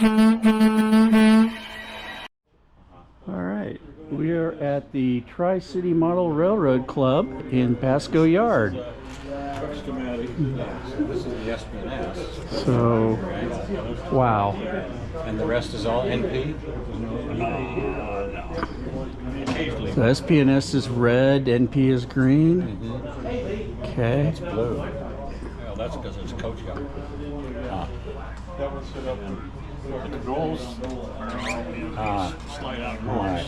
All right, we are at the Tri-City Model Railroad Club in Pasco Yard. This is the SPS. So, wow. And the rest is all NP? So SP&S is red, NP is green. Okay. It's blue. Well, that's because it's coach yard. That one's set up for the controls. Slide out doors.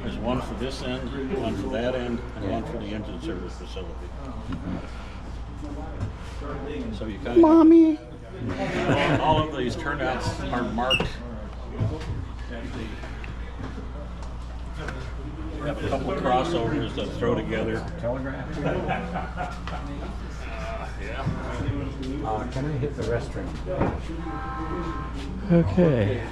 There's one for this end, one for that end, and one for the engine service facility. So you kind of Mommy. All of these turnouts are marked. We have a couple of crossovers that throw together. telegraph. Yeah. Can I hit the restroom? Okay.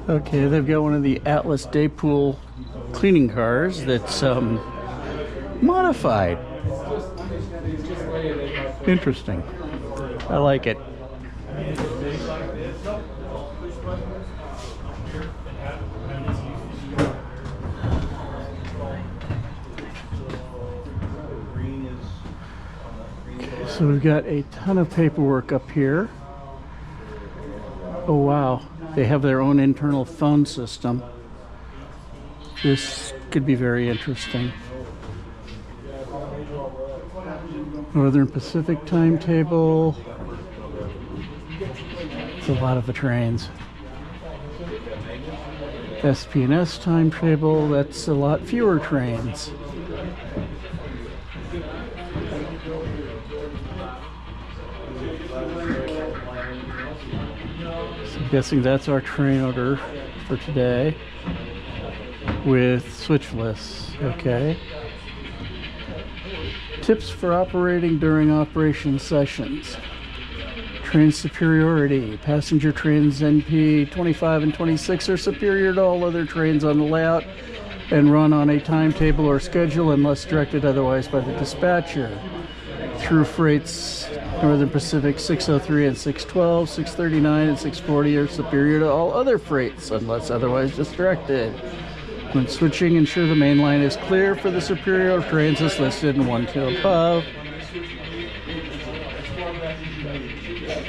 Okay, they've got one of the Atlas Daypool cleaning cars that's modified. Interesting. I like it. So we've got a ton of paperwork up here. Oh wow, they have their own internal phone system. This could be very interesting. Northern Pacific timetable. It's a lot of the trains. SP&S timetable, that's a lot fewer trains. So I'm guessing that's our train order for today with switchless. Okay. Tips for operating during operation sessions. Train superiority. Passenger trains NP 25 and 26 are superior to all other trains on the layout and run on a timetable or schedule unless directed otherwise by the dispatcher. Through freights, Northern Pacific 603 and 612, 639 and 640 are superior to all other freights unless otherwise directed. When switching, ensure the main line is clear for the superior trains as listed in 1 to above.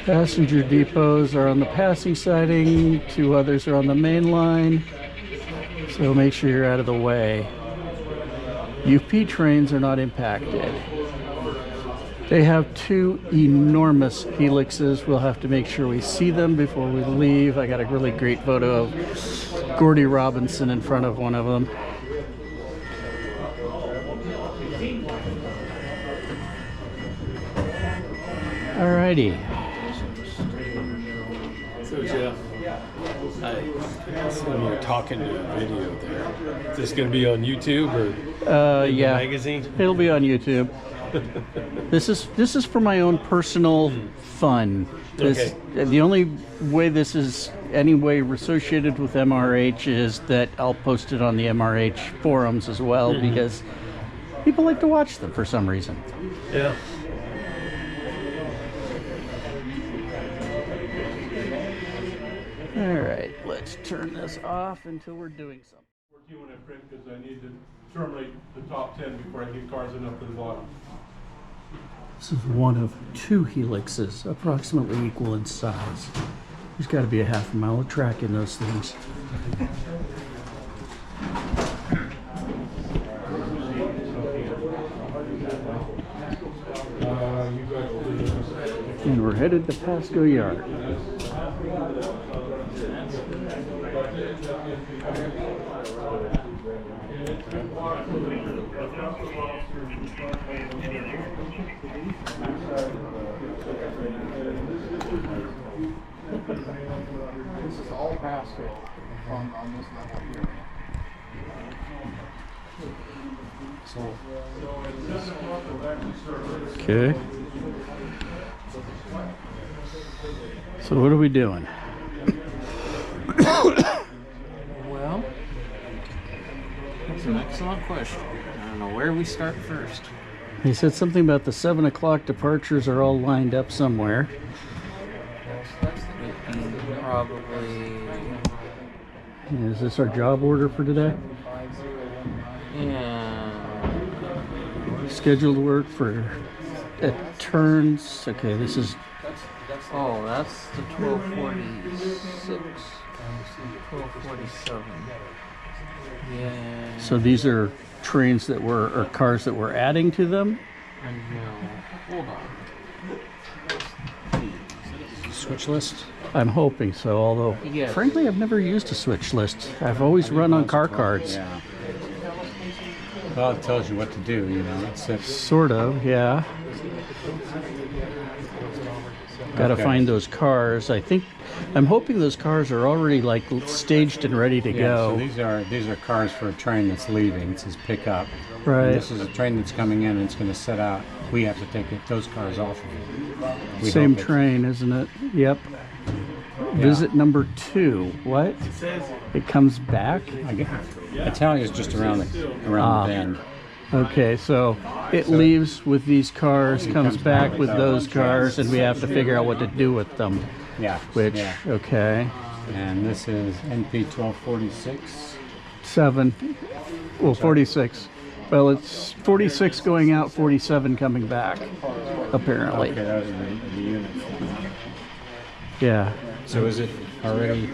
Passenger depots are on the passing siding, 2 others are on the main line, so make sure you're out of the way. UP trains are not impacted. They have 2 enormous helices. We'll have to make sure we see them before we leave. I got a really great photo of Gordy Robinson in front of one of them. Alrighty. So Jeff, when you're talking to a video there, is this going to be on YouTube or Yeah, magazine? it'll be on YouTube. This is for my own personal fun. Okay. The only way this is any way associated with MRH is that I'll post it on the MRH forums as well because people like to watch them for some reason. Yeah. All right, let's turn this off until we're doing something. Working when I print because I need to terminate the top 10 before I get cars enough to the bottom. This is one of 2 helixes, approximately equal in size. There's got to be a half a mile of track in those things. And we're headed to Pasco Yard. This is all Pasco on this level here. Okay. So what are we doing? Well, that's an excellent question. I don't know where we start first. He said something about the 7 o'clock departures are all lined up somewhere. Probably. Is this our job order for today? Yeah. Scheduled work for at turns. Okay, this is Oh, that's the 1246. 1247. Yeah. so these are trains that were or cars that we're adding to them. I know. Hold on. Switch list? I'm hoping so, although Yes. frankly I've never used a switch list. I've always run on car cards. Yeah. Well, it tells you what to do, you know. It's Sort of, yeah. Gotta Okay. find those cars. I'm hoping those cars are already like staged and ready to So go. these are cars for a train that's leaving. It says pick up. Right. And this is a train that's coming in and it's going to set out. We have to take those cars off of it. We Same hope it. train, isn't it? Yep. Visit number 2. What? It comes back? Italia's just around the bend. Okay, so it leaves with these cars, comes back with those cars, and we have to figure out what to do with them. Yeah. Which, Yeah. okay. And this is NP 1246. 7. Well, 46. Well, it's 46 going out, 47 coming back, apparently. Okay, those are the units. Yeah. So is it already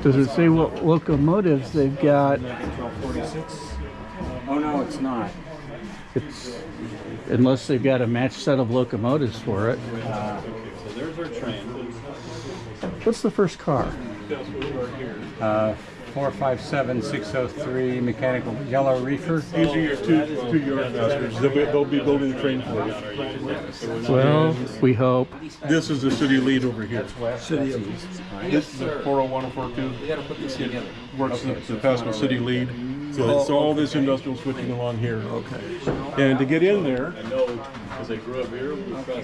Does it say what locomotives they've got? 1246? Oh no, it's not. It's unless they've got a matched set of locomotives for it. So there's our train. What's the first car? 457603 mechanical yellow reefer. These are your two yard masters. They'll be building the train for you. Well, we hope. This is the city lead over here. City of This is the 401 and 402. We gotta put this together. Works the Pasco city lead. So it's all this industrial switching along here. Okay. And to get in there, Because they grew up here.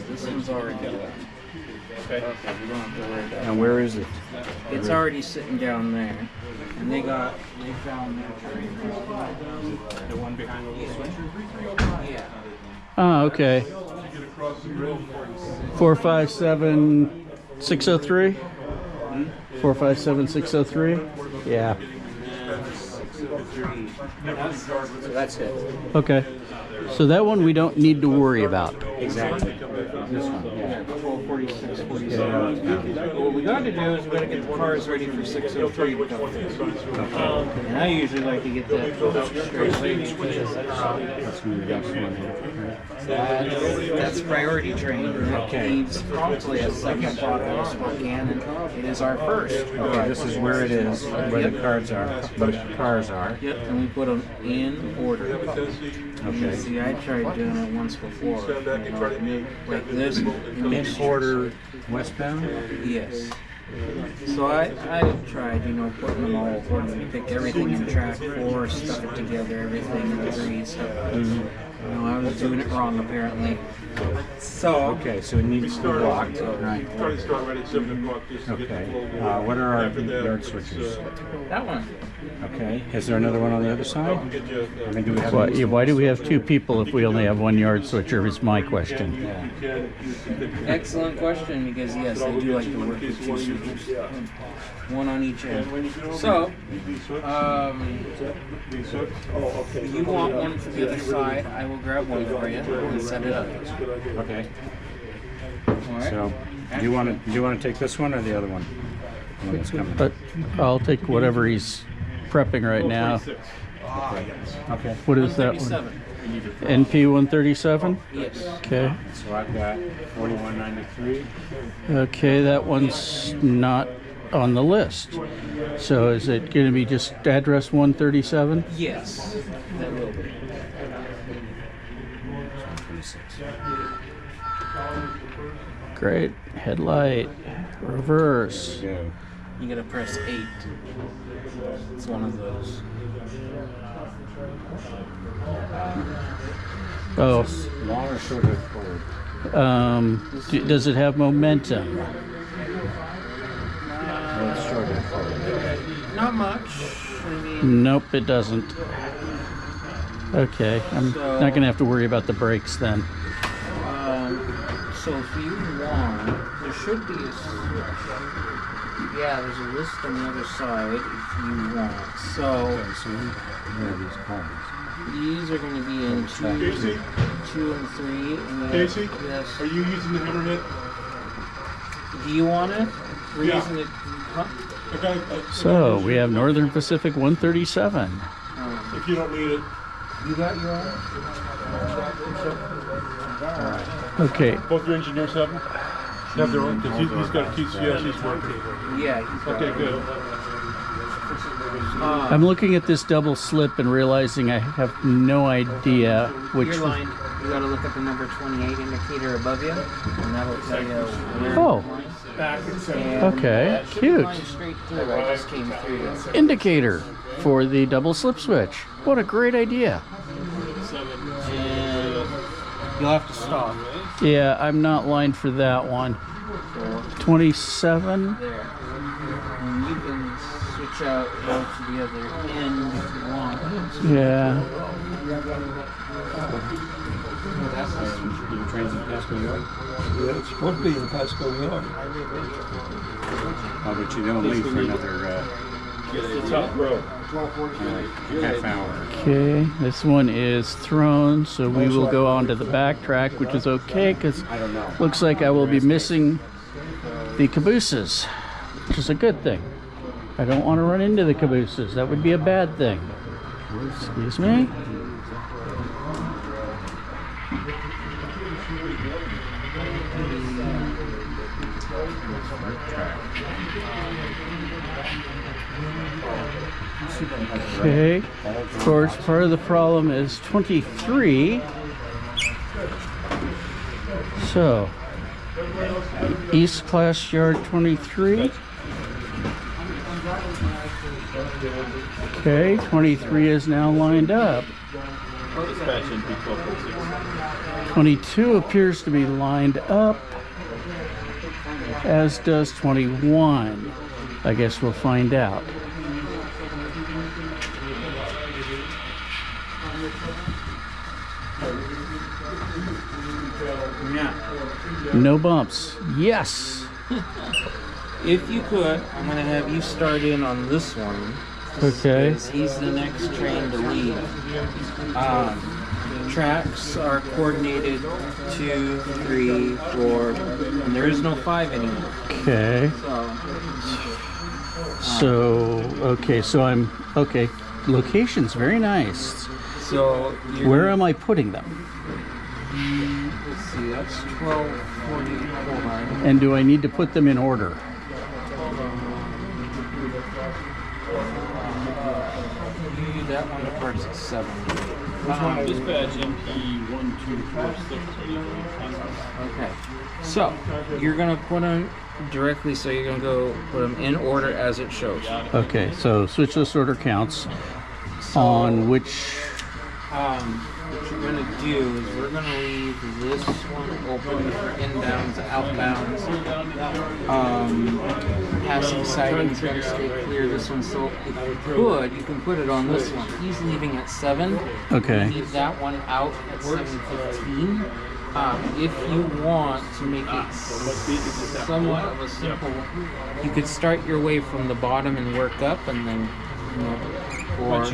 This one's already done. Okay, we don't have to worry about it. And where is it? It's already sitting down there. And they found their train. The one behind the little switcher. Yeah. Ah, okay. 457603. 457603. Yeah. So that's it. Okay. So that one we don't need to worry about. Exactly. This one. Yeah. 1246, 47. What we got to do is we got to get the cars ready for 603 to come. And I usually like to get that straight because That's going to be this one here. that's priority train. And that leaves promptly at 7 o'clock out of Spokane, and it is our first. Okay, this is where it is, where the cars are. Yep, and we put them in order. Okay. See, I tried doing it once before. Like this. In order westbound? Yes. So I tried, putting them all according to pick everything in track 4, stuck it together, everything in degrees. So, I was doing it wrong apparently. So Okay, so it needs to be blocked. Right. try to start right at 7 o'clock just to get Okay. the flow. What are our yard switches? that one. Okay. Is there another one on the other side? I mean, do we have Why do we have 2 people if we only have 1 yard switcher? Is my question. Excellent question because yes, I do like to work with 2 switches. 1 on each end. So, if you want one for the other side, I will grab one for you and set it up. Okay. All right. So, do you want to take this one or the other one? The one that's coming. But I'll take whatever he's prepping right now. Okay. What is that one? 37. NP 137? Yes. Okay. So I've got 4193. Okay, that one's not on the list. So is it going to be just address 137? Yes. That will be. 26. Great. Headlight. Reverse. Go. You gotta press 8. It's one of those. Oh, Long or short hood forward? does it have momentum? Well, it's short hood forward. Not much. I mean, Nope, it doesn't. Okay, I'm not gonna have to worry about the brakes then. So if you want, there should be a switch. Yeah, there's a list on the other side if you want. So Okay, so where are these cars? these are going to be in Casey? 2 and 3. And Casey? yes. Are you using the internet? Do you want it? We're Yeah. using it. Huh? Okay. So we have Northern Pacific 137. If you don't need it. You got your own? Okay, Both your engineers have them? Have their own? Because he's got TCS, he's working. Yeah, he's got Okay, it. good. I'm looking at this double slip and realizing I have no idea which. Your line, you got to look at the number 28 indicator above you, and that'll tell you where Oh. you're going. Okay, That should cute. line straight through. I just came through. Indicator for the double slip switch. What a great idea. And you'll have to stop. Yeah, I'm not lined for that one. 27. There. And you can switch out, go to the other end if you want. Yeah. That's the switch. Your trains in Pasco Yard? Yeah, it's supposed to be in Pasco Yard. Oh, but you don't leave for another It's the top row. half hour. Okay, this one is thrown, so we will go on to the back track, which is okay because looks like I will be missing the cabooses, which is a good thing. I don't want to run into the cabooses. That would be a bad thing. Excuse me. Okay, of course, part of the problem is 23. So, East Class Yard 23. Okay, 23 is now lined up. 22 appears to be lined up, as does 21. I guess we'll find out. No bumps. Yes. If you could, I'm going to have you start in on this one. Okay. Because he's the next train to leave. Tracks are coordinated 2, 3, 4, and there is no 5 anymore. Okay. So I'm okay. Location's very nice. So you're Where am I putting them? Let's see, that's 12:44. And do I need to put them in order? You do that one departs at 7. Dispatch MP1246. Okay. So you're gonna put them directly. So you're gonna go put them in order as it shows. Okay, so switch list order counts on which. What you're gonna do is we're gonna leave this one open for inbounds, outbounds. Passing siding's gonna stay clear. This one, so if you could, you can put it on this one. He's leaving at 7. Okay. Leave that one out at 7:15. If you want to make it somewhat of a simple, you could start your way from the bottom and work up, and then, you know, or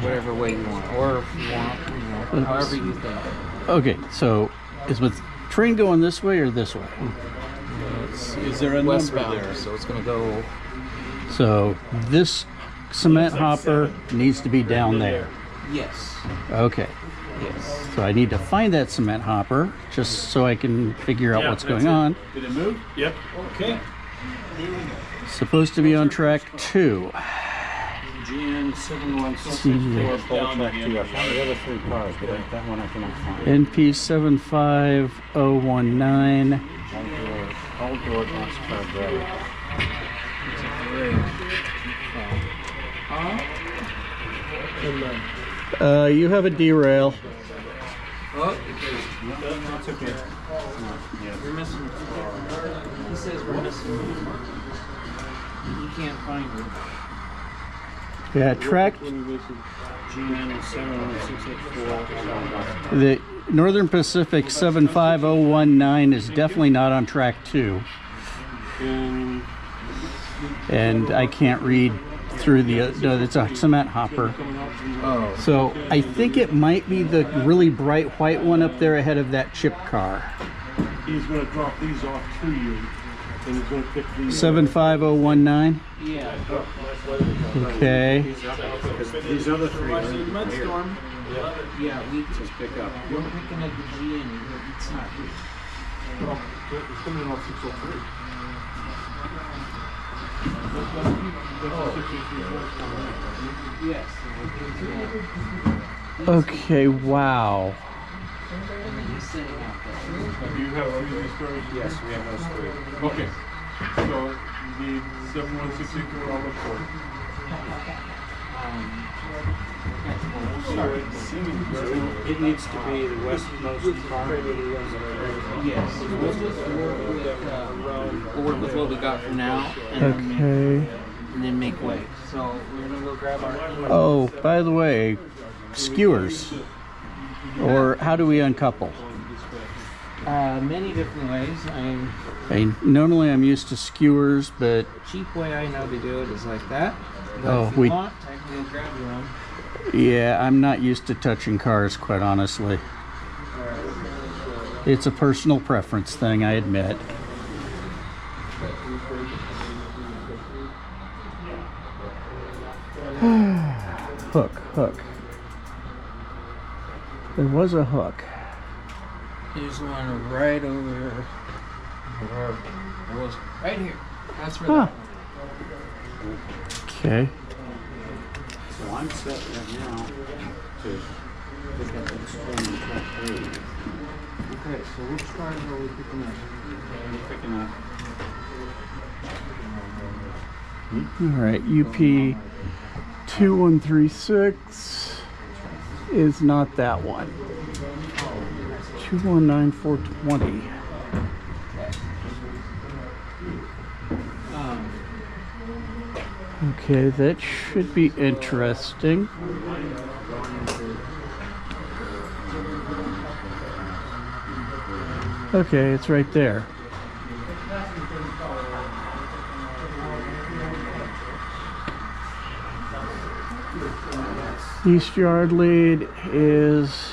whatever way you want, or if you want, you know, however you think. Okay, so is with train going this way or this way? Is there a Westbound, number there? so it's gonna go. So this cement hopper needs to be down there. Yes. Okay. Yes. So I need to find that cement hopper just so I can figure out what's going on. Did it move? Yep. Okay. Supposed to be on track 2. GN 71664 Down track 2. I found the other 3 cars, but that one I cannot find. NP 75019. Old door, boxcar gray. You have a derail. Oh, That's okay. you're missing. He says we're missing. You can't find it. Yeah, track. GN 71684. The Northern Pacific 75019 is definitely not on track 2. And I can't read through the, no, it's a cement hopper. Oh. So I think it might be the really bright white one up there ahead of that chip car. He's going to drop these off to you, and he's going to pick these. 75019. Yeah. Okay. These other three are in here. Storm. Yeah, we Just pick up. we're picking up the GN. It's not. It's coming off 603. Yes. Okay, wow. And then he's sending out that. Do you have three of these cars? Yes, we have those three. Okay. So you need 71684. I'll look for it. It needs to be the westmost car. Yes. We'll just work with what we got for now, Okay. and then make way. So we're gonna go grab our. Oh, by the way, skewers. Or how do we uncouple? Many different ways. Normally I'm used to skewers, but Cheap way I know to do it is like that. But Oh, if you we- want, I can go grab you one. yeah, I'm not used to touching cars, quite honestly. It's a personal preference thing, I admit. Hook. There was a hook. There's one right over. It was right here. That's where. Huh. That one. Okay. So I'm set right now to pick up that storm in track 3. Okay, so which cars are we picking up? We're picking up. All right, UP 2136 is not that one. 219420. Okay, that should be interesting. Okay, it's right there. East yard lead is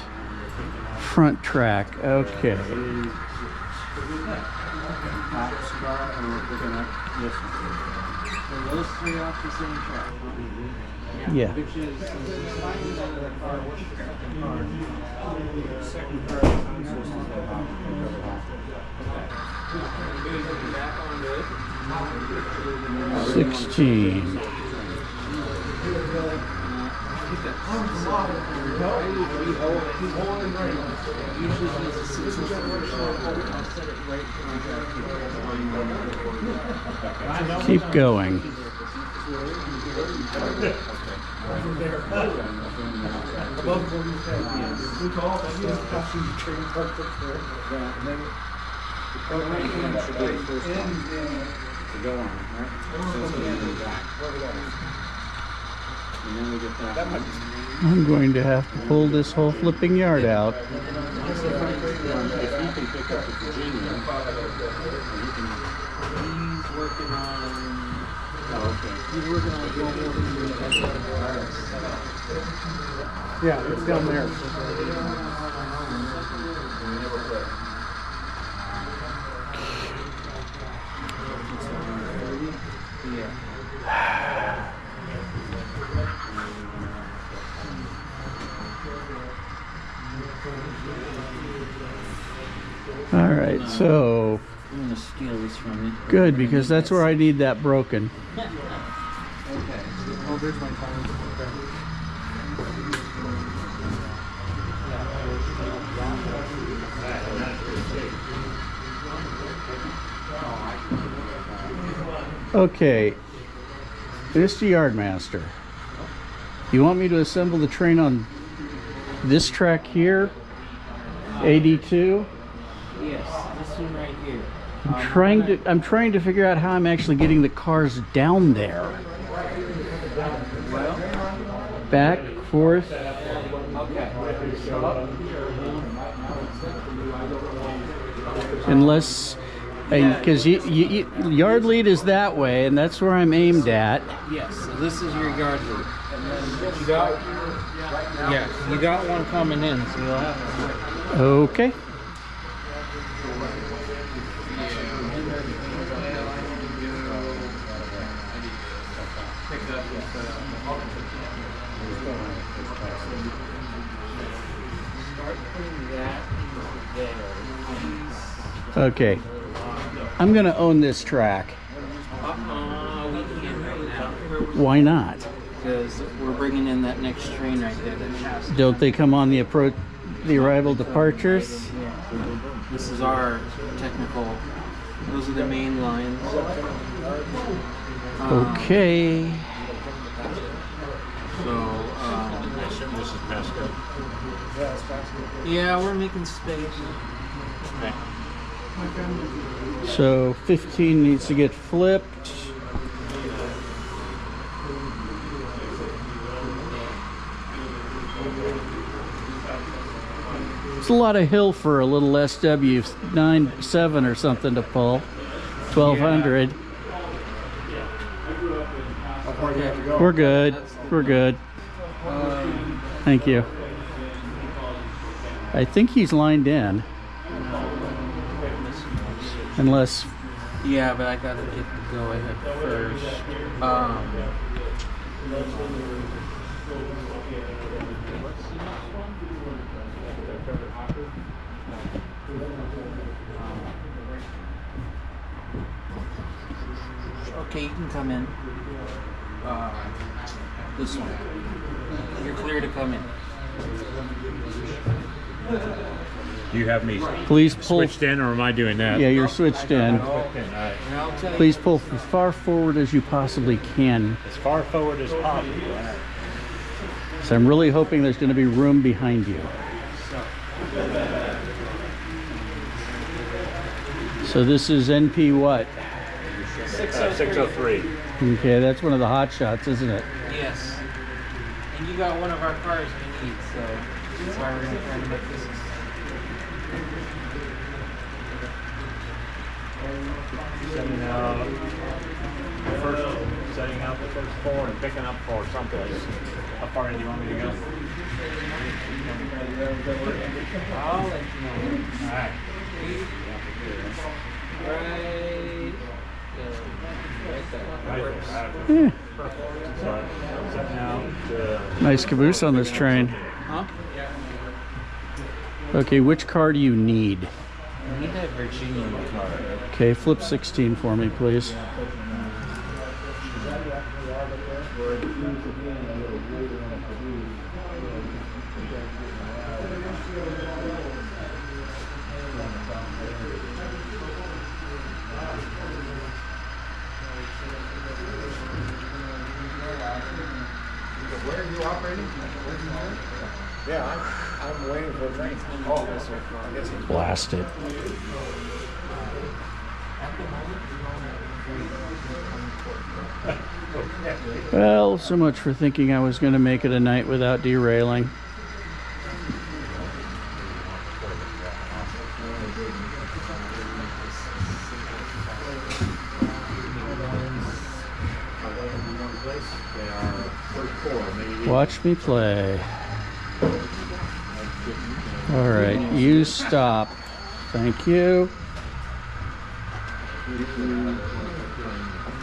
front track. Okay. So those three off the same track. Yeah. Which is the car, which car? Second car I'm supposed to go off. Back onto it. 16. Keep going. To go on, right? So it's going to be back. And then we get that. I'm going to have to pull this whole flipping yard out. If you can pick up the Virginia, you can. He's working on. Oh, okay. He's working on global. Yeah, it's down there. All right, so I'm gonna steal this from you. good, because that's where I need that broken. Okay. Oh, there's my time. Okay, Mr. Yardmaster, you want me to assemble the train on this track here, 82? Yes, this one right here. I'm trying to figure out how I'm actually getting the cars down there. Well, Back 24th. Unless, because yard lead is that way, and that's where I'm aimed at. Yes, so this is your yard loop. And then you got, yeah, you got one coming in, so you'll have to. Okay. Okay. I'm gonna own this track. We can't right now. Why not? Because we're bringing in that next train right there that has. Don't they come on the arrival departures? Yeah. This is our technical. Those are the main lines. Okay. So, This is Pasco. yeah, we're making space. Okay. So 15 needs to get flipped. It's a lot of hill for a little SW 97 or something to pull. 1200. We're good. We're good. Thank you. I think he's lined in. Unless, Yeah, but I gotta get the go ahead first. Okay, you can come in. This one. You're clear to come in. Do you have me please pull. switched in, or am I doing that? Yeah, you're switched in. Okay, all right. And I'll tell you. Please pull as far forward as you possibly can. As far forward as possible. So I'm really hoping there's going to be room behind you. So this is NP what? 603. Okay, that's one of the hot shots, isn't it? Yes. And you got one of our cars we need, so that's why we're gonna try to make this. Setting out the first four and picking up for someplace. How far in do you want me to go? I'll let you know. All right. Right. Yeah. So, setting out. Nice caboose on this train. Huh? Okay, which car do you need? I need that Virginian car. Okay, flip 16 for me, please. Where are you operating? Yeah, I'm waiting for a train. Oh, that's right. I guess he's Blasted. Well, so much for thinking I was going to make it a night without derailing. Watch me play. All right, you stop. Thank you.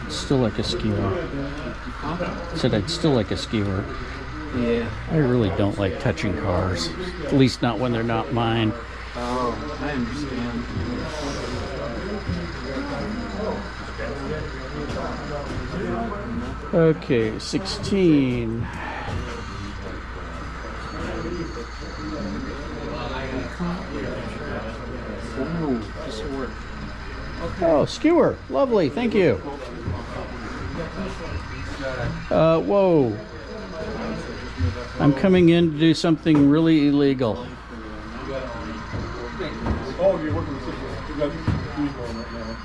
Still like a skewer. Said I'd still like a skewer. Yeah. I really don't like touching cars. At least not when they're not mine. Oh, I understand. Okay, 16. Ooh, this will work. Oh, skewer. Lovely. Thank you. Whoa. I'm coming in to do something really illegal. Oh, you're working with you got these going right now.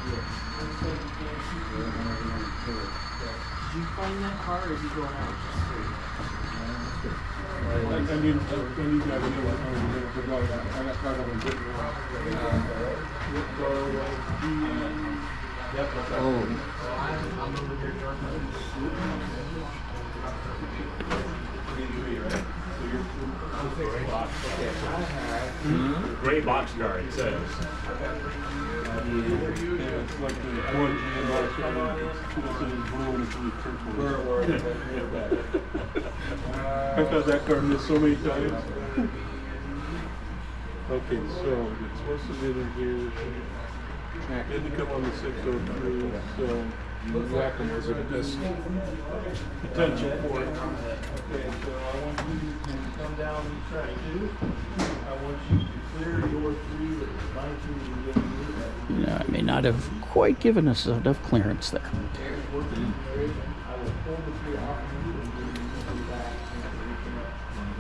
Did you find that car or is he going out? I mean, when you guys know what time you're gonna go, I got caught up in getting Gray boxcar, it says. it's like the one I thought that car missed so many times. Okay, so it's supposed to be in here. Didn't come on the 603, so exactly was it this potential for it. Okay, so I want you to come down and track 2. I want you to clear your 3 that is 19 Yeah, I may not have quite given us enough clearance there. I will pull the 3 off of you and then you come back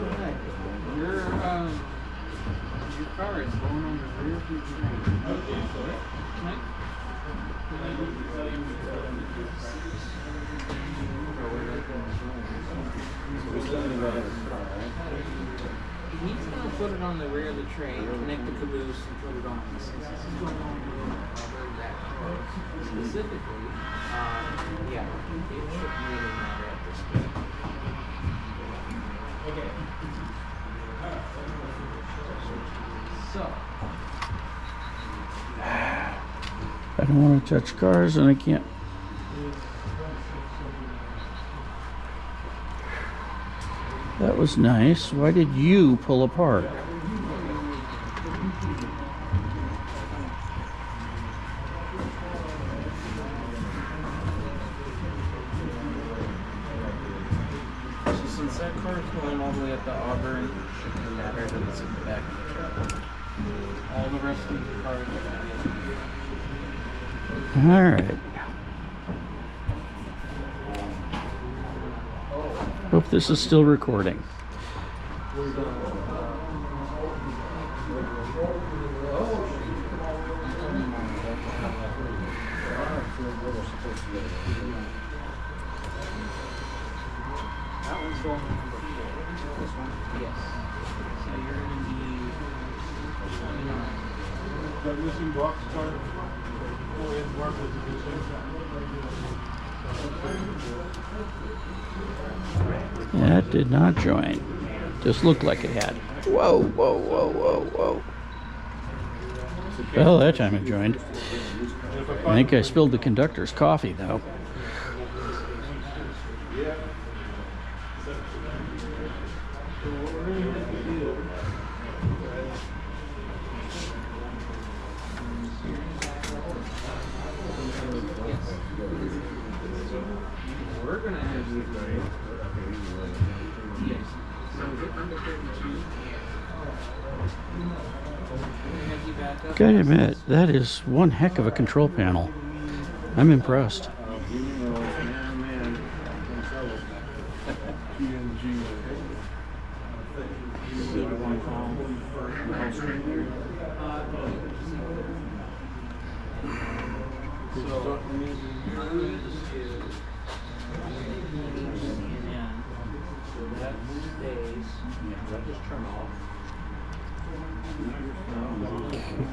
and Your car is going on the rear of your train. He's going to put it on the rear of the train, connect the caboose, and put it on. Since this is going on specifically, yeah, it shouldn't really matter at this point. Okay. So. I don't want to touch cars and I can't. That was nice. Why did you pull apart? So since that car is going all the way up to Auburn, it shouldn't matter that it's in the back of the truck. All the rest of the cars are All right. Hope this is still recording. That one's going this one? Yes. So you're going to be 29. that missing box car. Oh, Ainsworth is missing. That did not join. Just looked like it had. Whoa, whoa, whoa, whoa, whoa. Well, that time it joined. I think I spilled the conductor's coffee, though. We're going to have you yes. So is it under 32? Have you back up? Gotta admit, that is one heck of a control panel. I'm impressed.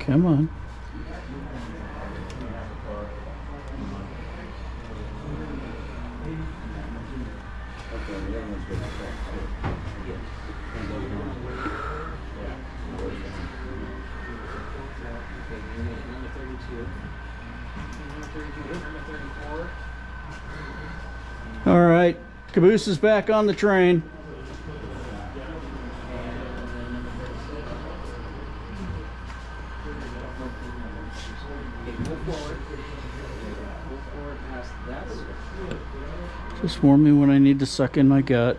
Come on. All right, caboose is back on the train. Just warn me when I need to suck in my gut.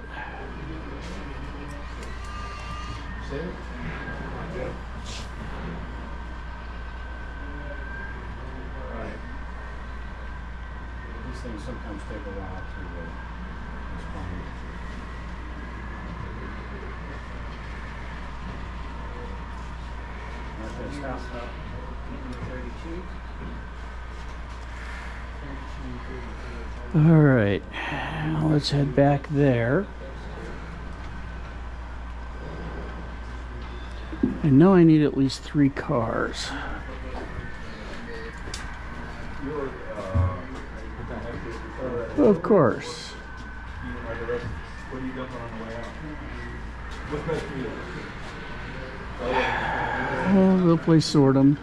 These things sometimes take a while to respond. Okay, stop. All right, let's head back there. I know I need at least 3 cars. Of course. We'll play Sortum.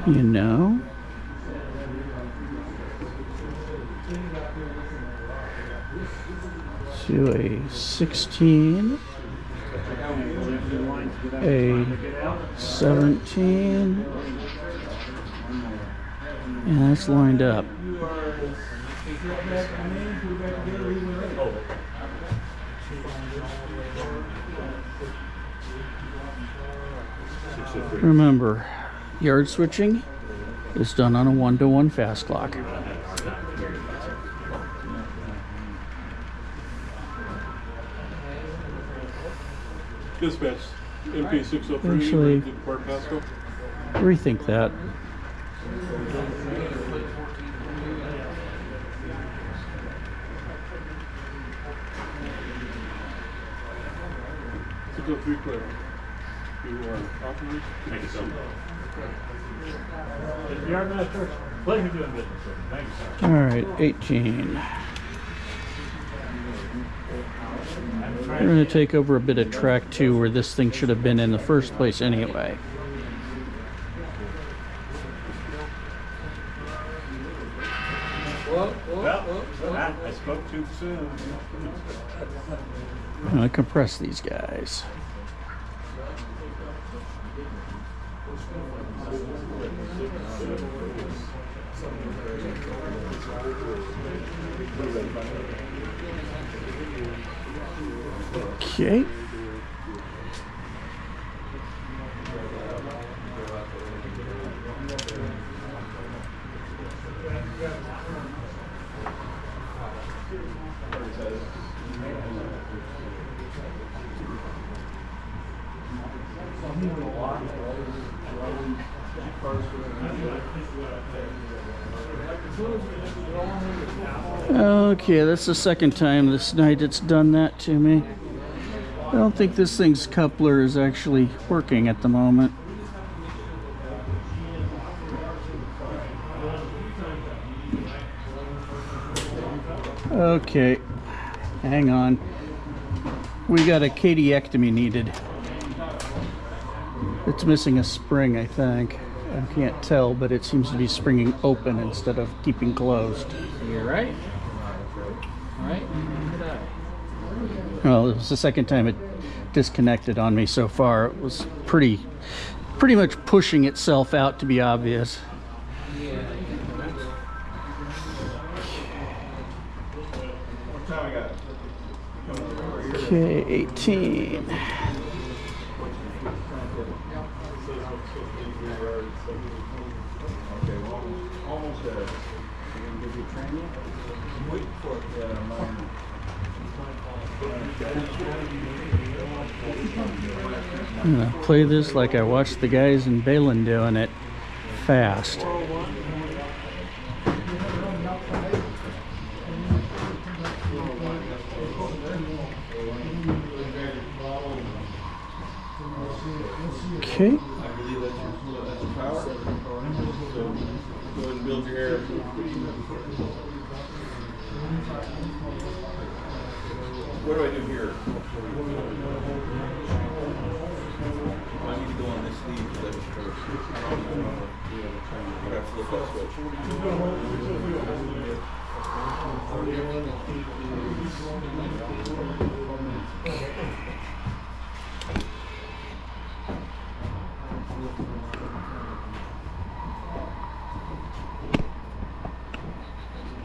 You know, to a 16, a 17, and that's lined up. Remember, yard switching is done on a 1-to-1 fast clock. Dispatch, MP 603, Actually, ready to depart Pasco. Rethink that. Six oh three clear. You are operators. Thank you so much. Yard master, pleasure doing business, sir. Thank you, sir. All right, 18. We're going to take over a bit of track 2 where this thing should have been in the first place anyway. Well, I spoke too soon. I'm going to compress these guys. Okay. Okay, that's the second time this night it's done that to me. I don't think this thing's coupler is actually working at the moment. Okay, hang on. We got a cadiectomy needed. It's missing a spring, I think. I can't tell, but it seems to be springing open instead of keeping closed. You're right. Right? Well, it was the second time it disconnected on me so far. It was pretty much pushing itself out to be obvious. Okay, 18. I'm gonna play this like I watched the guys in Balin doing it, fast. Okay. I believe that's your power. So go ahead and build your air. What do I do here? I need to go on this lead because that's first. I gotta flip that switch.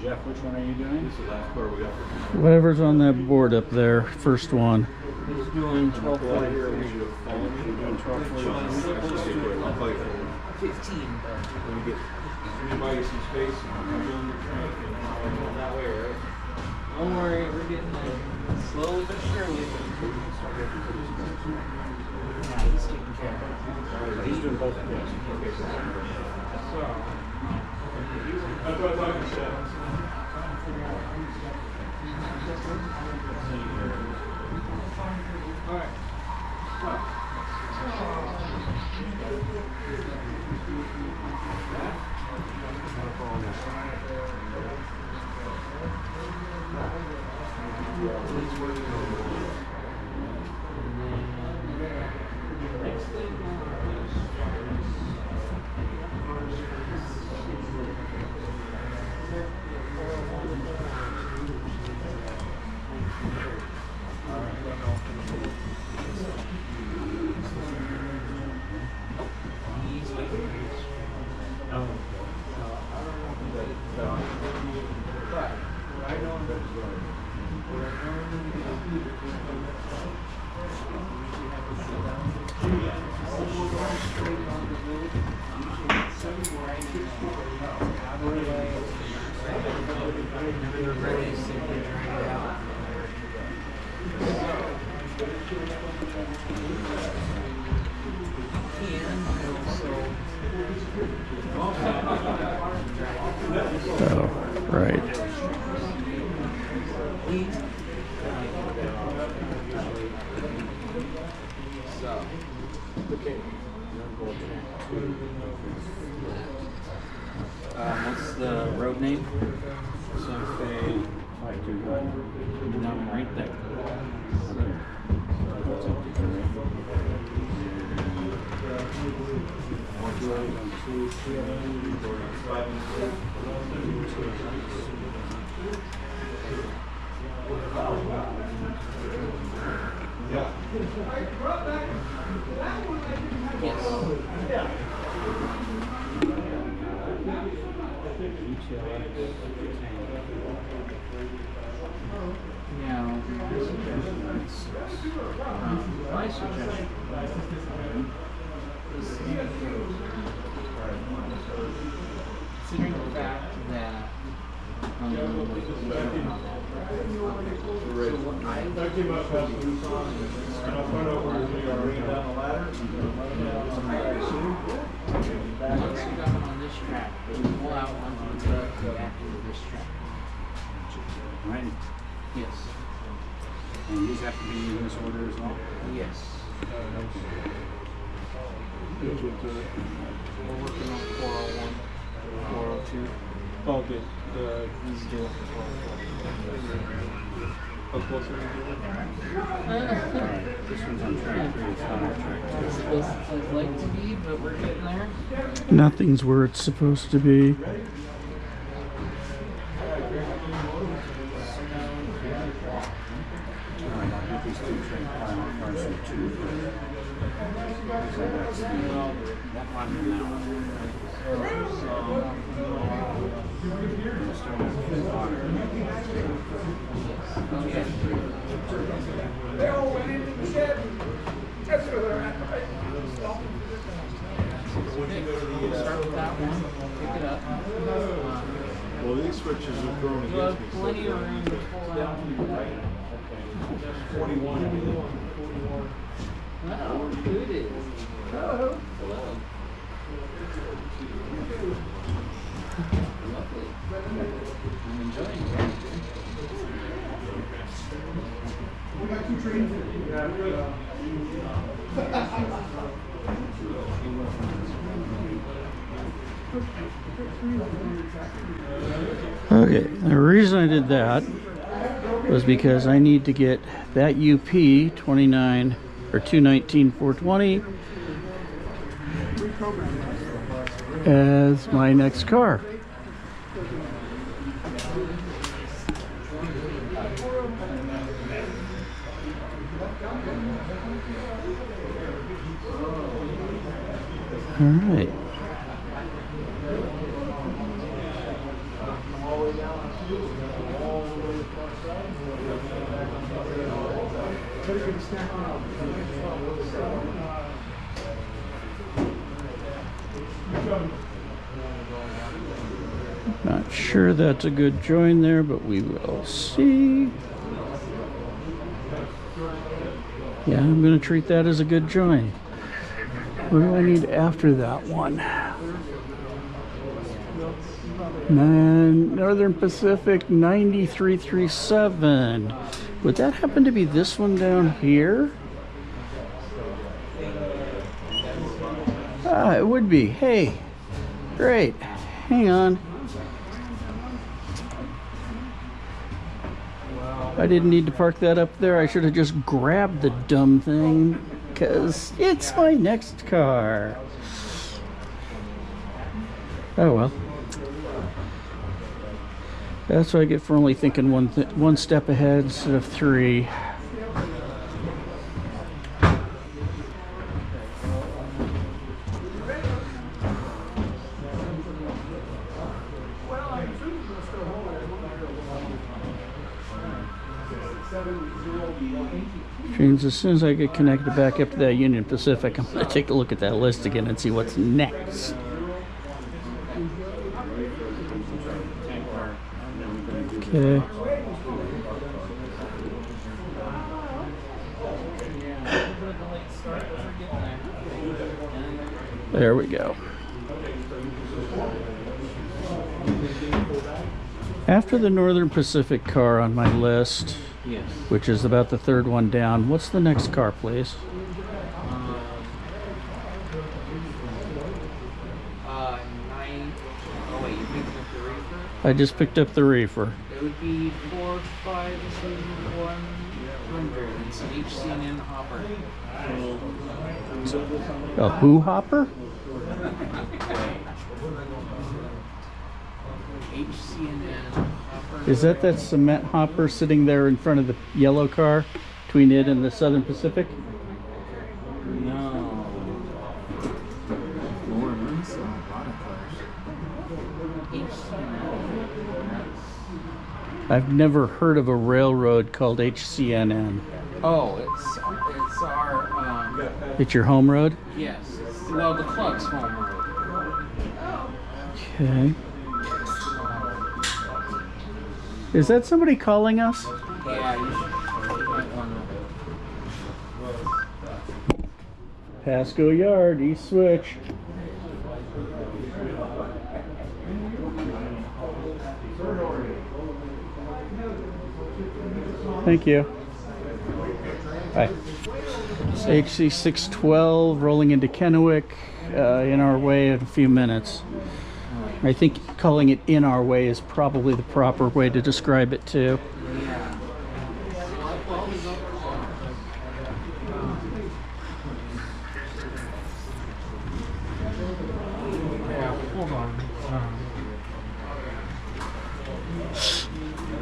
Jeff, which one are you doing? This is the last part we got. Whatever's on that board up there, first one. He's doing 12 You're doing 12 15. you buy you some space and you build your train. That way, right? Don't worry, we're getting there. Slowly but surely. Yeah, he's taking care of it. He's doing both of these. That's what I thought you said. All right. Oh, right. What's the road name? Santa Fe 521. No, right there. Yeah, my suggestion is considering the fact that we don't know that. So what I I came up past the and I'll find out where we are right down the ladder. once you got on this track, you pull out onto the back of this track. Right? Yes. And these have to be in this order as well? Yes. We're working on 401, 402. Oh, good. He's doing 404. How close are you? Alright, this one's on track 3, it's not on track 2. I'd like to be, but we're getting there. Nothing's where it's supposed to be. These two train final cars are 2. So that's that one and that one. We'll start with the water. Okay. They all went into the shed. That's where they're at. We'll start with that one. Pick it up. Well, these switches are thrown You have against me. plenty of room to pull out. 41. Wow, who it is? Hello. Lovely. I'm enjoying it. We got 2 trains. Okay, the reason I did that was because I need to get that UP 29 or 219 420 as my next car. All right. Not sure that's a good join there, but we will see. Yeah, I'm going to treat that as a good join. What do I need after that one? Northern Pacific 9337. Would that happen to be this one down here? Ah, it would be. Hey, great. Hang on. I didn't need to park that up there. I should have just grabbed the dumb thing, because it's my next car. Oh well. That's what I get for only thinking one step ahead instead of three. Trains, as soon as I get connected back up to that Union Pacific, I'm going to take a look at that list again and see what's next. Okay. There we go. After the Northern Pacific car on my list, Yes. which is about the third one down, what's the next car, please? Oh wait, you picked up the reefer? I just picked up the reefer. It would be 45100. It's an HCNN hopper. A who hopper? HCNN hopper. Is that cement hopper sitting there in front of the yellow car between it and the Southern Pacific? No. Lord, we saw a lot of cars. HCNN. I've never heard of a railroad called HCNN. Oh, it's our It's your home road? yes. Well, the club's home road. Okay. Is that somebody calling us? Yeah, you should. Pasco Yard, East Switch. Thank you. Bye. HC 612 rolling into Kennewick, in our way in a few minutes. I think calling it in our way is probably the proper way to describe it too. Yeah. Hold on.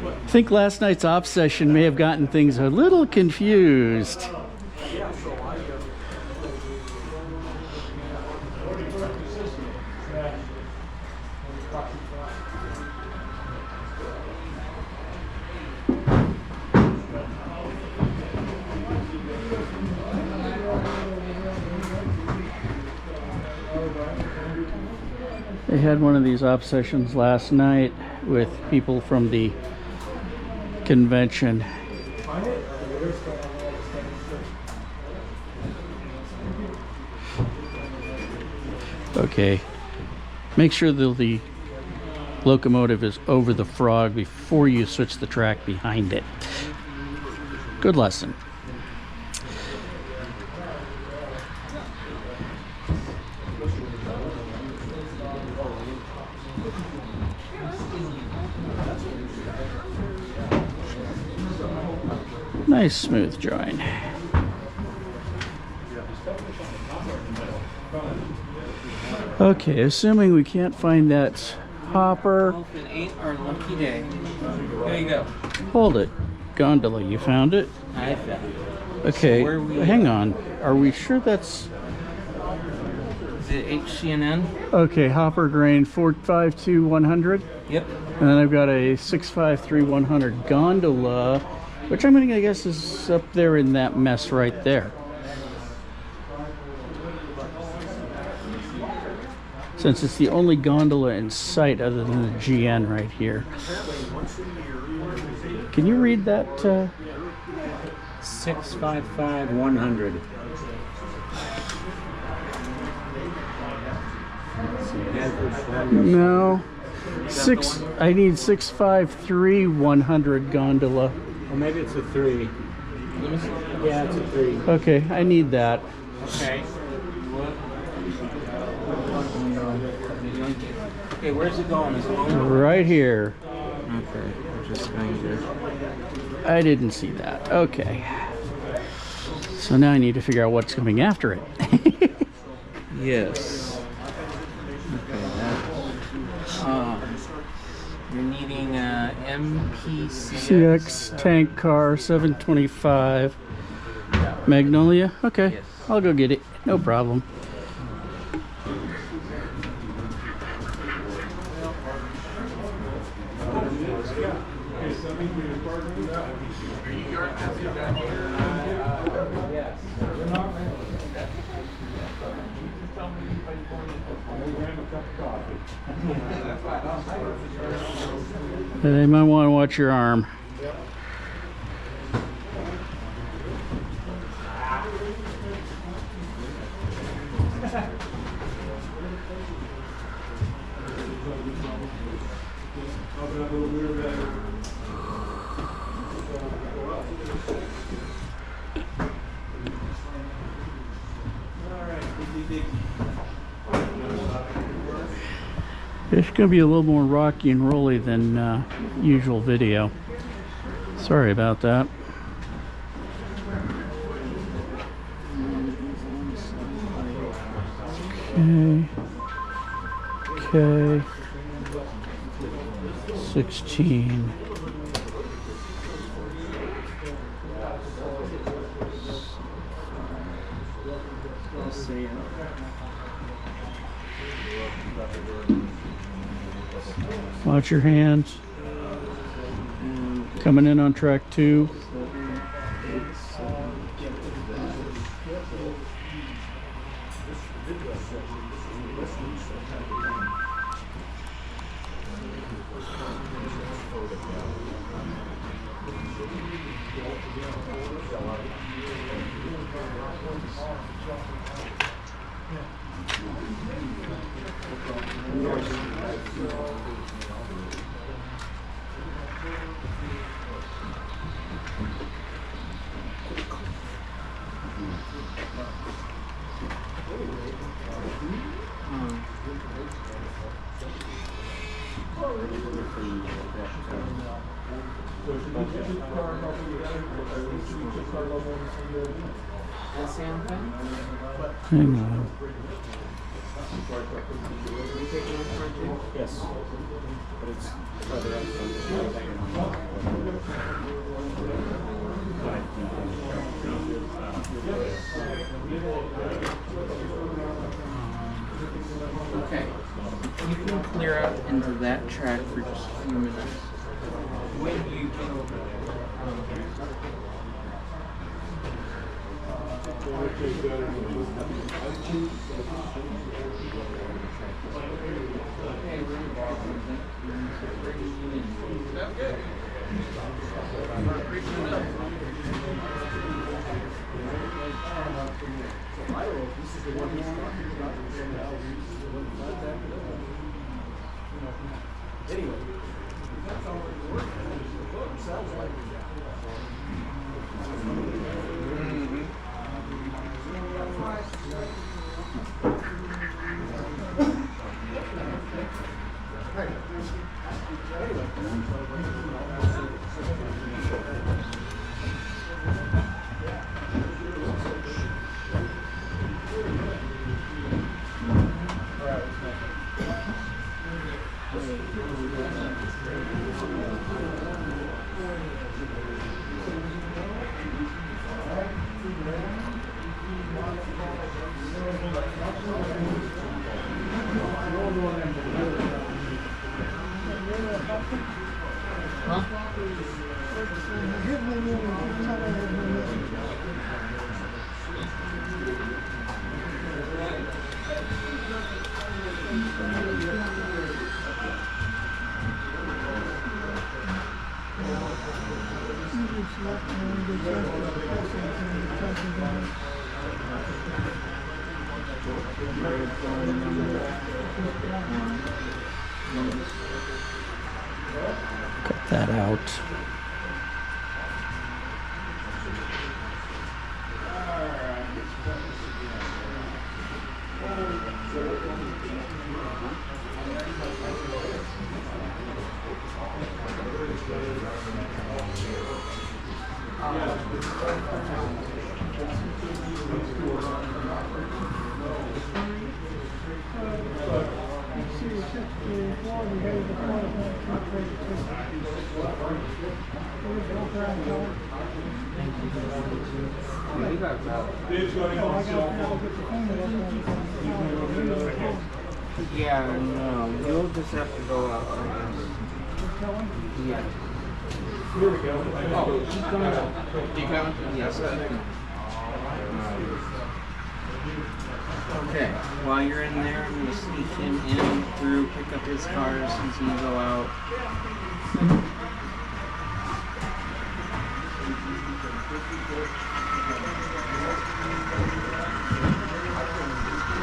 I think last night's op session may have gotten things a little confused. They had one of these op sessions last night with people from the convention. Okay, make sure that the locomotive is over the frog before you switch the track behind it. Good lesson. Nice smooth join. Okay, assuming we can't find that hopper. Open 8 our lucky day. There you go. Hold it. Gondola, you found it? I found it. Okay, So where are we hang on. Are we sure that's... Is it HCNN? Okay, hopper grain 452-100. Yep. And then I've got a 653-100 gondola, which I'm going to guess is up there in that mess right there. since it's the only gondola in sight other than the GN right here. Can you read that? 655-100. No. I need 653-100 gondola. Well, maybe it's a 3. Yeah, it's a 3. Okay, I need that. Okay. Okay, where's it going? Is it going? Right here. Okay, we're just going to. I didn't see that. Okay. So now I need to figure out what's coming after it. Yes. Okay, that. You're needing CX tank car 725 Magnolia. Okay, Yes. I'll go get it. No problem. They might want to watch your arm. It's going to be a little more rocky and rolly than usual video. Sorry about that. Okay. 16. Watch your hands. Coming in on track 2. Hang on. Yes. But it's further up Okay. You can clear out into that track for just a few minutes. When you Cut that out. Yeah, no, you'll just have to go out, I guess. Yeah. Oh, he's coming out. You coming? Yes. Okay, while you're in there, I'm gonna sneak him in through, pick up his cars, he's gonna go out.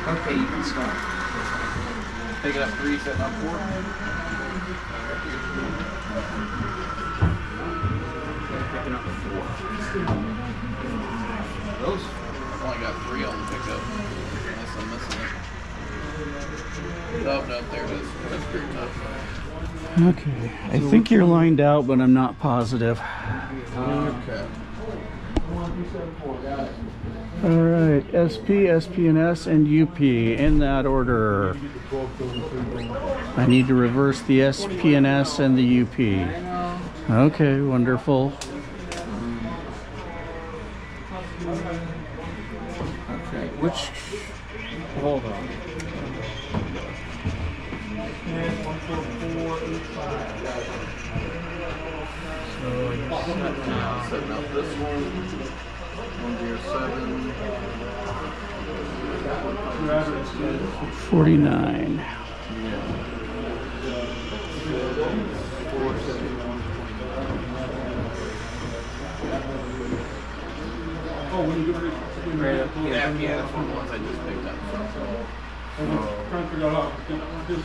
Okay, you can start. Pick it up 3, setting up 4. Picking up 4. Those only got 3 on the pickup. Unless I'm missing it. Oh, no, there it is. That's pretty tough. Okay, I think you're lined out, but I'm not positive. Okay. All right, SP, SP&S, and UP in that order. I need to reverse the SP&S and the UP. Okay, wonderful. Okay, which... Hold on. Setting up this one. 107. 49. Oh, when you get ready. Right up here. Yeah, that's one of the ones I just picked up. Trying to figure out how to get this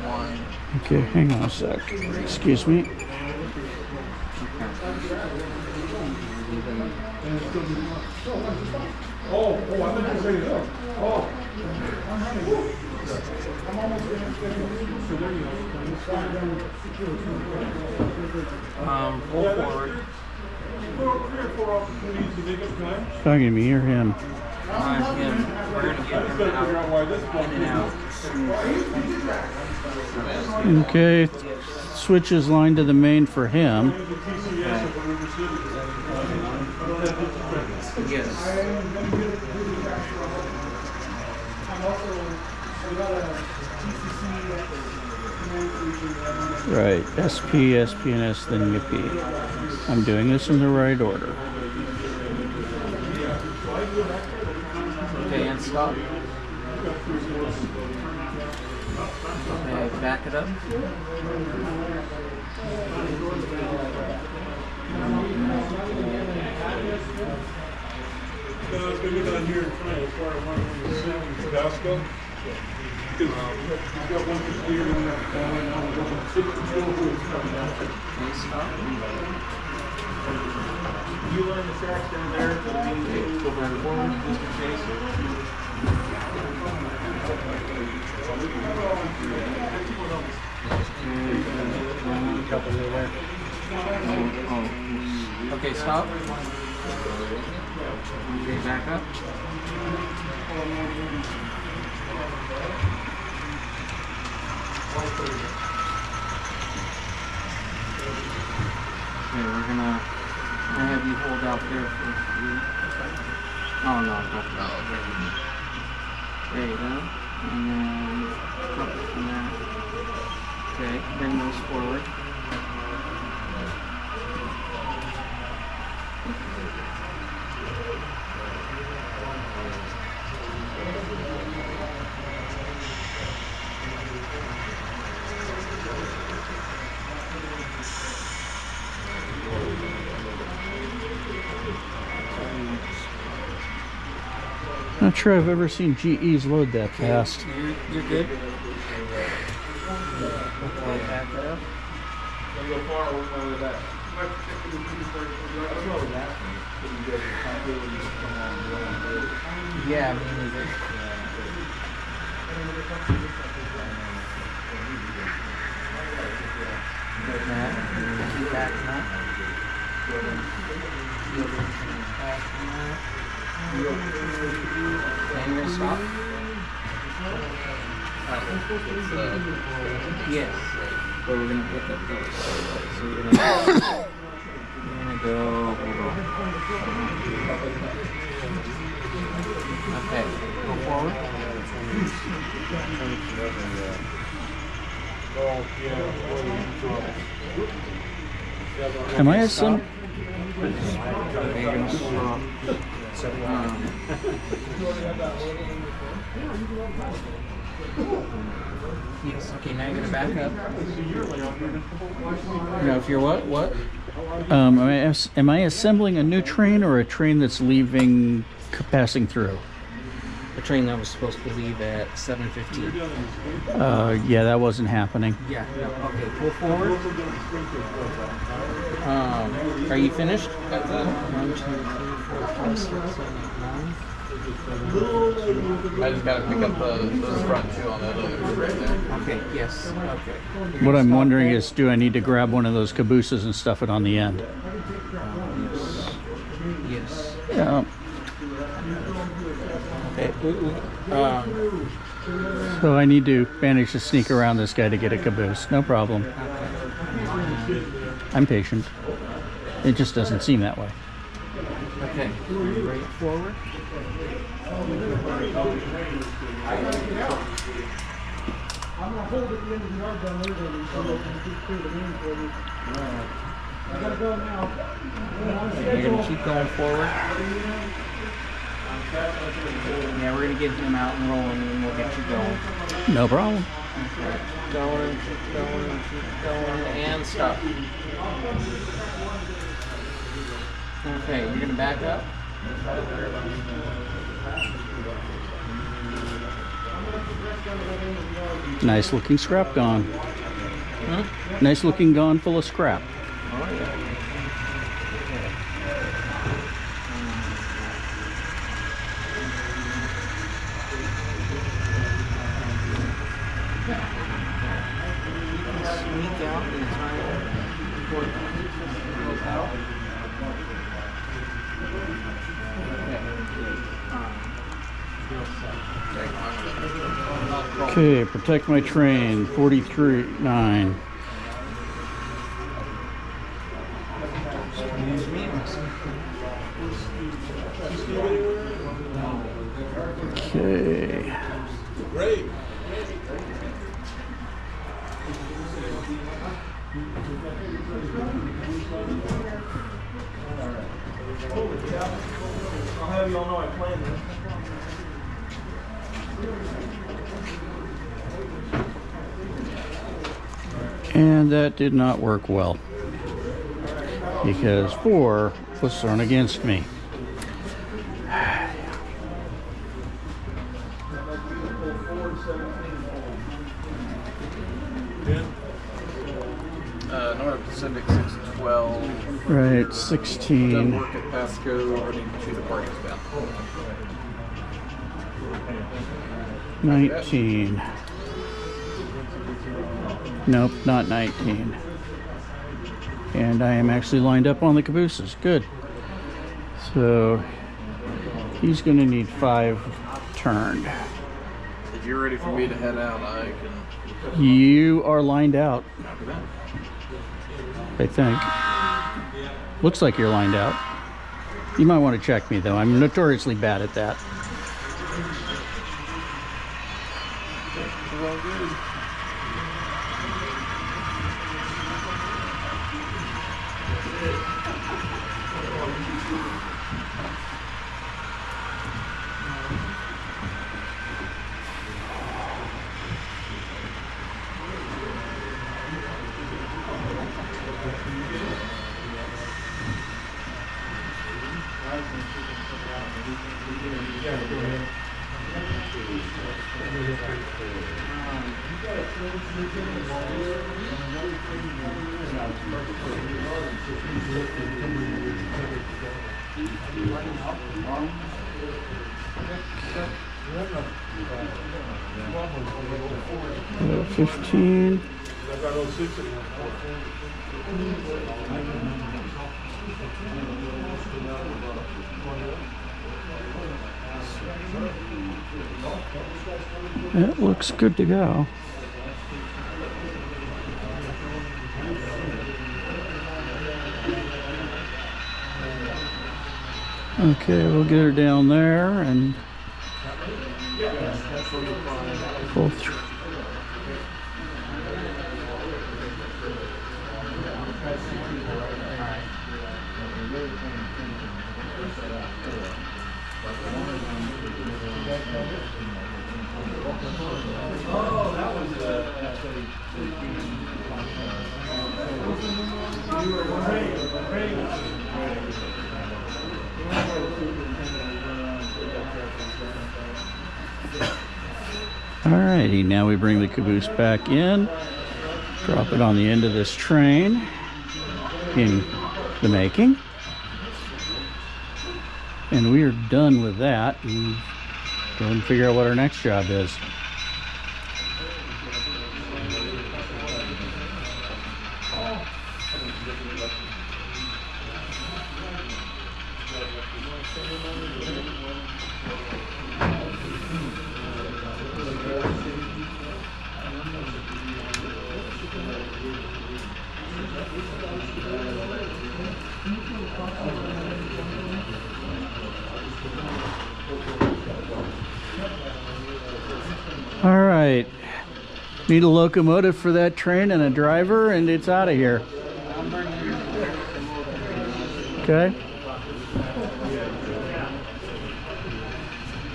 One. Okay, hang on a sec. Excuse me. Oh, I thought you said it. Oh. So there you go. Pull forward. 3 or 4 opportunities to make up time. Talking to me or him? On him. We're gonna get him Figure out why this one in and out. Okay, switch is line to the main for him. Yes. Right, SP, SP&S, then UP. I'm doing this in the right order. Okay, and stop. Okay, back it up. Let's go get down here and try to acquire one in Pasco. He's got one for clear and one 6 coming out. Okay, stop. You learn the tracks down there, so we need to go back forward, just in case. Couple there. Oh. Okay, stop. Okay, back up. Okay, we're gonna have you hold out there for a few. Oh no, there you go. And then couple from that. Okay, bring those forward. Not sure I've ever seen GEs load that fast. You're good. Okay, back it up. Don't go far, we're going with that. Yeah, me neither. Matt, keep backing up. Backing up. And you're gonna stop? Yes. But we're gonna pick up those. So you're gonna go. Hold on. Okay. Go forward. Am I a sim? Okay, you're gonna stop. Yes. Okay, now you're gonna back up. No, if you're what? What? Am I assembling a new train or a train that's leaving, passing through? The train that was supposed to leave at 7:15. Yeah, that wasn't happening. Yeah. No, okay. Pull forward. Are you finished? 1, 2, 3, 4, 5, 6, 7, 8, 9. I just gotta pick up those front two on that other right there. Okay. Yes. Okay. What I'm wondering is, do I need to grab one of those cabooses and stuff it on the end? Yes. Yeah. Okay. So I need to manage to sneak around this guy to get a caboose. No problem. I'm patient. It just doesn't seem that way. Okay. Right forward. I'm gonna hold at the end of the yard down there, then just clear the lane for me. I gotta go now. You're gonna keep going forward. Yeah, we're gonna get him out and rolling, and then we'll get you going. No problem. Keep going, keep going, keep going, and stop. Okay, you're gonna back up. Nice looking scrap gone. Hmm? Nice looking gone full of scrap. Oh yeah. Sneak out in time before it goes out. Okay, protect my train. 43.9. Excuse me. Okay. Great. I'll have y'all know I planned this. And that did not work well, because 4 was thrown against me. North Pacific 612. Right, 16. Done work at Pasco, ready to shoot the parties down. 19. Nope, not 19. And I am actually lined up on the cabooses. Good. So he's going to need 5 turned. If you're ready for me to head out, I can. You are lined out, Copy that. I think. Looks like you're lined out. You might want to check me, though. I'm notoriously bad at that. Well, good. Yeah, go ahead. About 15. It looks good to go. Okay, we'll get her down there and pull through. Alrighty, now we bring the caboose back in, drop it on the end of this train in the making, and we are done with that. And go and figure out what our next job is. All right, need a locomotive for that train and a driver, and it's out of here. Okay.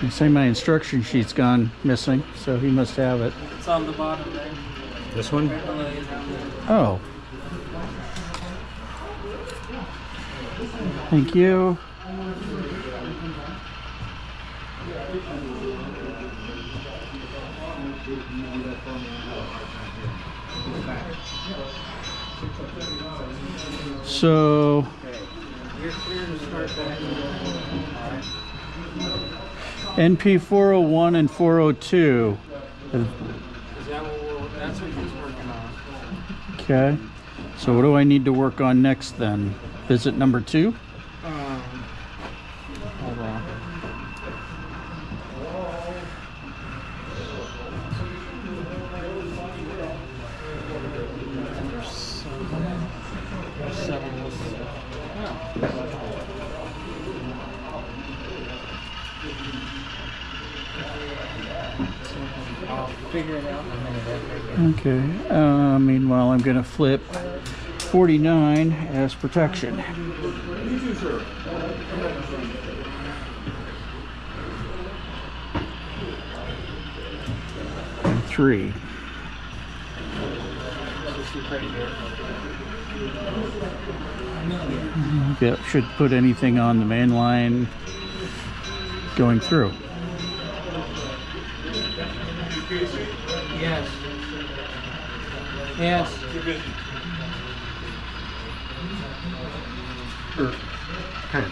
They say my instruction sheet's gone missing, so he must have it. It's on the bottom there. This one? Oh. Thank you. So You're clear to start back. NP 401 and 402. Is that that's what he's working on. Okay. So what do I need to work on next then? Visit number 2? Hold on. I'll figure it out in a minute. Okay. Meanwhile, I'm going to flip 49 as protection. And 3. That should put anything on the main line going through. Yes. Yes. Okay.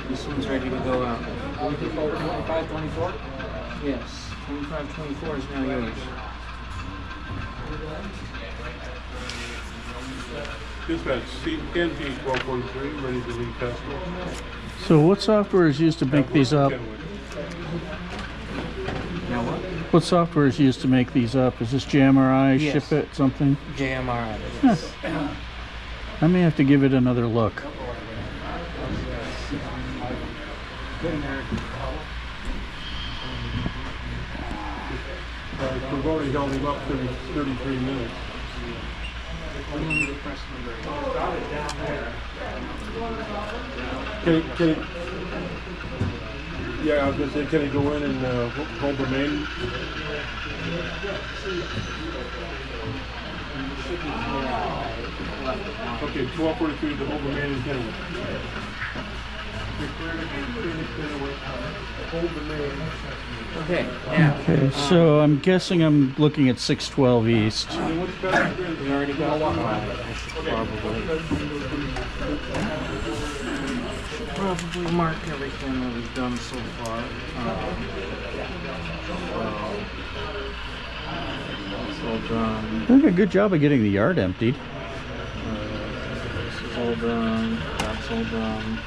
This one's ready to go out. 2524? Yes. 2524 is now yours. Dispatch, NP 1213, ready to leave Pasco. So what software is used to make these up? Now what? What software is used to make these up? Is this JMRI, Yes. Ship It, something? JMRI. I may have to give it another look. We've already held him up 33 minutes. Yeah, I was gonna say, can I go in and hold the main? Okay, 1243 to hold the main and Kennewick. Hold the main. Okay, yeah. Okay, so I'm guessing I'm looking at 612 East. We already got one. I should probably mark everything that we've done so far. That's all done. Doing a good job of getting the yard emptied. This is all done. That's all done.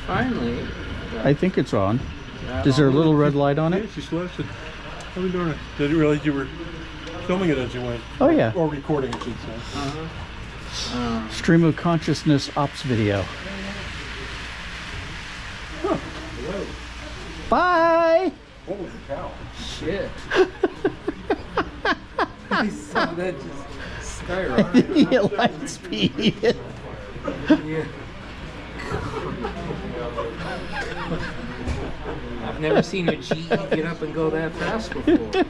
Finally, I think it's on. Is there a little red light on Yeah, it? she flashed it. How are we doing it? Didn't realize you were filming it as you went. Oh yeah. Or recording, I should say. Stream of consciousness ops video. Bye! Holy cow. shit. I saw that just skyrocket. Yeah, light speed. Yeah. I've never seen a GE get up and go that fast before.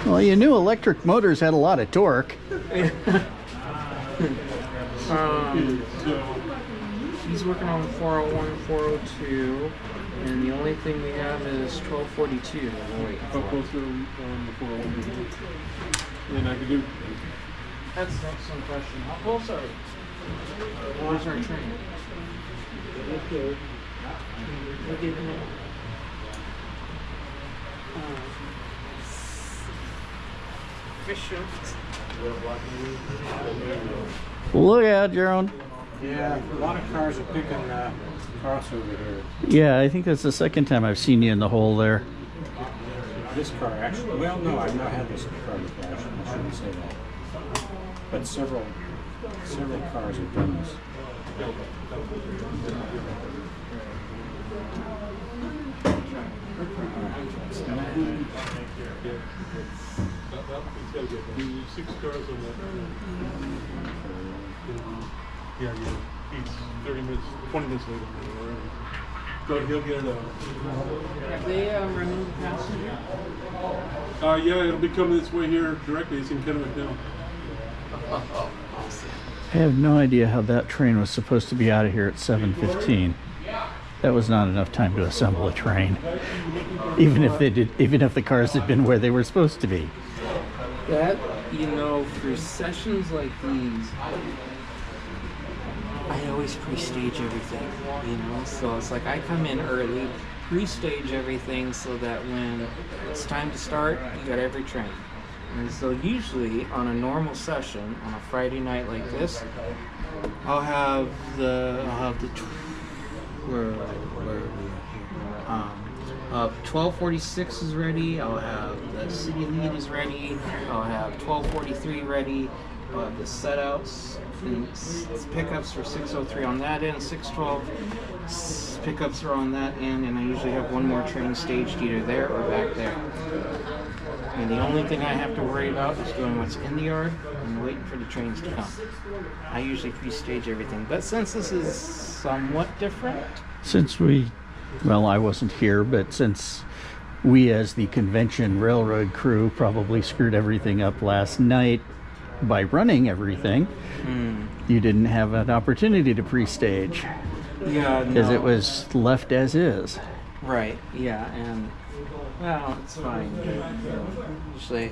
Well, you knew electric motors had a lot of torque. He's working on 401, 402, and the only thing we have is 1242. We're waiting How for. close are we on the 401? And I could do. That's an excellent question. How close are we? Where's our train? Okay. Look at that. Efficient. Look out, Jerome. Yeah, a lot of cars are picking crossover here. Yeah, I think that's the second time I've seen you in the hole there. This car actually, well, no, I've not had this car before. I shouldn't say that. But several cars have done this. There's 6 cars on that. Yeah, he's 30 minutes, 20 minutes later. But he'll get it out. Have they removed passenger? Yeah, it'll be coming this way here directly. It's in Kennewick now. I have no idea how that train was supposed to be out of here at 7:15. That was not enough time to assemble a train. Even if the cars had been where they were supposed to be. That, you know, for sessions like these, I always pre-stage everything, you know? So it's like I come in early, pre-stage everything so that when it's time to start, you got every train. And so usually on a normal session, on a Friday night like this, I'll have where are we here? 1246 is ready. I'll have the city lead is ready. I'll have 1243 ready. I'll have the setouts and pickups for 603 on that end. 612 pickups are on that end, and I usually have one more train staged either there or back there. And the only thing I have to worry about is doing what's in the yard and waiting for the trains to come. I usually pre-stage everything, but since this is somewhat different, Well, I wasn't here, but since we as the convention railroad crew probably screwed everything up last night by running everything, you didn't have an opportunity to pre-stage yeah, because no. it was left as is. Right, yeah, and well, it's fine. Usually,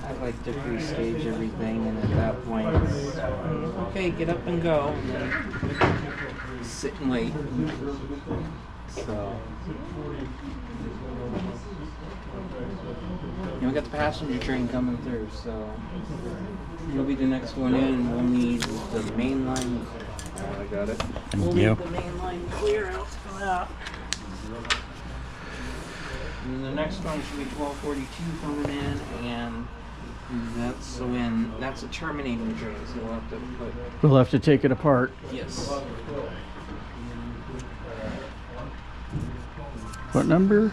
I like to pre-stage everything, and at that point, it's okay, get up and go, and then sit and wait. So, and we got the passenger train coming through, so it'll be the next one in, and we'll need the main line. I got it. We'll you. need the main line clear out for that. And then the next one should be 1242 coming in, and that's a terminating train, so we'll have to put, We'll have to take it apart. yes. What number?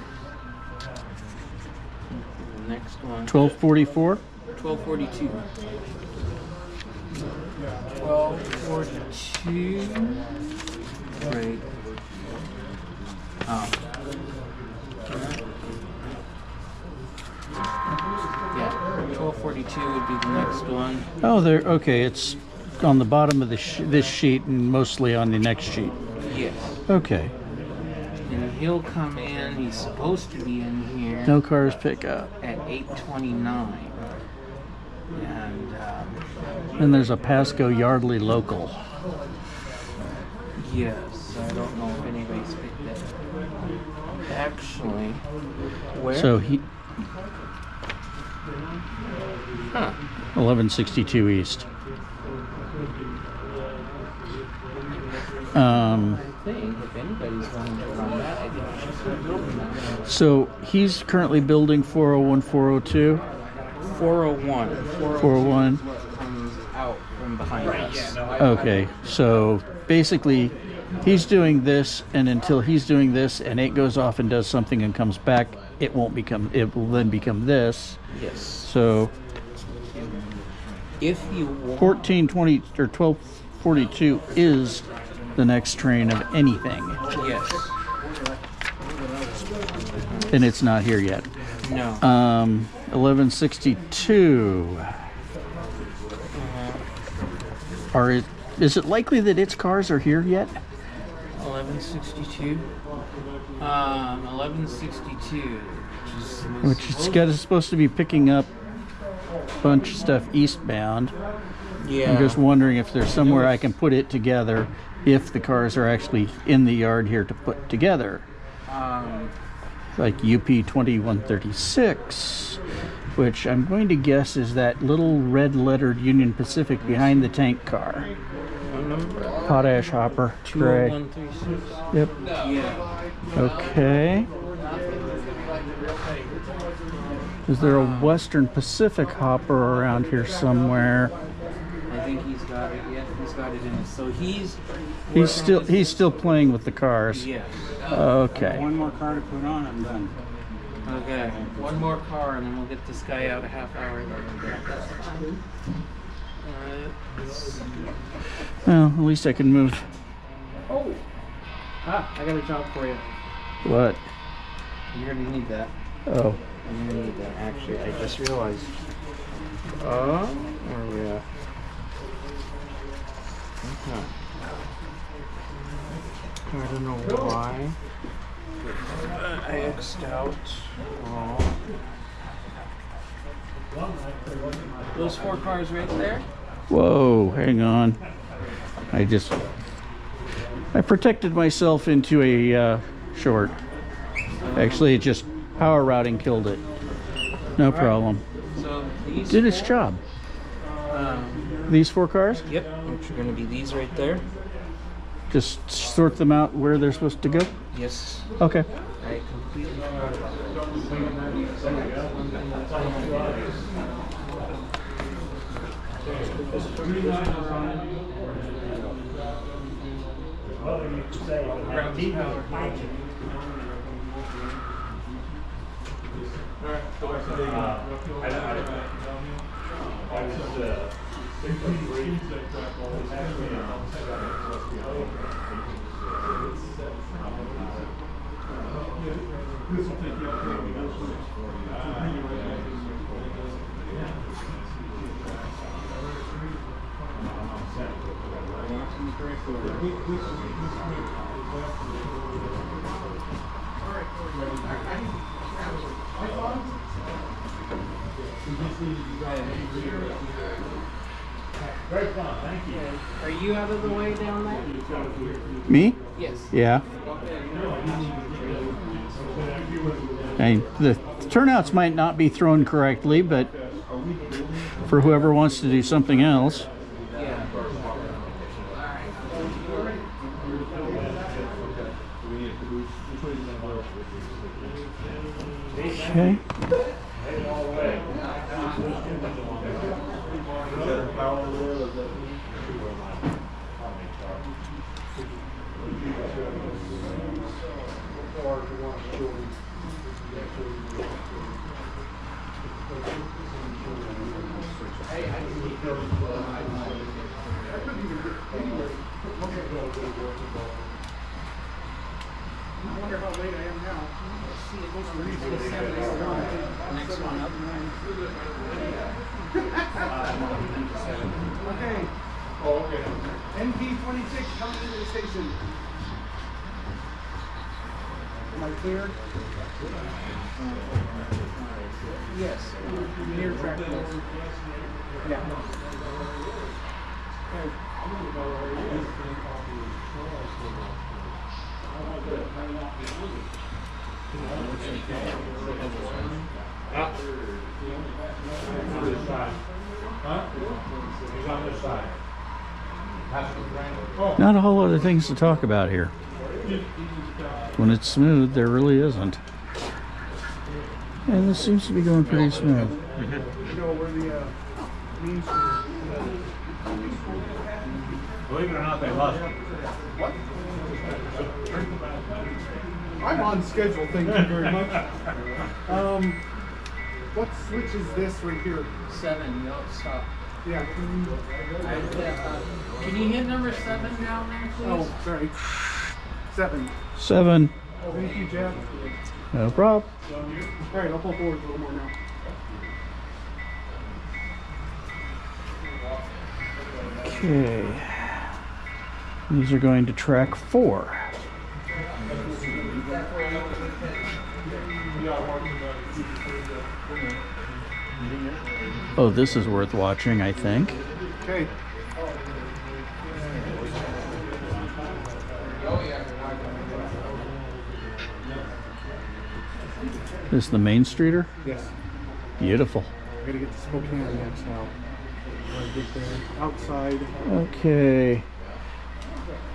The next one, 1244? 1242. 1242. Right. Oh. Yeah, 1242 would be the next one. Oh, there. Okay, it's on the bottom of this sheet and mostly on the next sheet. Yes. Okay. And he'll come in. He's supposed to be in here. No cars pick up. At 8:29. And And there's a Pasco Yardley local. yes, I don't know if anybody's picked that. Actually, where? So he Huh. 1162 East. I think if anybody's going to run that, I think I should start building that. So he's currently building 401, 402. 401. 401. Comes out from behind us. Okay, so basically he's doing this, and until he's doing this and it goes off and does something and comes back, it will then become this. Yes. So If you want, 1420 or 1242 is the next train of anything, yes. and it's not here yet. No. 1162. Is it likely that its cars are here yet? 1162. 1162. Which it's supposed to be picking up a bunch of stuff eastbound. Yeah. I'm just wondering if there's somewhere I can put it together if the cars are actually in the yard here to put together. Like UP 2136, which I'm going to guess is that little red lettered Union Pacific behind the tank car. What number? Potash hopper. Gray. 20136. Yep. Yeah. Okay. Is there a Western Pacific hopper around here somewhere? I think he's got it. Yeah, he's got it in his. So he's He's still playing with the cars. Yes. Okay. One more car to put on, I'm done. Okay. One more car, and then we'll get this guy out a half hour. Well, at least I can move. Oh. I got a job for you. What? You're gonna need that. Oh. I'm gonna need that. Actually, I just realized. Where are we at? Okay. I don't know why. I X'd out. Oh. Those 4 cars right there? Whoa, hang on. I protected myself into a short. Actually, it just power routing killed it. No problem. So these Did its job. These 4 cars? Yep, which are going to be these right there. Just sort them out where they're supposed to go? Yes. Okay. I completely forgot about Very fun, thank you. Are you out of the way down there? Me? Yes. Yeah. And the turnouts might not be thrown correctly, but for whoever wants to do something else. Okay. I wonder how late I am now. See, it goes from 7 Next one up. Okay. Oh, okay. NP 26 coming into the station. Am I cleared? Yes. Near track. Yeah. Huh? He's on this side. Oh. Not a whole lot of things to talk about here. When it's smooth, there really isn't. And this seems to be going pretty smooth. You know where the means. Believe it or not, they lost. What? I'm on schedule, thank you very much. What switch is this right here? 7, you don't stop. Yeah. Can you hit number 7 down there, please? Oh, sorry. 7. 7. Thank you, Jeff. No problem. All right, I'll pull forward a little more now. Okay. These are going to track 4. Oh, this is worth watching, I think. Okay. This is the Main Streeter? Yes. Beautiful. I gotta get to Spokane next now. I'll get there. Outside. Okay.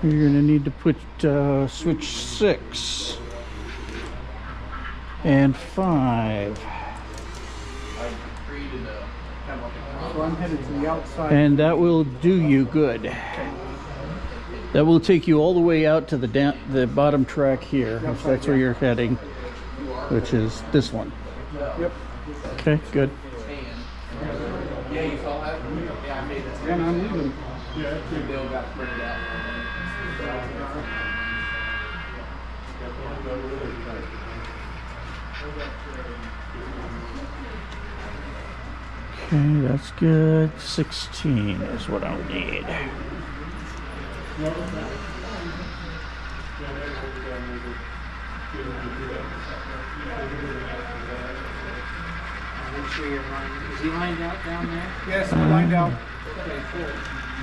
You're gonna need to put switch 6 and 5. So I'm headed to the outside. And that will do you good. That will take you all the way out to the bottom track here, if that's where you're heading, which is this one. Yep. Okay, good. Yeah, you saw that? Yeah, I made that. And I'm leaving. Bill got printed out. Okay, that's good. 16 is what I'll need. Make sure you're lined. Is he lined out down there? Yes, I'm lined out.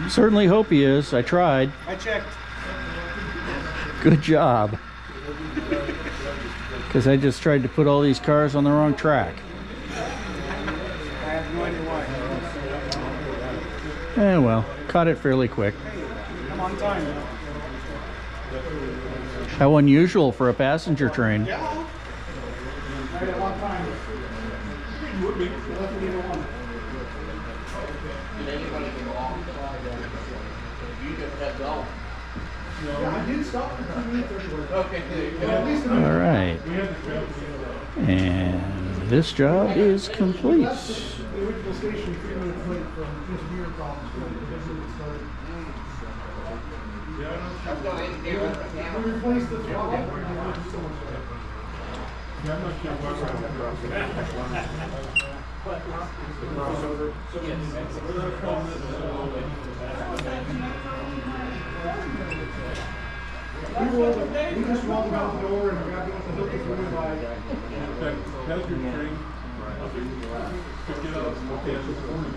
Certainly hope he is. I tried. I checked. Good job. Because I just tried to put all these cars on the wrong track. I have no idea why. Well, caught it fairly quick. I'm on time. How unusual for a passenger train. Yeah. Right at on time. You would be. You left me alone. Did anybody go off? You just kept going. Yeah, I did stop for 2 minutes everywhere. Okay, there you go. At least a All minute. right. And this job is complete. The original station 3 minutes late from just mirror problems. We replaced the throttle. We just rolled out the door and grabbed it with the hook and went by. That's your train. Pick it up, look at it,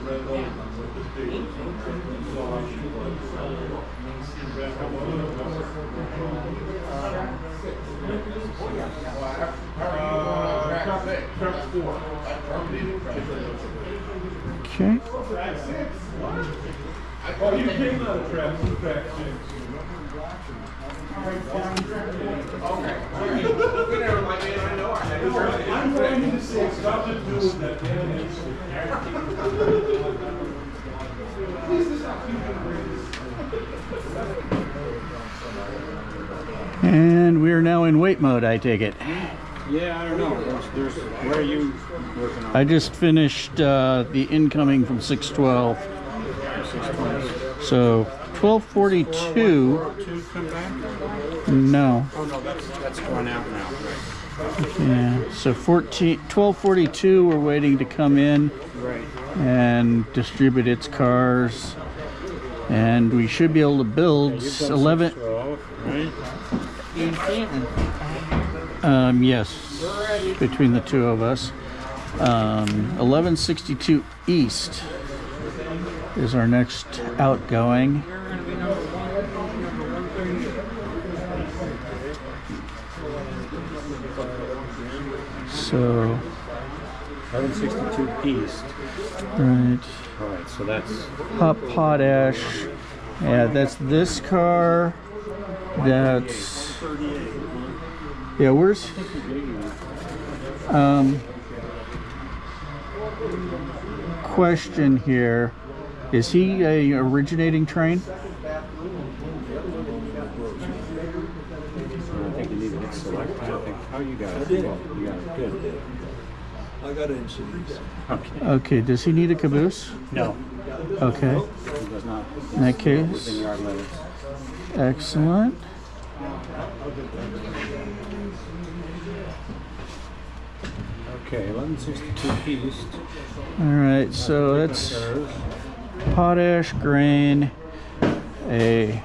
red light, this big. Track 4. Okay. Oh, you came out of track 6. I'm going to 6. Stop just doing that, damn it. Please just stop keeping And we are now in wait mode, I take it. Yeah, I don't know. There's what are you working on? I just finished the incoming from 612. So 1242. 402 come back? No. Oh no, that's going out now. Right. Yeah. So 1242 we're waiting to come in Right. and distribute its cars. And we should be able to build You've done 11. 612, right? In Canton. Yes, between the two of us. 1162 East is our next outgoing. So, 1162 East. right. Alright, so that's Hot Potash. Yeah, that's this car. That's. Yeah, where's. Question here. Is he a originating train? I think you need to hit select. I think. Oh, you got it. You got it. Good. I got it in cities. Okay. Okay, does he need a caboose? No, Okay, he does not. in that Within case, yard limits. excellent. Okay, 1162 East. All right, so that's Cars. potash grain, a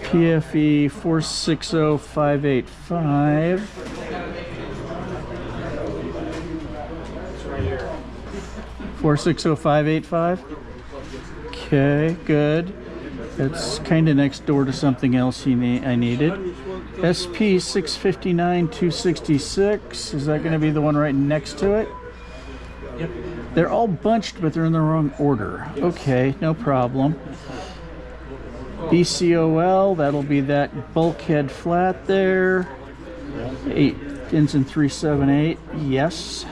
PFE 460585. It's right here. 460585. Okay, good. It's kind of next door to something else I needed. SP 659 266. Is that going to be the one right next to it? Yep. They're all bunched, but they're in the wrong order. Okay, no problem. BCOL, that'll be that bulkhead flat there. 8 ends in 378. Yes.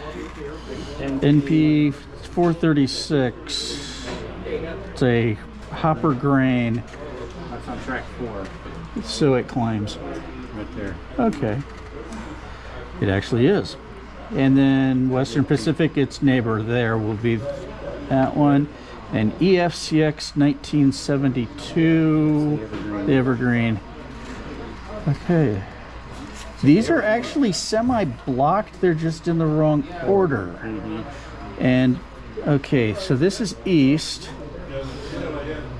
NP 436. It's a hopper grain, That's on track 4. so it claims. Right there. Okay. It actually is. And then Western Pacific, its neighbor there will be that one. And EFCX 1972, the Evergreen. Okay. These are actually semi-blocked, they're just in the wrong order. And, okay, so this is east.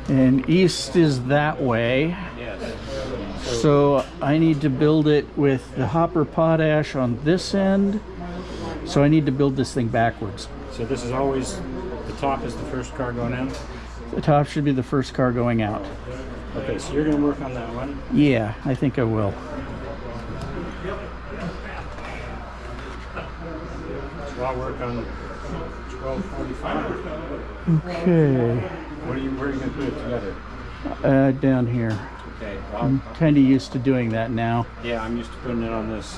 And east is that way. So I need to build it with the hopper potash on this end. So I need to build this thing backwards. So this is always, the top is the first car going in? The top should be the first car going out. Okay, so you're going to work on that one? Yeah, I think I will. So I'll work on 1245. Okay. Where are you going to put it together? Down here. Okay, I'm kind of used to doing that now. yeah, I'm used to putting it on this.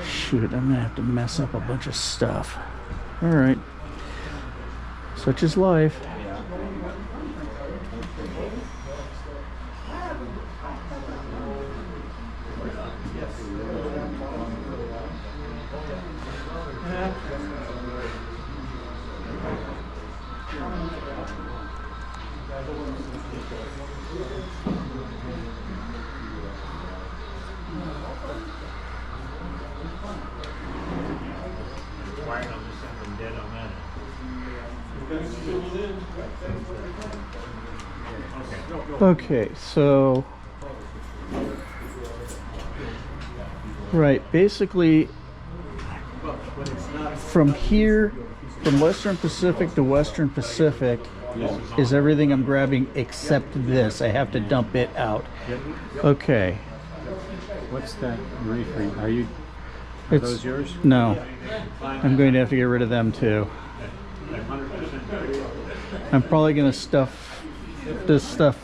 Shoot, I'm gonna have to mess up a bunch of stuff. All right. Such is life. Yeah. Okay, so right, basically from here, from Western Pacific to Western Pacific is everything I'm grabbing except this. I have to dump it out. Okay. What's that reframe? Are It's those yours? No. I'm going to have to get rid of them too. I'm probably going to stuff this stuff.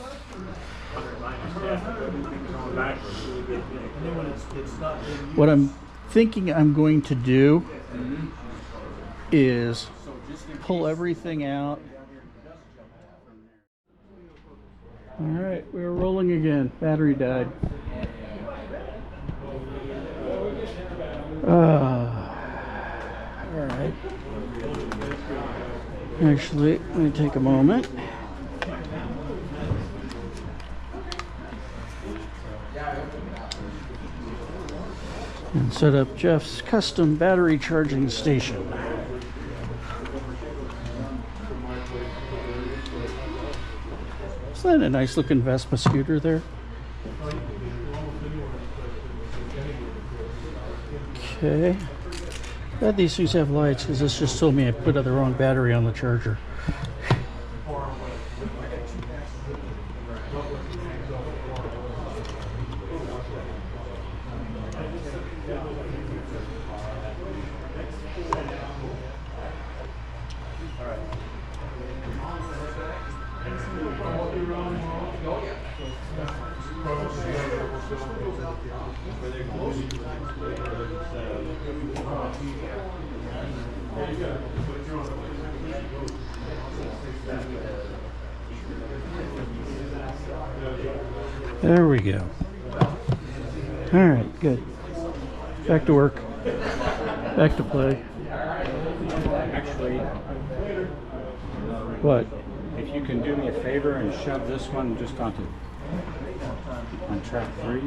What I'm thinking I'm going to do is pull everything out. All right, we're rolling again. Battery died. All right. Actually, let me take a moment. And set up Jeff's custom battery charging station. Isn't that a nice looking Vespa scooter there? Okay. Glad these things have lights because this just told me I put the wrong battery on the charger. There we go. All right, good. Back to work. Back to play. Actually, What? if you can do me a favor and shove this one just on track 3.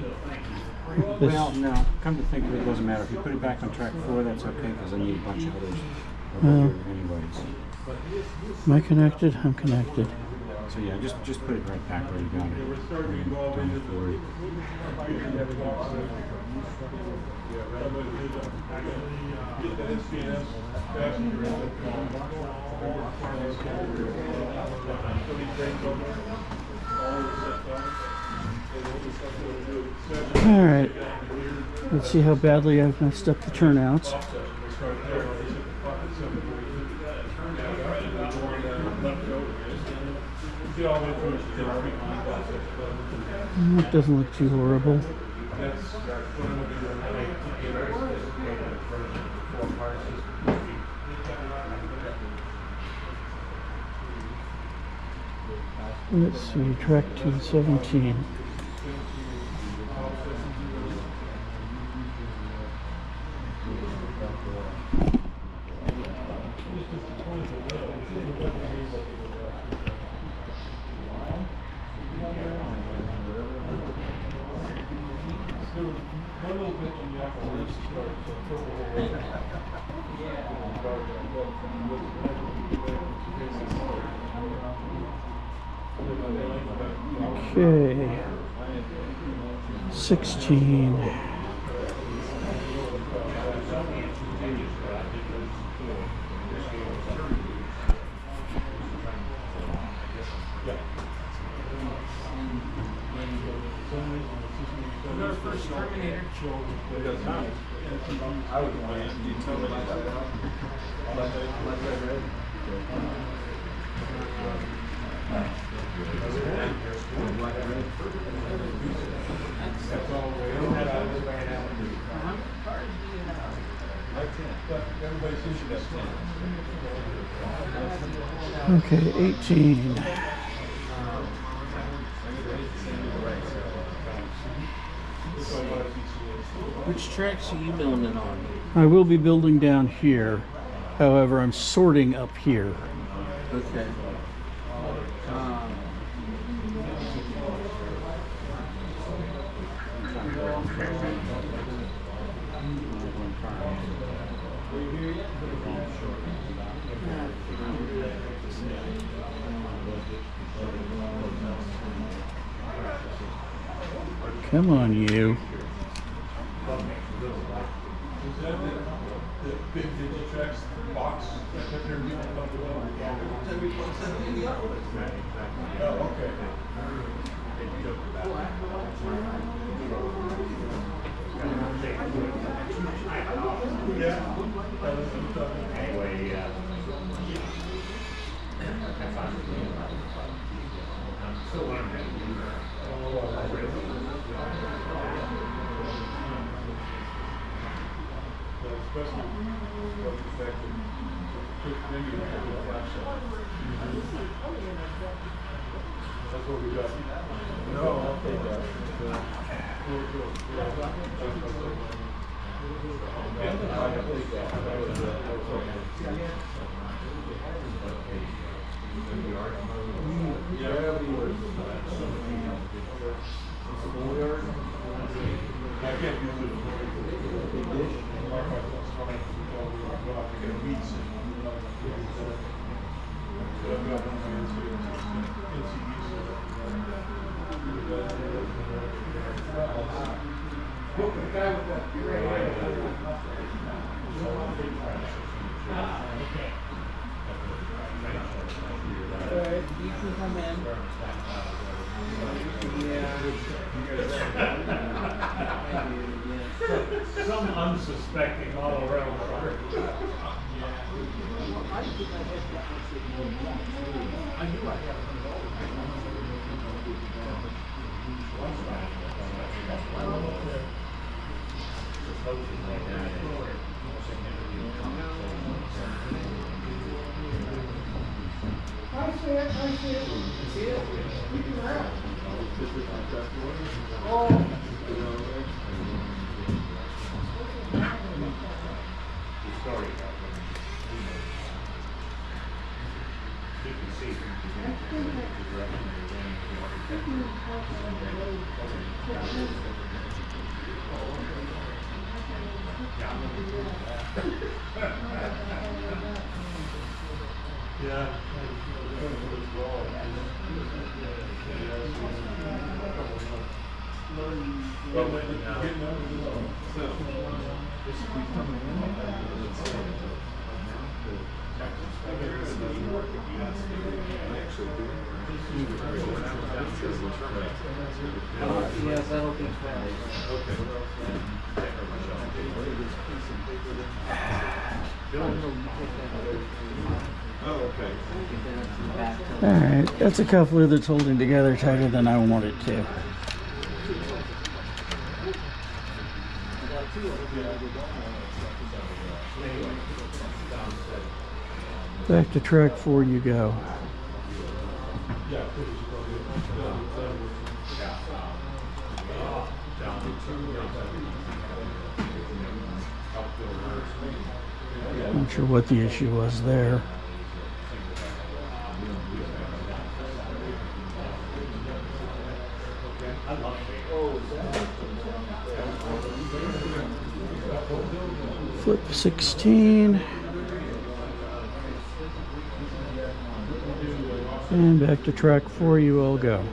This- Well, no, come to think of it, it doesn't matter. If you put it back on track 4, that's okay, because I need a bunch of others over Oh. here anyways. Am I connected? I'm connected. So yeah, just put it right back where you got it. Don't have to worry. All right. Let's see how badly I've messed up the turnouts. It doesn't look too horrible. Let's see, track 217. Okay. 16. Okay, 18. Which tracks are you building on? I will be building down here. However, I'm sorting up here. Okay. Come on, you. can't use it. You can come in. Some unsuspecting all around. I see it, I see it. See it? Oh. Sorry about that. You can see. Yeah. Yes, that'll be fast. All right, that's a couple that's holding together tighter than I wanted to. Back to track 4 you go. Not sure what the issue was there. Flip 16. And back to track 4 you all go.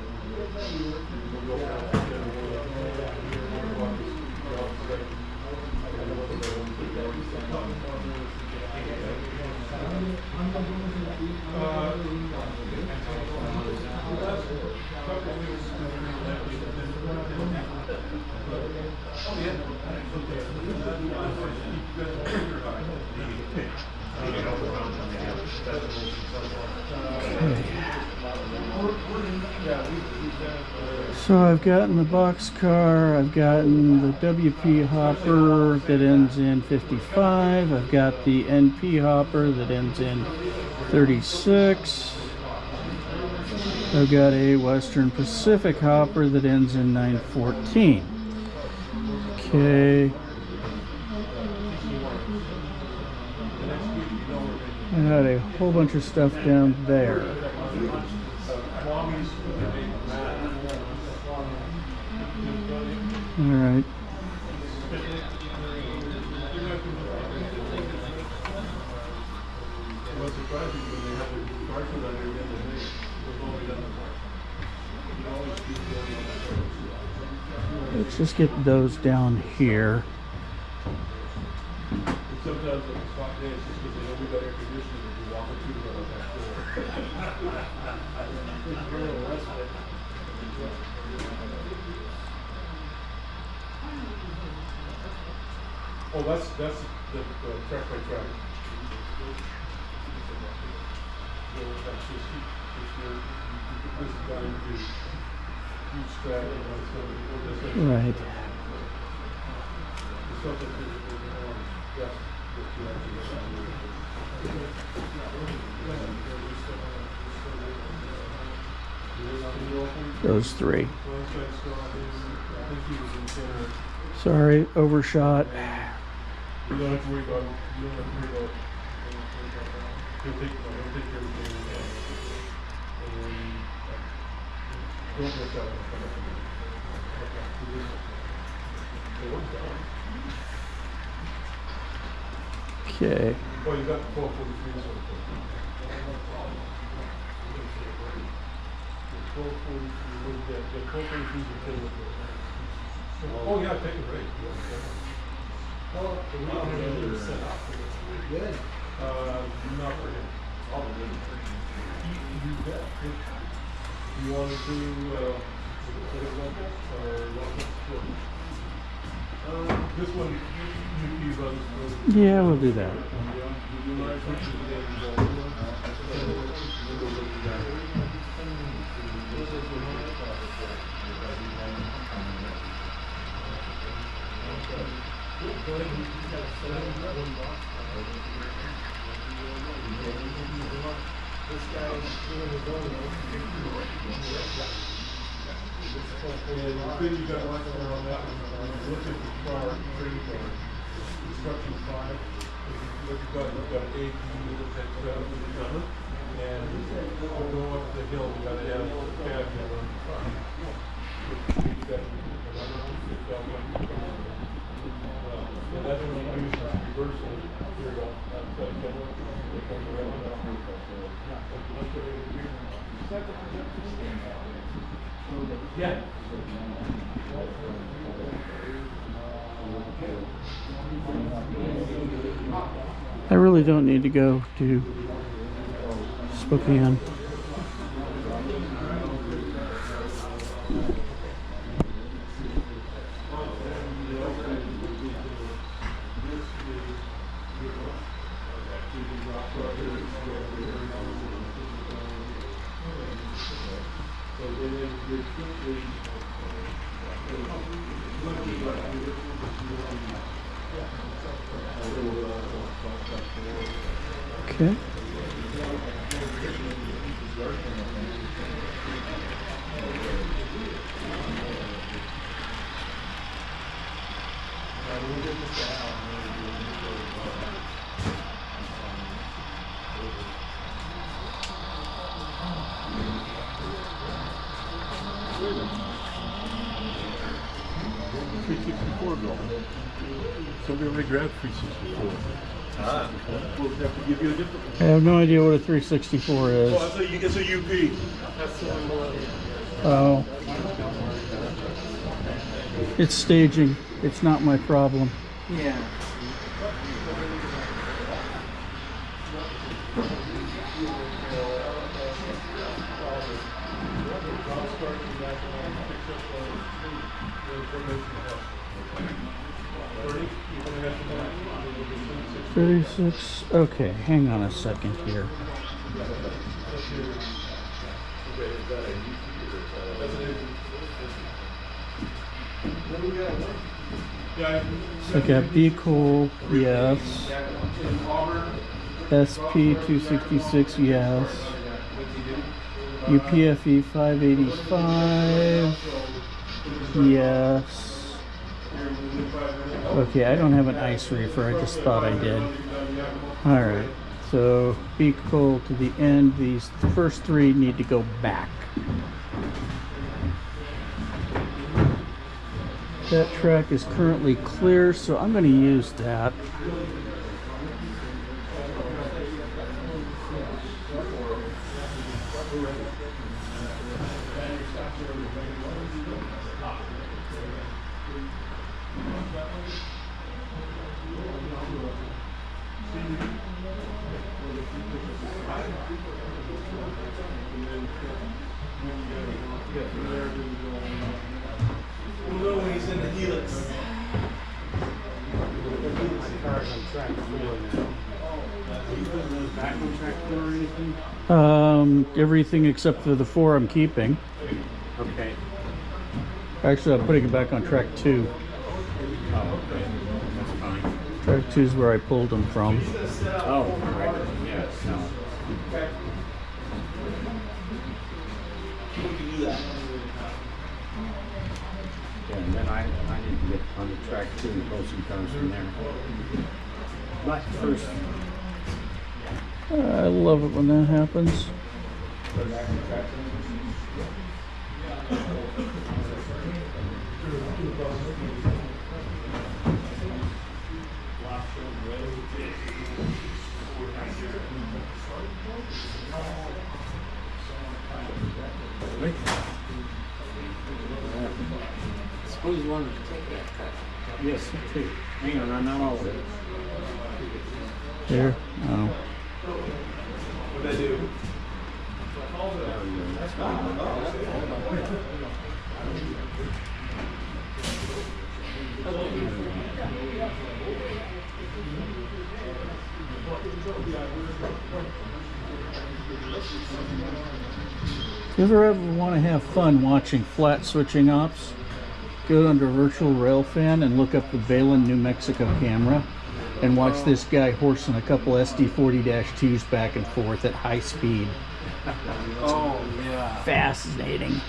So I've gotten the boxcar, I've gotten the WP hopper that ends in 55, I've got the NP hopper that ends in 36, I've got a Western Pacific hopper that ends in 914. Okay. I had a whole bunch of stuff down there. All right. Let's just get those down here. Sometimes on a hot day, it's just because they know we got air conditioning and we walk up to the back door. Oh, that's the track by track. That's just, this is down into each track and that's going to Right. Those 3. Sorry, overshot. You don't have to worry about, he'll take care of everything. And don't miss out. Okay. Oh, you got the 1243 so far. The 1243, what is that? The 1243 is a 10 with it. Oh, yeah, take it right. Oh, so we don't have anything set up for this. Good. Not for him. You bet. You want to do, this one, UP runs. Yeah, we'll do that. And the thing you got right around that one, look at the car, trade car, instruction 5. What you've got A, B, and to go up the hill, you gotta add a cab hill on the front. You got another one, you've got one. And that's when you use reversal, here go, that's that hill. They come around. Yeah. I really don't need to go to Spokane. Okay. Somebody already grabbed 364. We'll have to give you a different one. I have no idea what a 364 is. Oh, it's a UP. Oh. It's staging. It's not my problem. Yeah. $36. Okay, hang on a second here. So I got B-Coal, yes. SP-266, yes. UPFE 585, yes. Okay, I don't have an ice reefer, I just thought I did. Alright, so B-Coal to the end, these first three need to go back. That track is currently clear, so I'm going to use that. We'll know when he's in the helix. Everything except for the 4 I'm keeping. Okay. Actually, I'm putting it back on track 2. Oh, okay. That's fine. Track 2 is where I pulled them from. Oh, right. Yeah, so. We can do that. Yeah, and then I need to get on the track 2 and pull some cars from there. But first, I love it when that happens. Who's wanting to take that cut? Yes, two. Hang on, not all of it. There. Oh. What'd I do? If you ever want to have fun watching flat switching ops, go under virtual railfan and look up the Balin, New Mexico camera and watch this guy horsing a couple SD40-2s back and forth at high speed. Oh, yeah. Fascinating.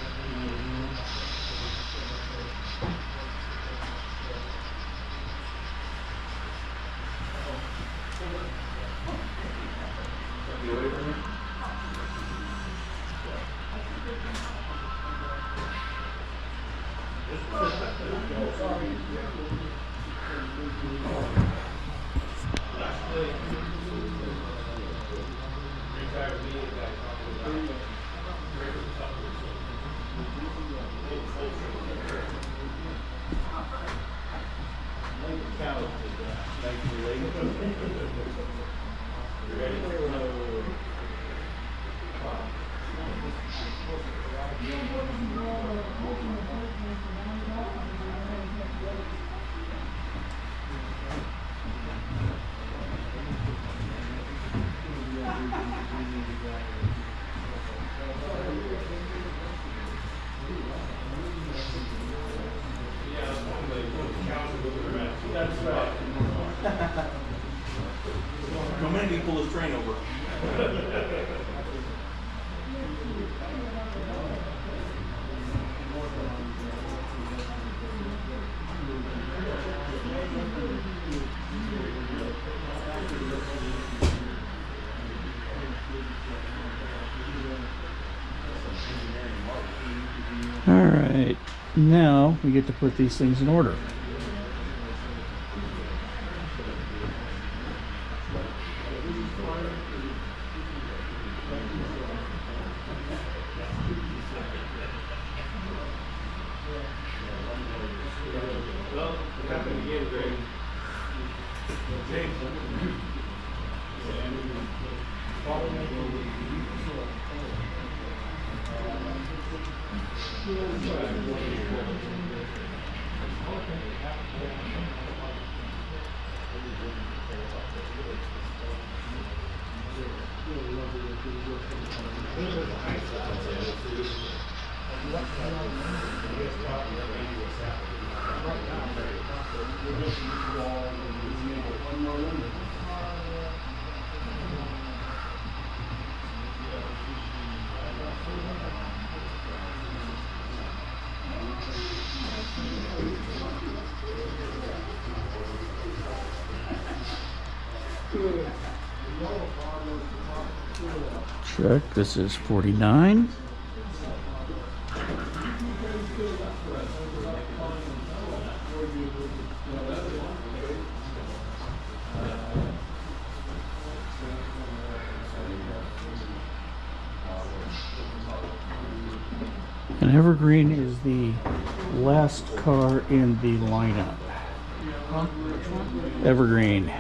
Come in, you pull this train over. All right, now we get to put these things in order. Check, this is 49. And Evergreen is the last car in the lineup. Evergreen.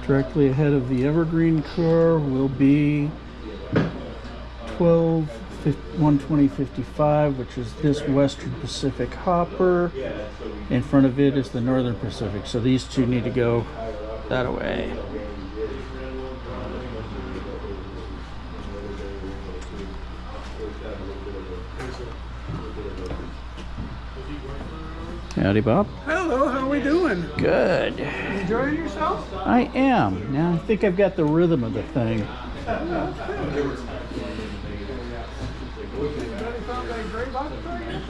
Directly ahead of the Evergreen car will be 12055, which is this Western Pacific hopper. In front of it is the Northern Pacific, so these two need to go that way. Howdy, Bob. Hello, how are we doing? Good. Enjoying yourself? I am. Now I think I've got the rhythm of the thing. Anybody found that gray box car yet?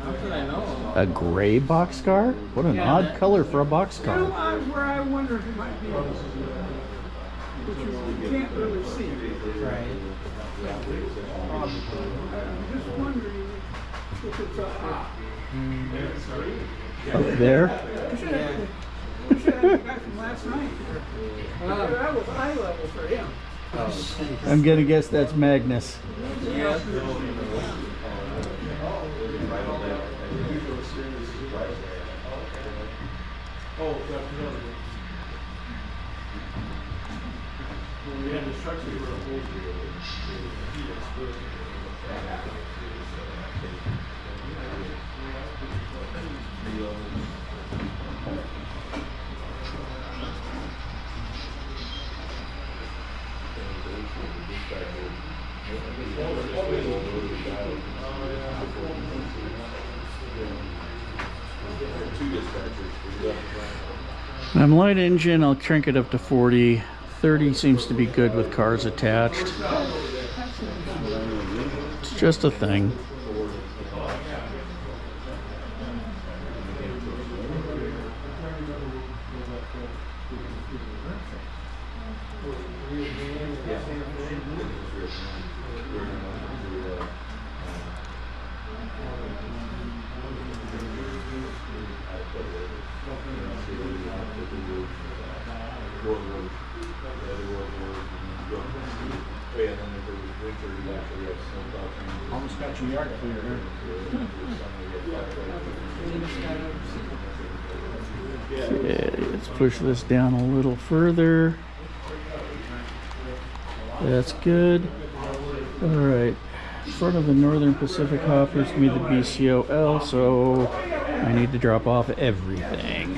Not that I know of. A gray boxcar? What an Yeah, odd that- color for a You know, boxcar. where I wonder if it might be, which you can't really see. Right. I'm just wondering if it's up Up there? there. We should have the guy from last night. That was eye level for him. I'm gonna guess that's Magnus. Yeah. I'm light engine, I'll crank it up to 40. 30 seems to be good with cars attached. It's just a thing. Almost got your yard clear here. Okay, let's push this down a little further. That's good. All right, in front of the Northern Pacific hopper is going to be the BCOL, so I need to drop off everything.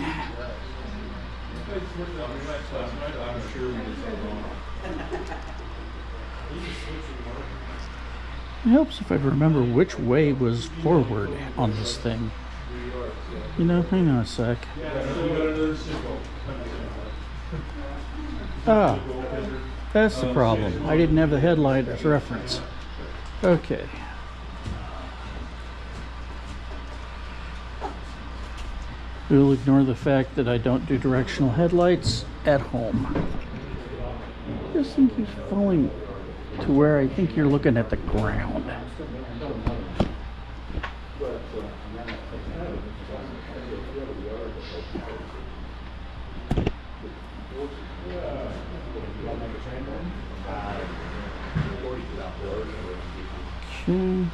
It helps if I'd remember which way was forward on this thing. You know, hang on a sec. Ah, that's the problem. I didn't have the headlight as reference. Okay. We'll ignore the fact that I don't do directional headlights at home. This thing keeps falling to where I think you're looking at the ground. Okay.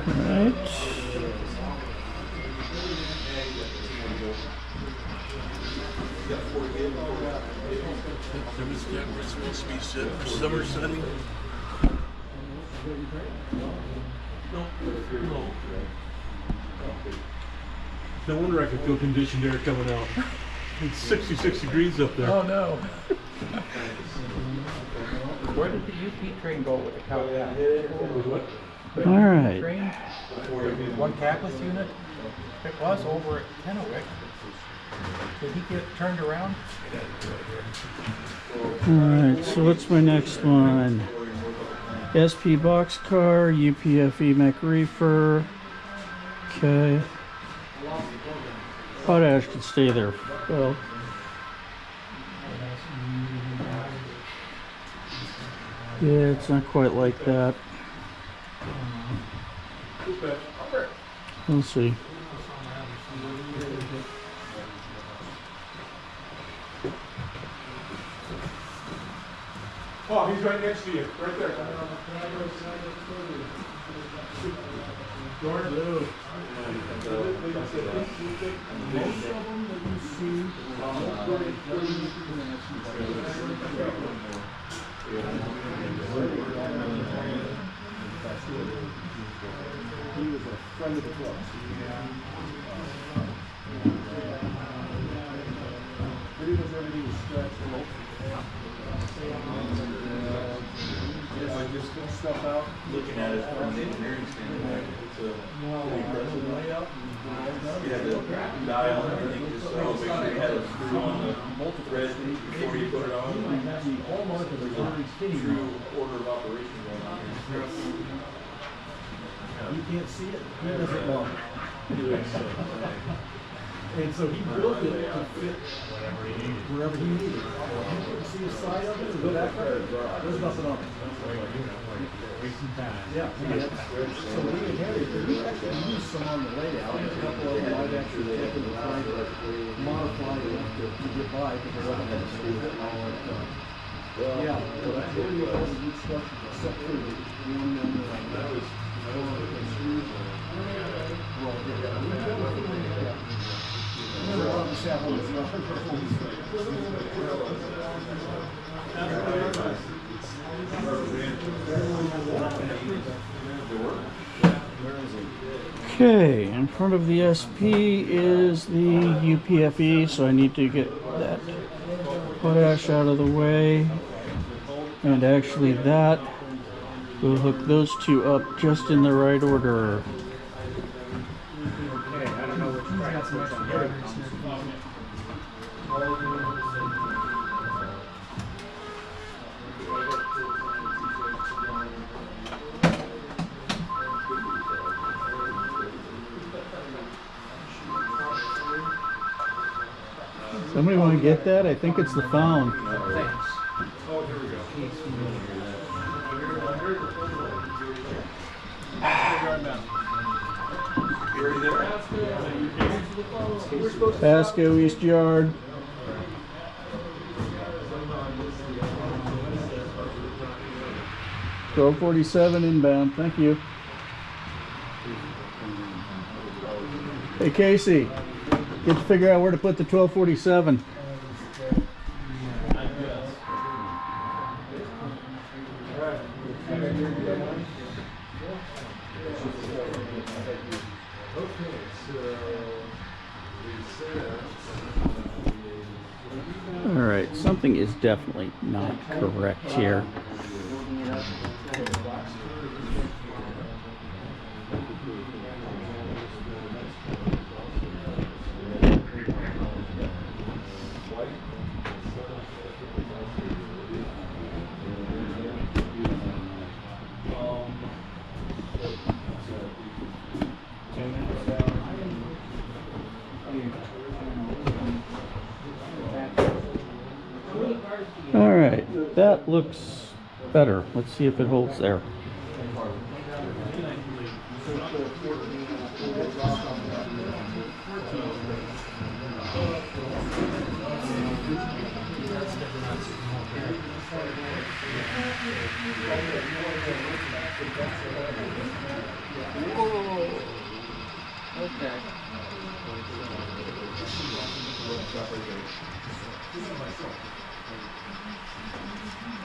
Right. We're supposed to be summer sunny. No wonder I can feel conditioned air coming out. It's 66 degrees up there. Oh no. Where did the UP train go with the cow down? All right. Train? One capless unit? It was over at Kennewick. Did he get turned around? All right. So what's my next one? SP boxcar, UPFE mech reefer. Okay. Potash can stay there. Well. Yeah, it's not quite like that. We'll see. Oh, he's right next to you, right there. He was a friend of the club. But he does everything with stretch. Just get stuff out. Looking at it from an engineering standpoint, it's a Yeah, the dial and everything, just so make sure you have a screw on the thread before you put it on. True order of operation going on here. You can't see it, he doesn't know. And so he built it to fit wherever he needed. You can see the side of it, go back there, there's nothing on it. Yeah, so we inherited, we actually used some on the layout, a couple of them I've actually taken the time to modify it to get by, because I don't have to screw it all the time. Yeah, but I really all the good stuff except for the one that was screws. Okay, in front of the SP is the UPFE, so I need to get that potash out of the way. And actually that will hook those two up just in the right order. Okay, I don't know which one. Somebody want to get that? I think it's the phone. Thanks. Pasco, East Yard. $12.47 inbound. Thank you. Hey Casey, get to figure out where to put the 1247. All right, something is definitely not correct here. All right, that looks better. Let's see if it holds there. Okay.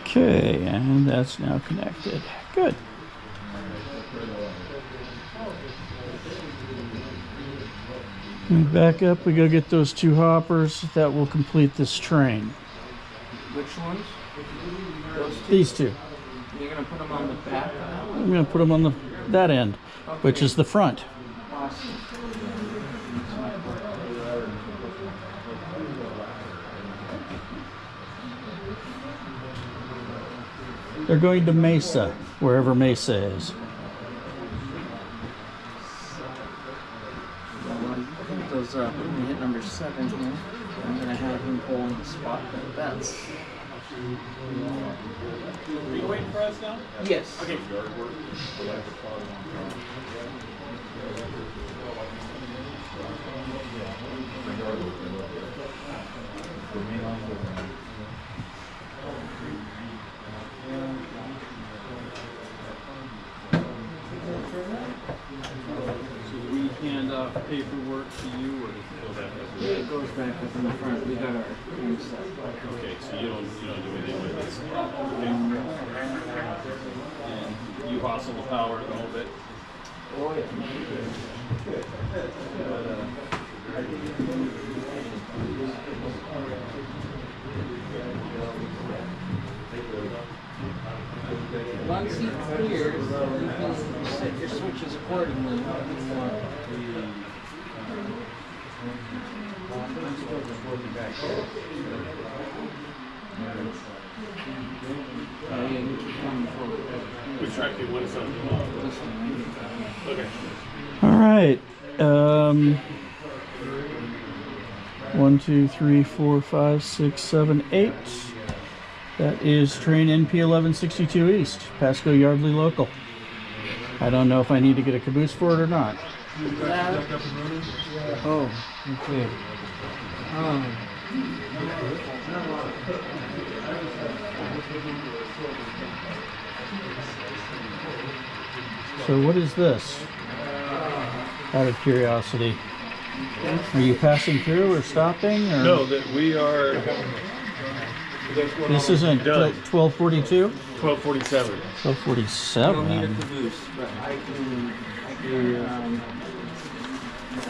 Okay, and that's now connected. Good. And back up, we go get those two hoppers. That will complete this train. Which ones? Those two? These two. You're gonna put them on the back? I'm going to put them on that end, which is the front. Awesome. They're going to Mesa, wherever Mesa is. Put those up. We hit number 7 here. I'm gonna have him pull in the spot that's. Are you waiting for us now? Yes. Okay. So we hand off paperwork to you, or it goes back up in the front. We got our thing set. Okay, so you don't do anything with this. And you hustle the power a little bit. Oh yeah. Once he clears, you can set your switch switches accordingly. Which track do you want us on? Okay. All right. 1, 2, 3, 4, 5, 6, 7, 8. That is train NP 1162 East, Pasco Yardley local. I don't know if I need to get a caboose for it or not. Oh, okay. So what is this? Out of curiosity. Are you passing through or stopping? Or? No, that we are. This isn't Done. 1242? 1247. 1247? Caboose, but I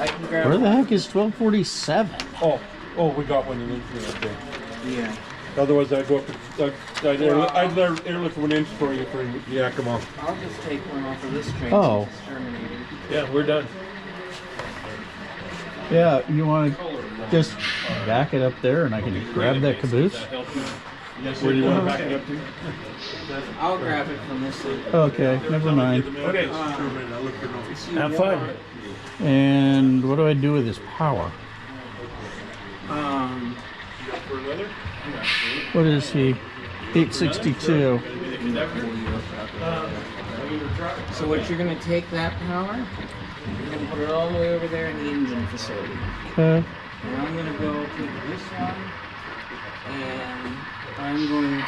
can grab Where the heck is 1247? Oh, we got one in Ainsworth up there. Yeah. Otherwise, I'd go up. I'd airlift one in for you for Yakima. I'll just take one off of this train. Oh. Since it's terminated. Yeah, we're done. Yeah, you want to just back it up there and I can grab that caboose? Where do you want to back it up to? I'll grab it from this side. Okay, never mind. Okay. Have fun. And what do I do with this power? For another? What is he? 862. So what you're gonna take that power, you're gonna put it all the way over there in the engine facility. Okay. And I'm gonna go take this one, and I'm going to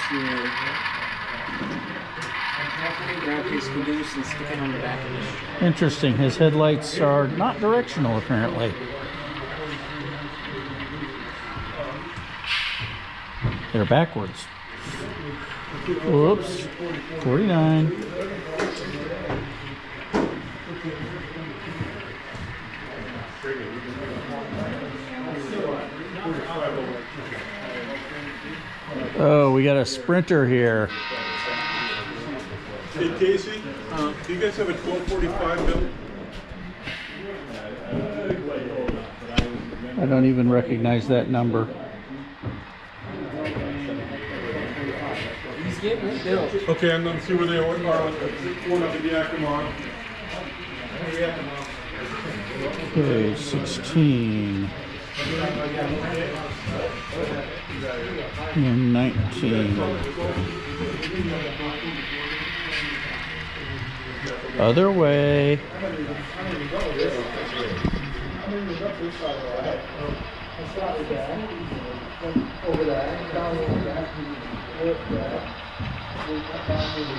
grab his caboose and stick it on the back of this. Interesting. His headlights are not directional apparently. They're backwards. Whoops. 49. Oh, we got a Sprinter here. Hey Casey, do you guys have a 1245 bill? I don't even recognize that number. He's getting it built. Okay, I'm gonna see where they are. One up in Yakima. Okay, 16. And 19. Other way.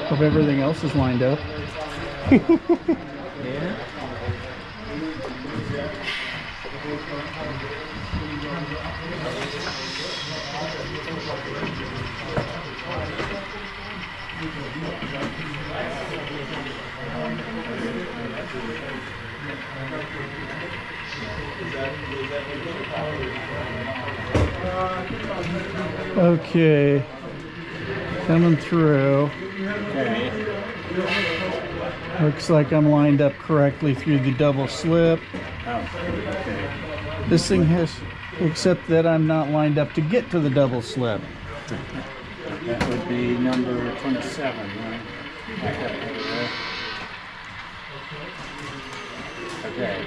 Hope everything else is lined up. Yeah. Okay. Coming through. Okay. Looks like I'm lined up correctly through the double slip. Oh, okay. This thing has, except that I'm not lined up to get to the double slip. That would be number 27, right? Okay.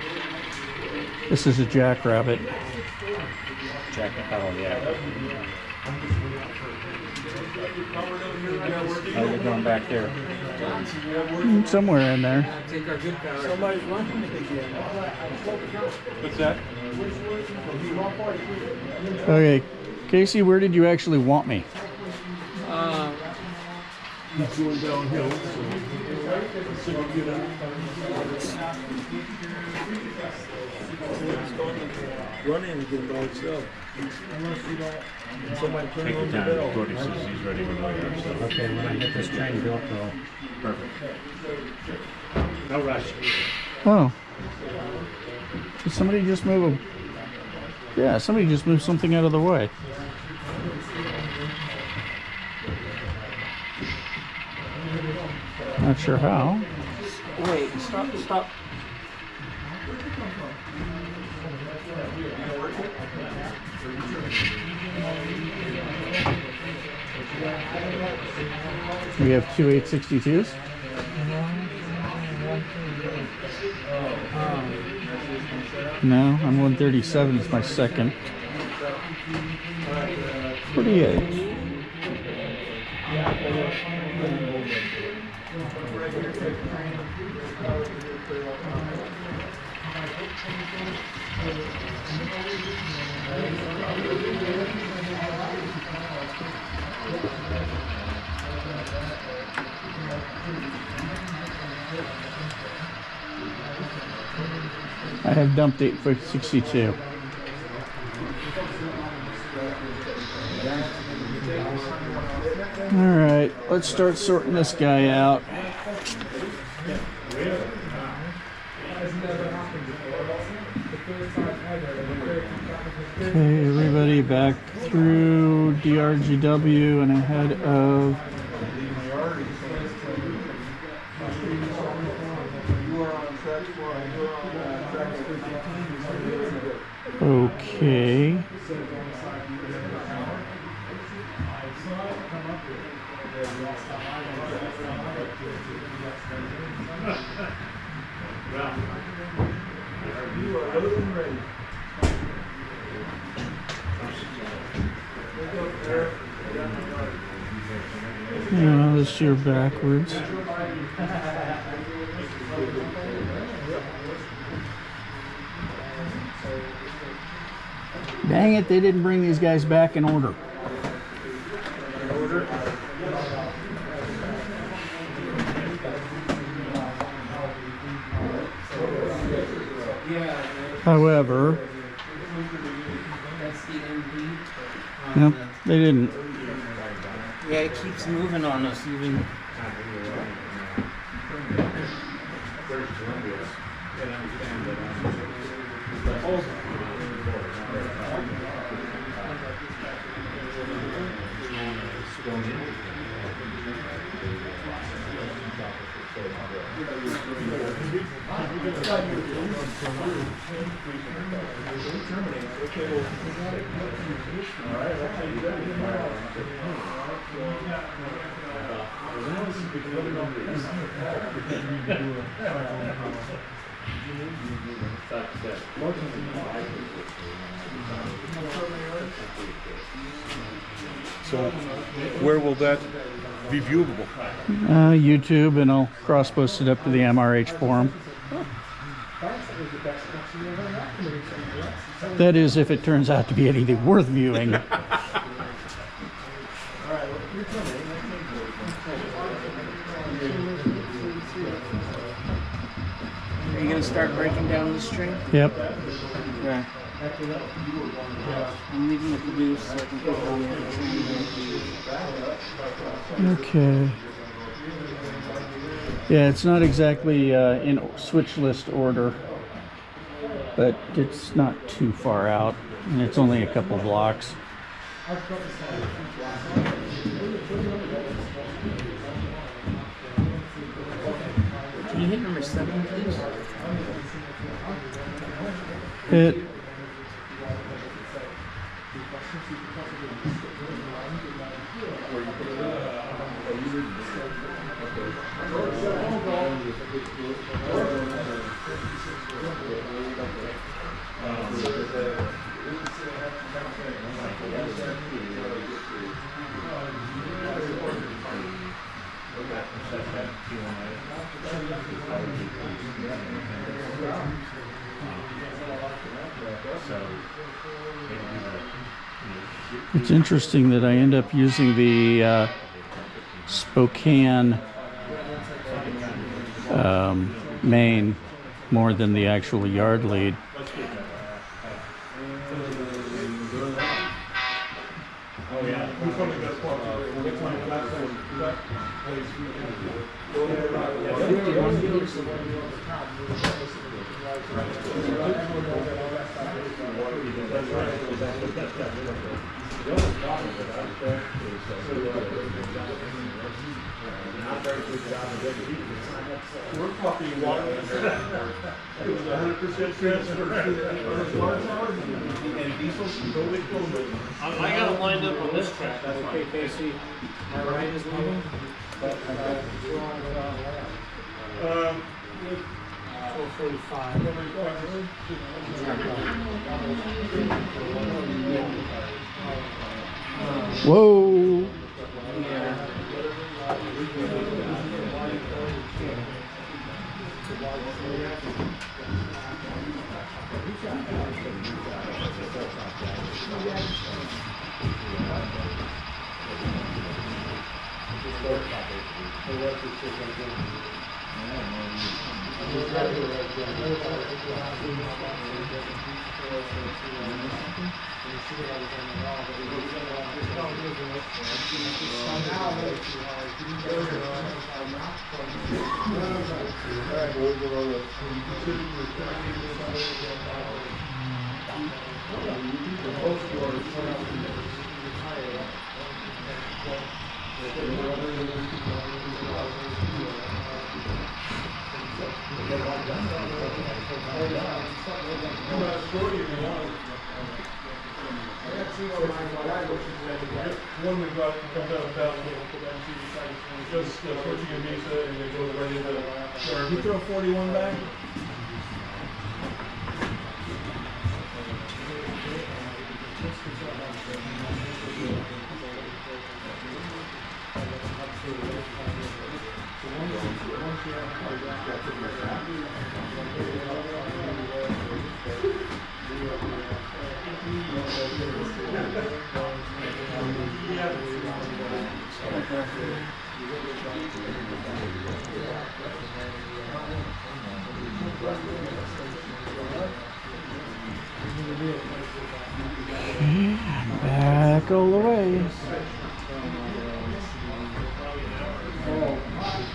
This is a jackrabbit. Oh, yeah. Oh, you're going back there. Somewhere in there. Take our good power. Somebody's running it again. What's that? Okay, Casey, where did you actually want me? He's going downhill. So you get out. Running again by itself. Unless you don't, somebody turn on the bell. Cody says he's ready to go there, so. Okay, when I get this train built, though. Perfect. No rush. Oh. Did somebody just move a... Yeah, somebody just moved something out of the way. Not sure how. Wait, stop. We have two 862s. No, I'm 137. It's my second. 48. I have dumped 862. All right, let's start sorting this guy out. Okay, everybody back through DRGW and ahead of okay. Yeah, this year backwards. Dang it, they didn't bring these guys back in order. However, nope, they didn't. Yeah, it keeps moving on us even. So, where will that be viewable? YouTube, and I'll cross post it up to the MRH forum. That is, if it turns out to be anything worth viewing. Are you gonna start breaking down the string? Yep. Okay. I'm leaving the caboose so I can put it on the Okay. Yeah, it's not exactly in switch list order, but it's not too far out, and it's only a couple blocks. Can you hit number 7, please? Hit. It's interesting that I end up using the Spokane main more than the actual yard lead. We're talking water. It was 100% transfer. And diesel's totally cool. I got it lined up on this track. Okay, Casey, my right is leaving. But 12:45. Whoa. One we got comes out of Pasco, just switching a visa and they go right into. You throw 41 back? Back all the way.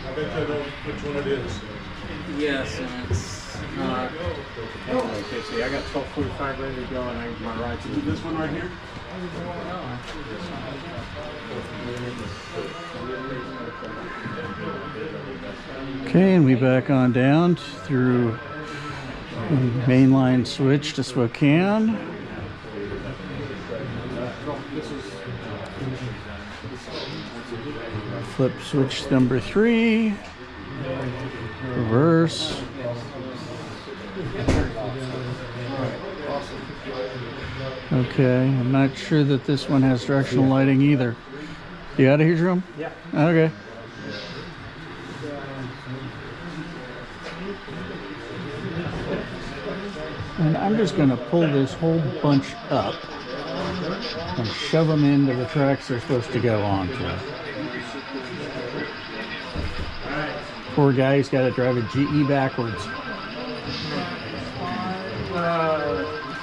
I bet you know which one it is. Yes, and it's not. okay, see, I got 12:45 ready to go, and my ride's Is it this one right here? Okay, and we back on down through mainline switch to Spokane. Flip switch number 3. Reverse. Okay, I'm not sure that this one has directional lighting either. You out of here, Jerome? Yeah. Okay. And I'm just going to pull this whole bunch up and shove them into the tracks they're supposed to go on to. Poor guy's got to drive a GE backwards.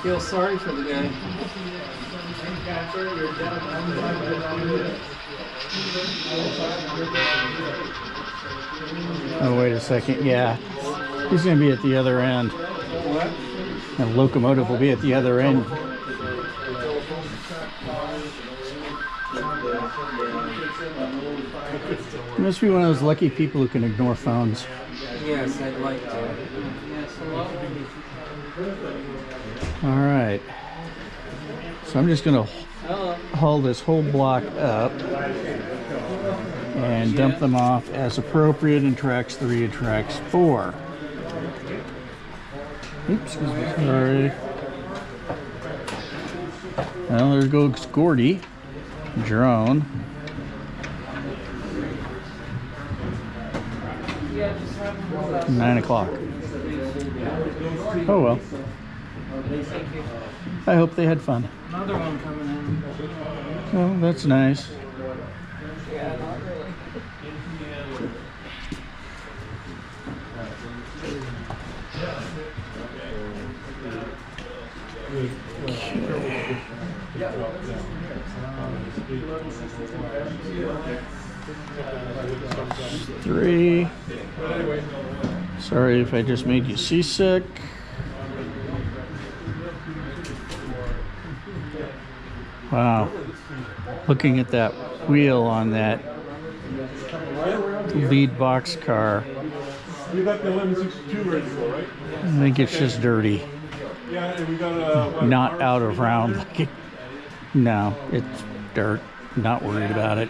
Feel sorry for the guy. Oh, wait a second. Yeah, he's going to be at the other end. The locomotive will be at the other end. You must be one of those lucky people who can ignore phones. Yes, I'd like to. Yes, hello? All right. So I'm just going to Hello. haul this whole block up and dump them off as appropriate in tracks 3 and tracks 4. Oops, sorry. Well, there goes Gordy. Drone. Yeah, just have him roll that. 9 o'clock. Oh well. Thank you. I hope they had fun. Another one coming in. Oh, that's nice. Yeah, not really. Three. Sorry if I just made you seasick. Wow. Looking at that wheel on that lead box car, We got the 1162 ready to go, right? I think it's just dirty. Yeah, and we got a. Not out of round. No, it's dirt. Not worried about it.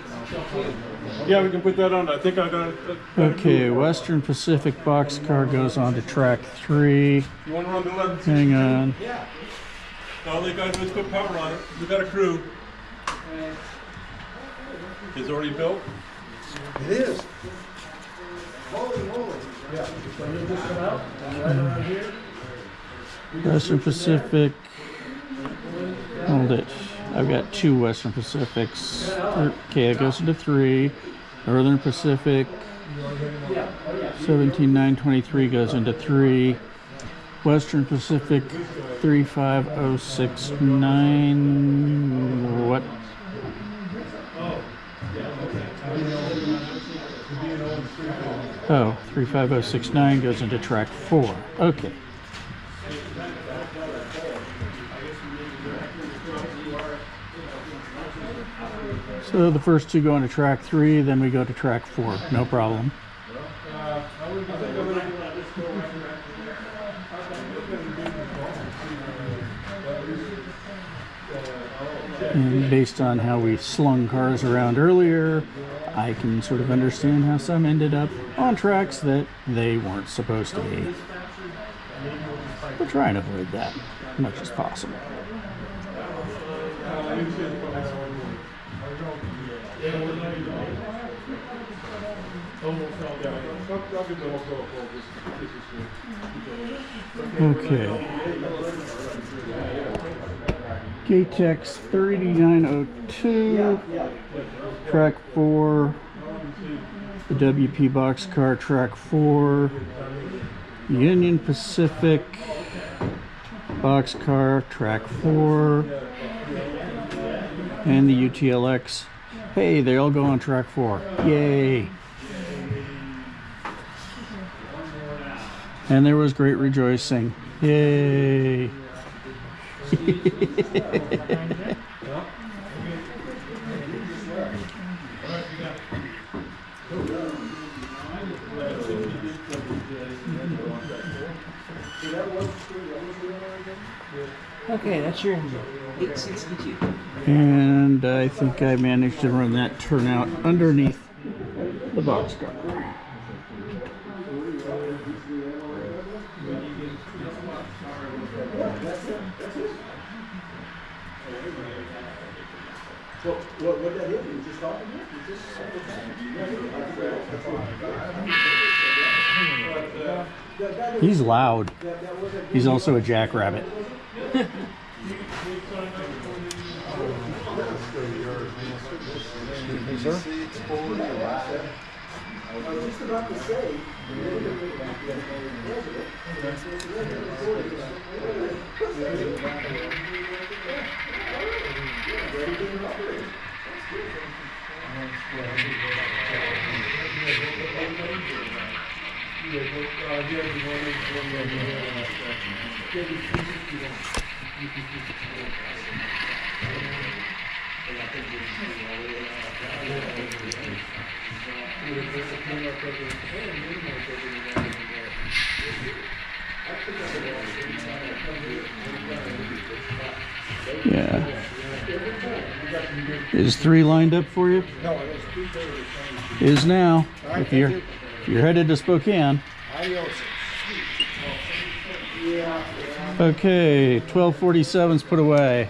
Yeah, we can put that on. I think I got it. Okay, Western Pacific boxcar goes on to track 3. You want to run the 1162? Hang on. All they got to do is put power on it. We got a crew. It's already built. It is. Holy moly. Yeah. So you just come out, right around here. Western Pacific. Hold it. I've got 2 Western Pacifics. Okay, it goes into 3. Northern Pacific 17923 goes into 3. Western Pacific 35069. What? Oh, 35069 goes into track 4. Okay. So the first 2 go into track 3, then we go to track 4. No problem. And based on how we slung cars around earlier, I can sort of understand how some ended up on tracks that they weren't supposed to be. We'll try and avoid that as much as possible. Okay. GATEX 3902, track 4, the WP boxcar, track 4, Union Pacific boxcar, track 4, and the UTLX. Hey, they all go on track 4. Yay! And there was great rejoicing. Yay! Okay, that's your engine. 862. And I think I managed to run that turnout underneath the boxcar. What that is, you just talking about? He's loud. He's also a jackrabbit. I was just about to say, Yeah. Is 3 lined up for you? no, it was 2:30. Is now. right, If you're thank if you're headed to Spokane. Adios. Yeah. Okay, 1247's put away.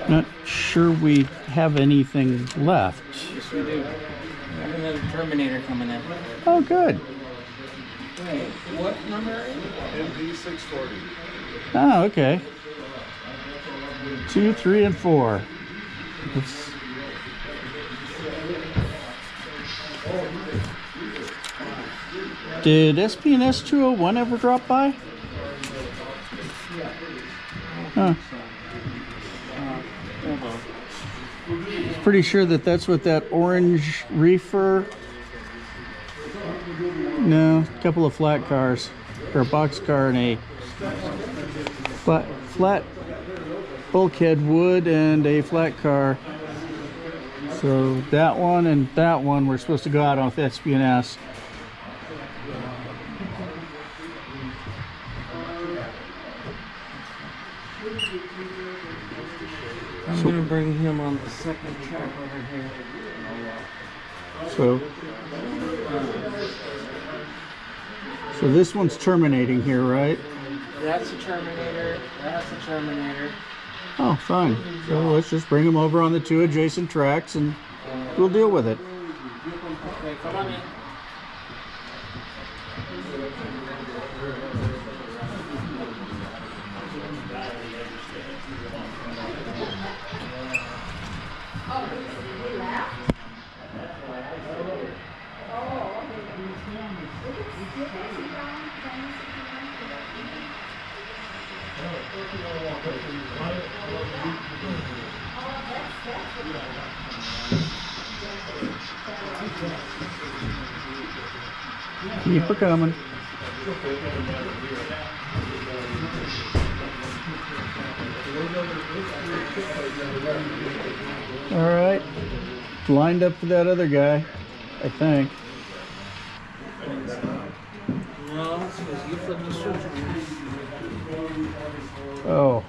Not sure we have anything left. Yes, we do. We have another Terminator coming in. Oh, good. Wait, what number are you? MP 640. Oh, okay. 2, 3, and 4. Did SP&S 201 ever drop by? Huh. Pretty sure that's what that orange reefer. No, a couple of flat cars, or a box car and a flat bulkhead wood and a flat car. So that one and that one we're supposed to go out on with SPNS. I'm gonna bring him on the second track over here. So this one's terminating here, right? That's a Terminator. That's a Terminator. Oh, fine. So let's just bring them over on the two adjacent tracks and we'll deal with it. Okay, come on in. Keep her coming. All right, lined up for that other guy, I think. No, it's because you flipped the switch. Oh,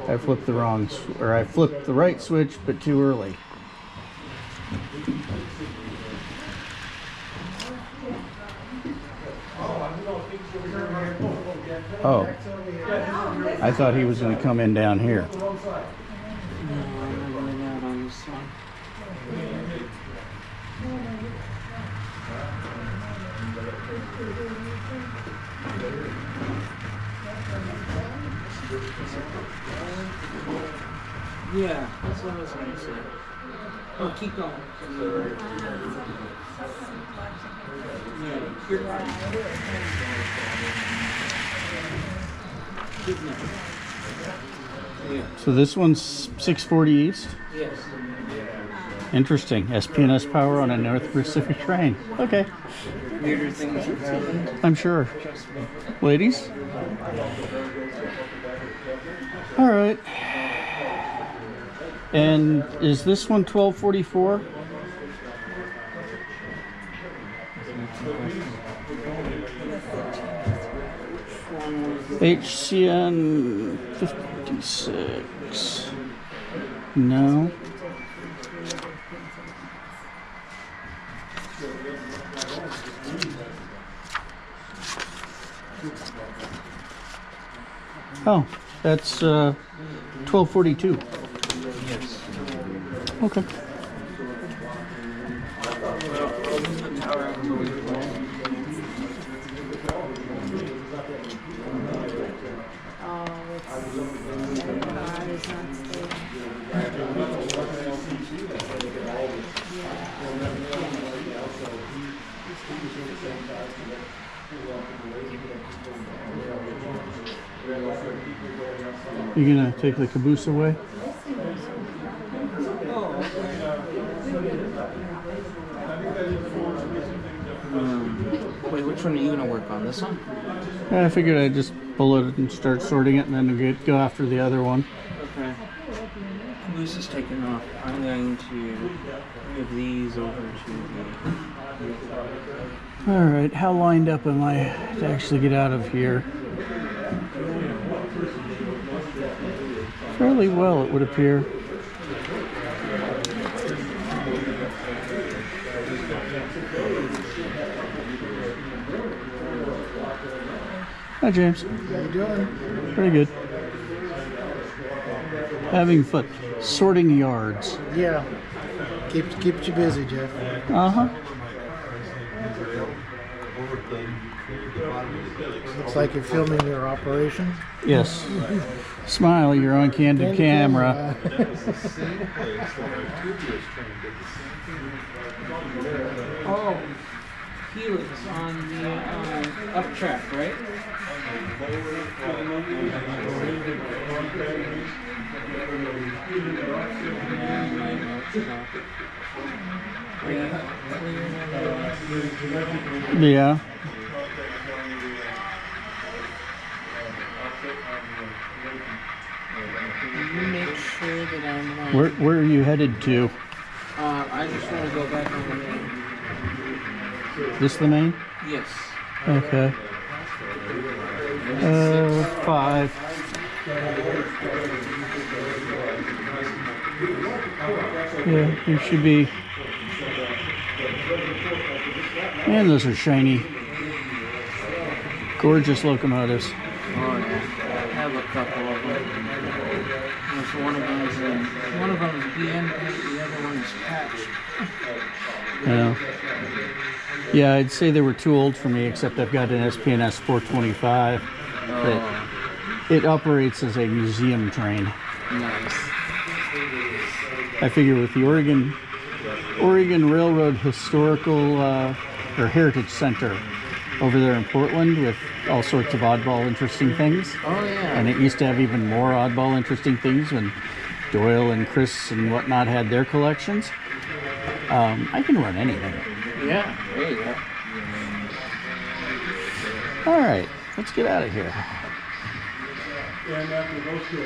I flipped the wrong, or I flipped the right switch, but too early. Oh, I thought he was going to come in down here. No, I'm not going out on this one. Yeah, that's what I was going to say. Oh, keep going. Yeah, you're right. Good enough. Yeah. So this one's 640 East. Yes. Interesting. SPNS power on a North Pacific train. Okay. Weirder things have happened. I'm sure. Trust me. Ladies? All right. And is this one 1244? HCN 56. No. Oh, that's 1242. Yes. Okay. You gonna take the caboose away? Wait, which one are you gonna work on? This one? I figured I'd just pull it and start sorting it and then go after the other one. Okay. Caboose is taken off. I'm going to move these over to the... Alright, how lined up am I to actually get out of here? Fairly well, it would appear. Hi, James. How you doing? Pretty good. Having fun. Sorting yards. Yeah. Keeps you busy, Jeff. Uh-huh. Looks like you're filming your operation. Yes. Smile, you're on candid camera. Oh, helix on the up track, right? Yeah. You make sure that I'm on. Where are you headed to? I just want to go back on the main. This the main? Yes. Okay. 5. Yeah, there should be. Man, those are shiny. Gorgeous locomotives. Oh yeah. I have a couple of them. There's one of them is BM paint, the other one is patch. Yeah. Yeah, I'd say they were too old for me, except I've got an SPNS 425 that it operates as a museum train. Nice. I figure with the Oregon Railroad Historical or Heritage Center over there in Portland with all sorts of oddball interesting things. Oh yeah. And it used to have even more oddball interesting things when Doyle and Chris and whatnot had their collections. I can run anything. Yeah, there you go. All right, let's get out of here. And after those two,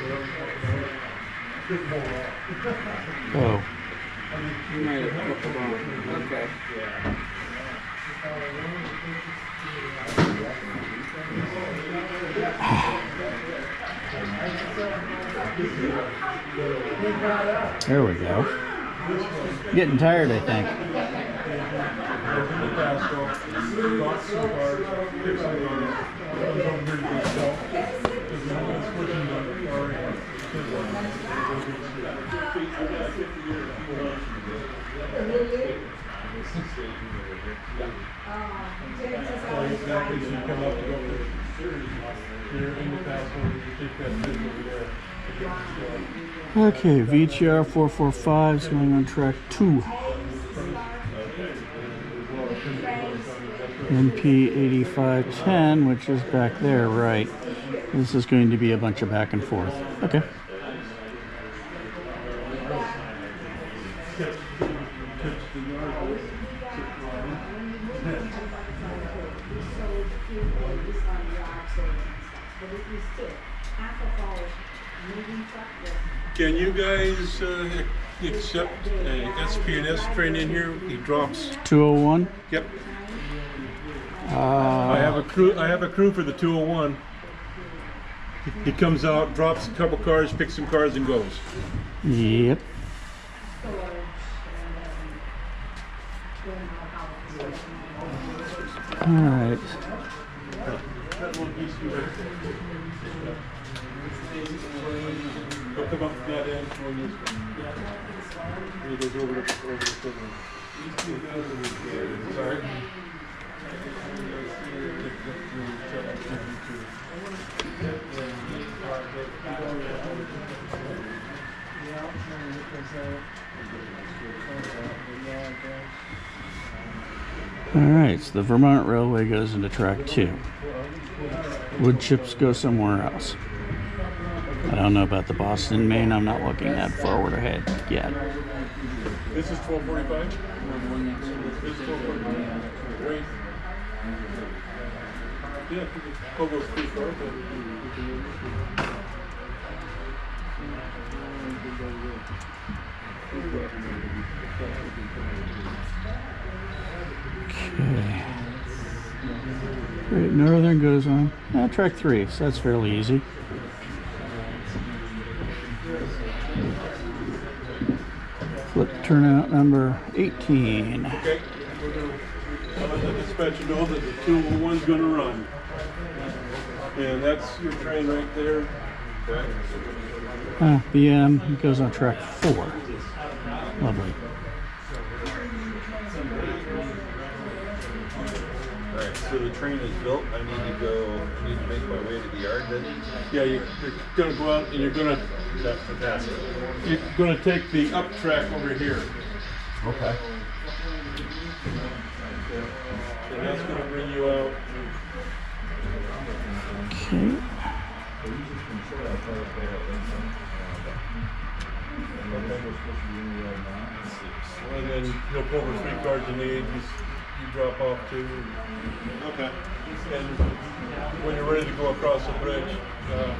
Oh, You might have put them on. Okay. there we go. Getting tired, I think. Pasco, bought some cars, fixed some cars, ones over here to be sold. Because no one's pushing the car in. Exactly, so you come up to go here in the Pasco, you take that bit over there. Okay, VTR 445 is going on track 2. NP 8510, which is back there, right. This is going to be a bunch of back and forth. Okay. Can you guys accept a SPNS train in here? He drops. 201. Yep. I have a crew for the 201. He comes out, drops a couple cars, picks some cars, and goes. Yep. All right. He'll come up to that end when he goes over the signal. Sorry. All right, so the Vermont Railway goes into track 2. Wood chips go somewhere else. I don't know about the Boston, Maine. I'm not looking that forward ahead yet. This is 1245? This is 1245. Great. Yeah, almost 3 cars. Okay. Great Northern goes on track 3, so that's fairly easy. Flip turnout number 18. Okay. I'll let the dispatcher know that the 201's going to run. And that's your train right there. Okay. BM goes on track 4. Lovely. Alright, so the train is built. I need to make my way to the yard then? Yeah, you're going to go out and you're going to take the up track over here. Okay. And that's going to bring you out. Okay. And then you'll pull the 3 cars you need. You drop off 2. Okay. And when you're ready to go across the bridge,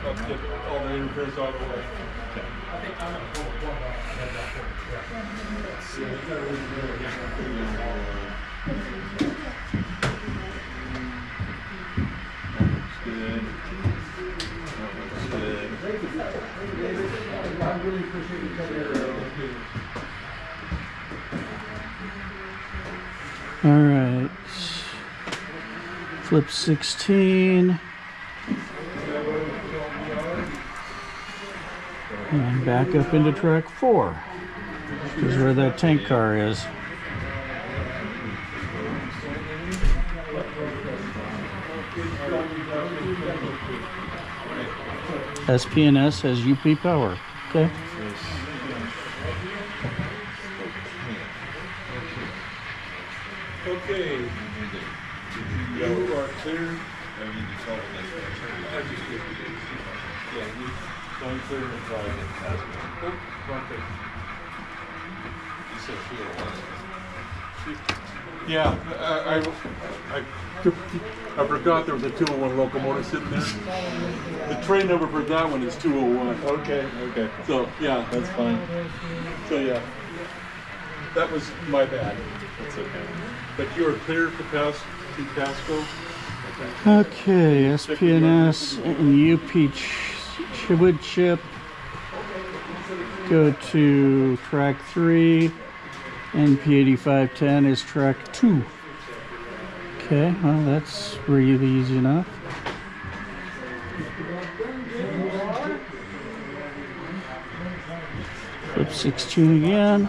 let's get all the interference out of the way. Good. I really appreciate you coming here. All right. Flip 16. And back up into track 4. This is where that tank car is. SPNS has UP power. Okay. Okay. You are clear. Going clear and flag in Pasco. You said Yeah, I forgot there was a 201 locomotive sitting there. The train number for that one is 201. Okay. So, yeah. That's fine. So, yeah. That was my bad. That's okay. But you are clear to Pasco? Okay, SPNS and UP wood chip. Go to track 3. NP8510 is track 2. Okay, well that's really easy enough. Flip 16 again.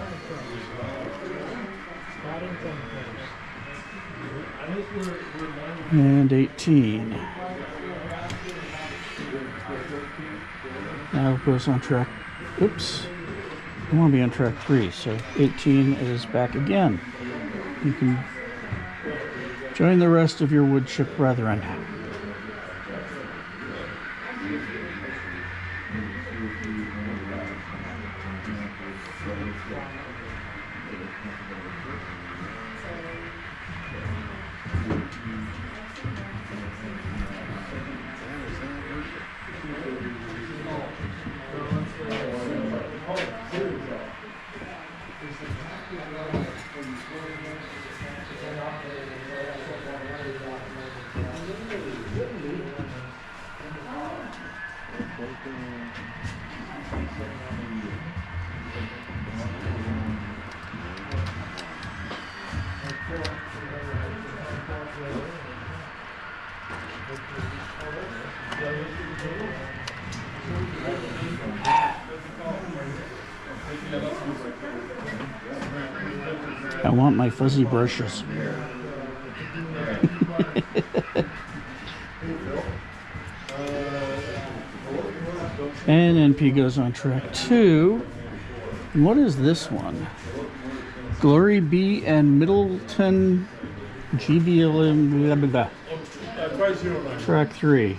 And 18. Now it goes on track. Oops. I want to be on track 3, so 18 is back again. You can join the rest of your wood chip brethren. I want my fuzzy brushes. And NP goes on track 2. And what is this one? Glory B and Middleton GBLM blah, blah, blah. Track 3.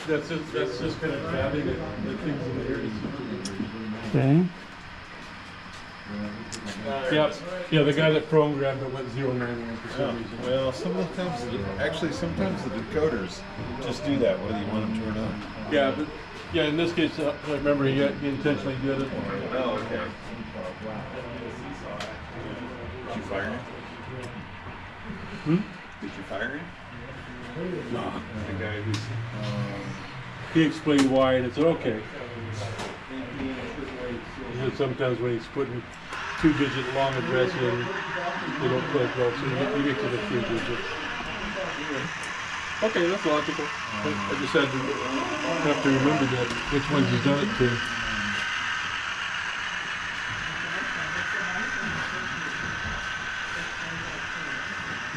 That's just kind of grabbing the things in the area. Okay. Yeah, the guy that programmed it went 091 for some reason. Well, sometimes the decoders just do that whether you want them to or not. Yeah, but in this case, I remember he intentionally did it. Oh, okay. Did you fire him? Did you fire him? No. The guy who's... He explained why, and it's okay. He said sometimes when he's putting 2-digit long address in, they don't click well, so you get to the 3-digit. Okay, that's logical. I just had to have to remember that, which ones he's done it to.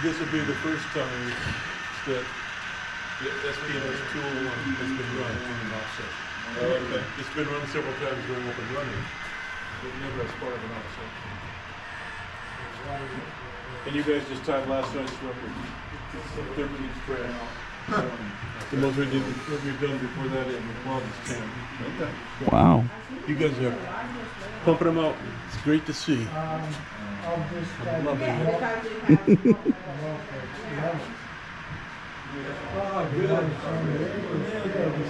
This will be the first time that the SPNS 201 has been run on an offset. Okay. It's been run several times during open running, but never as part of an offset. And you guys just timed last night's record. 13 spread. The most we've done before that in the club is 10. Okay. Wow. You guys are pumping them out. It's great to see. I'm loving it. Oh, good.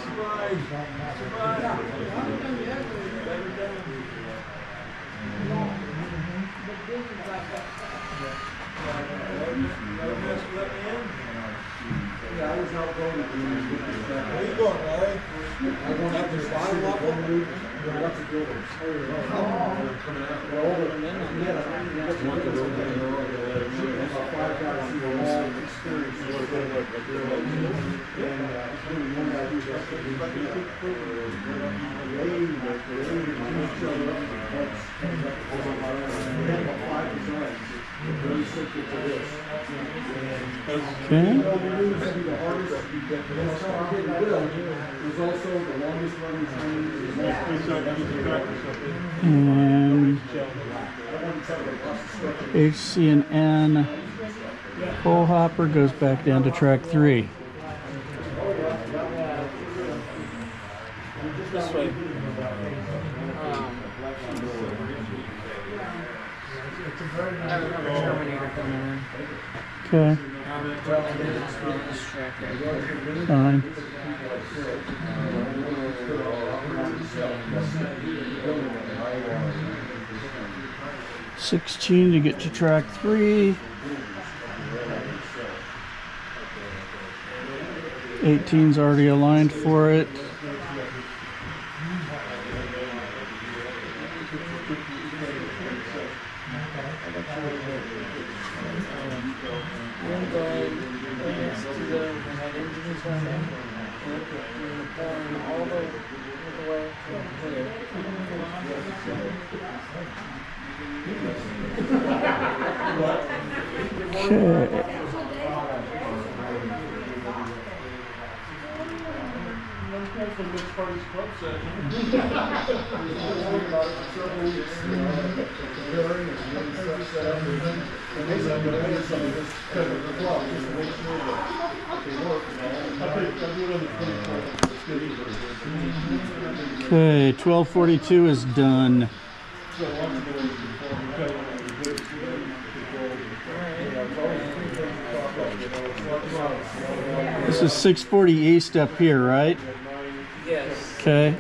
Surprise. Yeah, I was out going to Where you going, Larry? I went up to the bottom level. What's the building? Five guys who were all experienced. Okay. It was also the longest running train. And HC&N coal hopper goes back down to track 3. This way. I have another Terminator coming in. Okay. This track right Fine. $16 to get to track 3. 18's already aligned for it. Okay. Okay, 1242 is done. This is 640 east up here, right? Yes. Okay.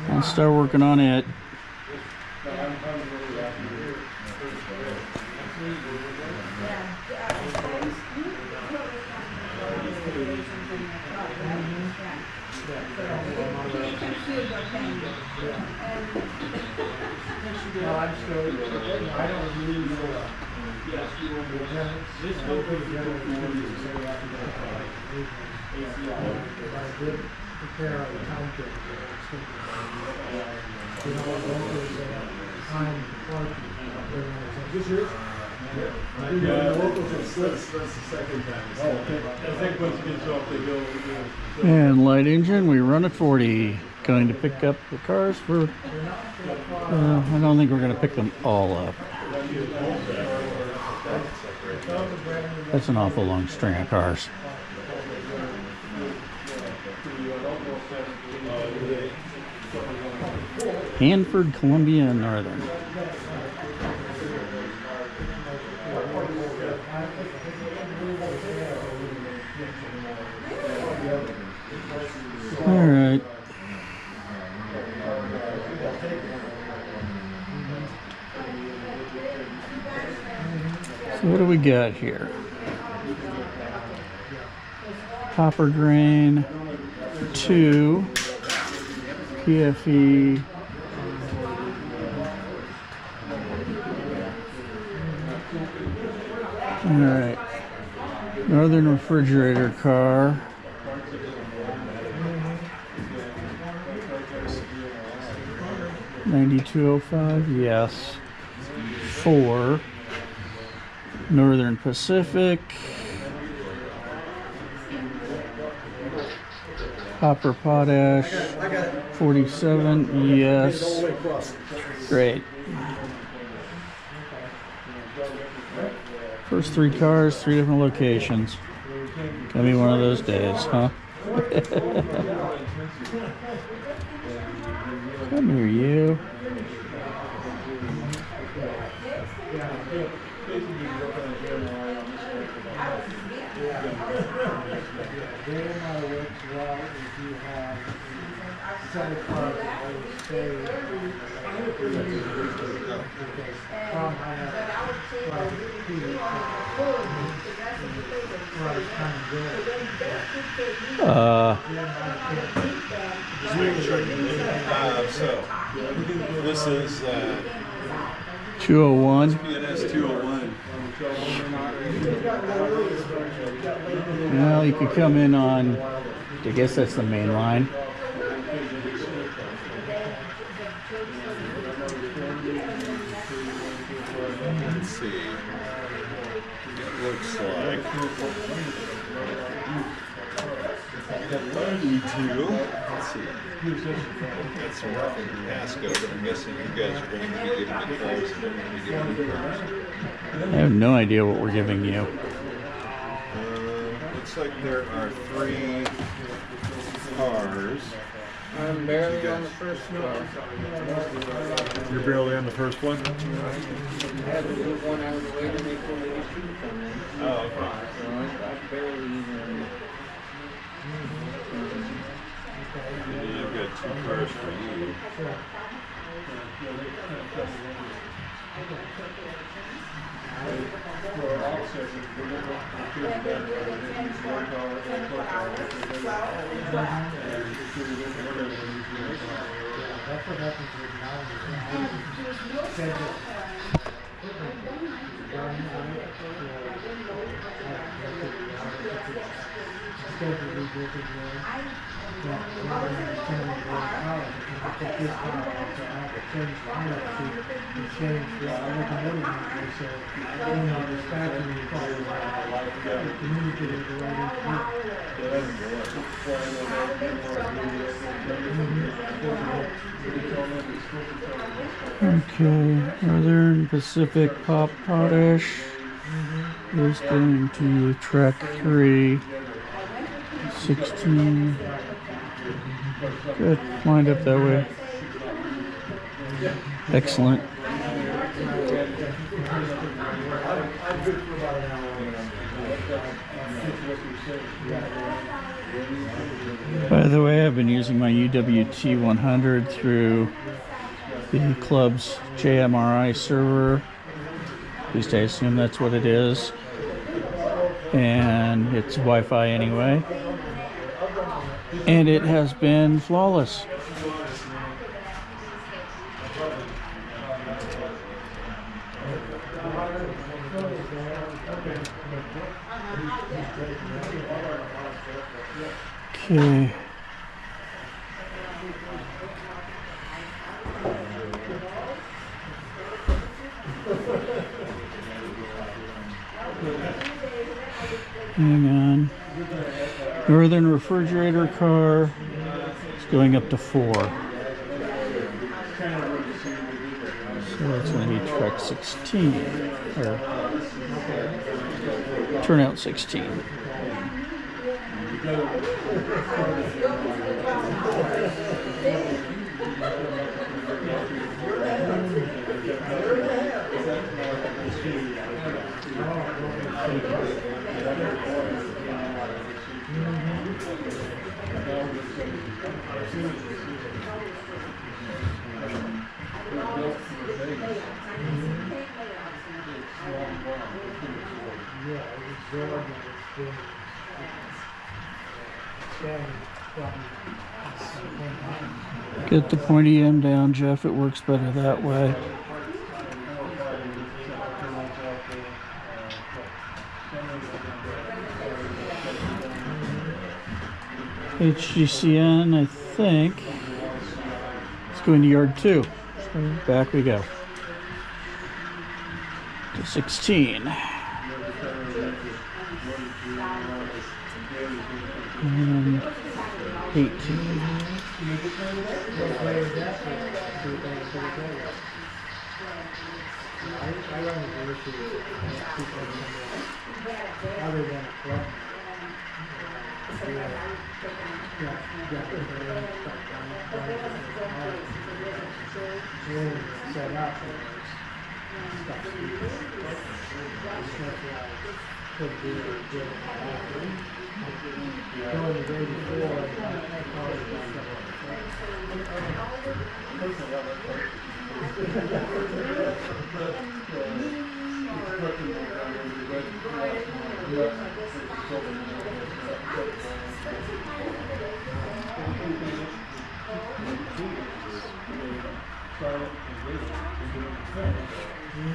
I'll start working on it. And light engine, we run at 40. Going to pick up the cars for, I don't think we're going to pick them all up. That's an awful long string of cars. Hanford, Columbia, and Northern. All right. So what do we got here? Hopper grain, 2, PFE, all right, Northern refrigerator car, $92.05, yes, 4, Northern Pacific, Hopper Potash, 47, yes, great. First 3 cars, 3 different locations. Gonna be one of those days, huh? Come here, you. Day in my works well is you have set of cars that always stay. Because I have like two cars come and go. So, this is 201. PNS 201. Well, you could come in on, I guess that's the main line. Let's see. It looks like E2. Let's see. That's from Pasco, but I'm guessing you guys are going to be giving me cars and they're going to be giving me cars. I have no idea what we're giving you. Looks like there are 3 cars. I'm barely on the first car. You're barely on the first one? I had to move one out of the way to make one of these two come in. Oh, okay. So I barely even. And then I've got 2 cars for you. That's what happens with now. Okay, Northern Pacific Pop Potash is going to track 3, 16. Good, lined up that way. Excellent. By the way, I've been using my UWT 100 through the club's JMRI server. At least I assume that's what it is. And it's Wi-Fi anyway. And it has been flawless. Okay. Hang on. Northern refrigerator car is going up to 4. So it's going to be truck 16 or turnout 16. Get the pointy end down, Jeff. It works better that way. HGCN, I think, it's going to yard 2. So back we go. To 16. And 18. Going the day before,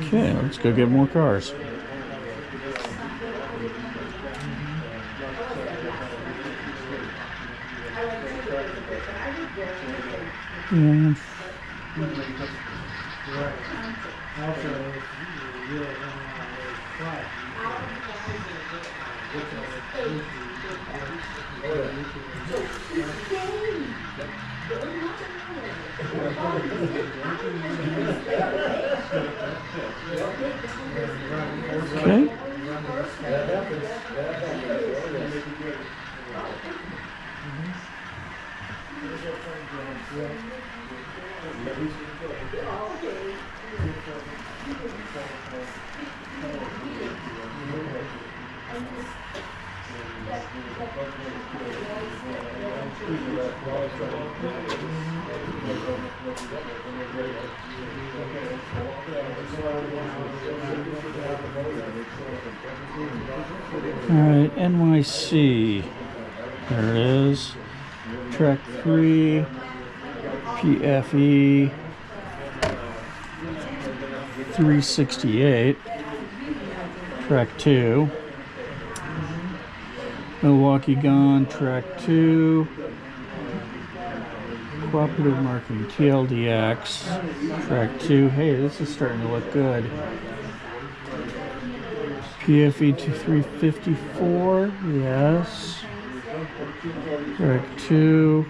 Okay, let's go get more cars. And okay. All right, NYC. There it is. Track 3, PFE 368. Track 2. Milwaukee Gone, Track 2. Cooperative Marketing, TLDX, Track 2. Hey, this is starting to look good. PFE 354, yes. Track 2.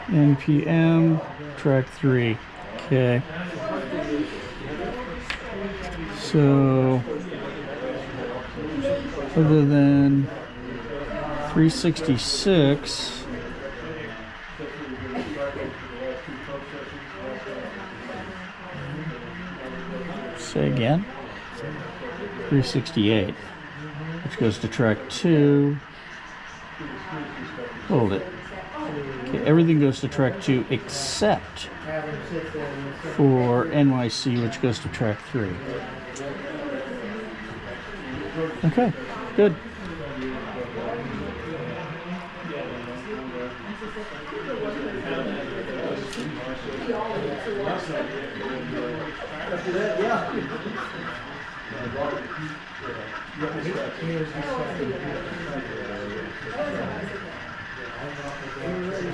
NPM, Track 3. Okay. So, other than 366, say again, 368, which goes to track 2. Hold it. Okay, everything goes to track 2 except for NYC, which goes to track 3. Okay, good.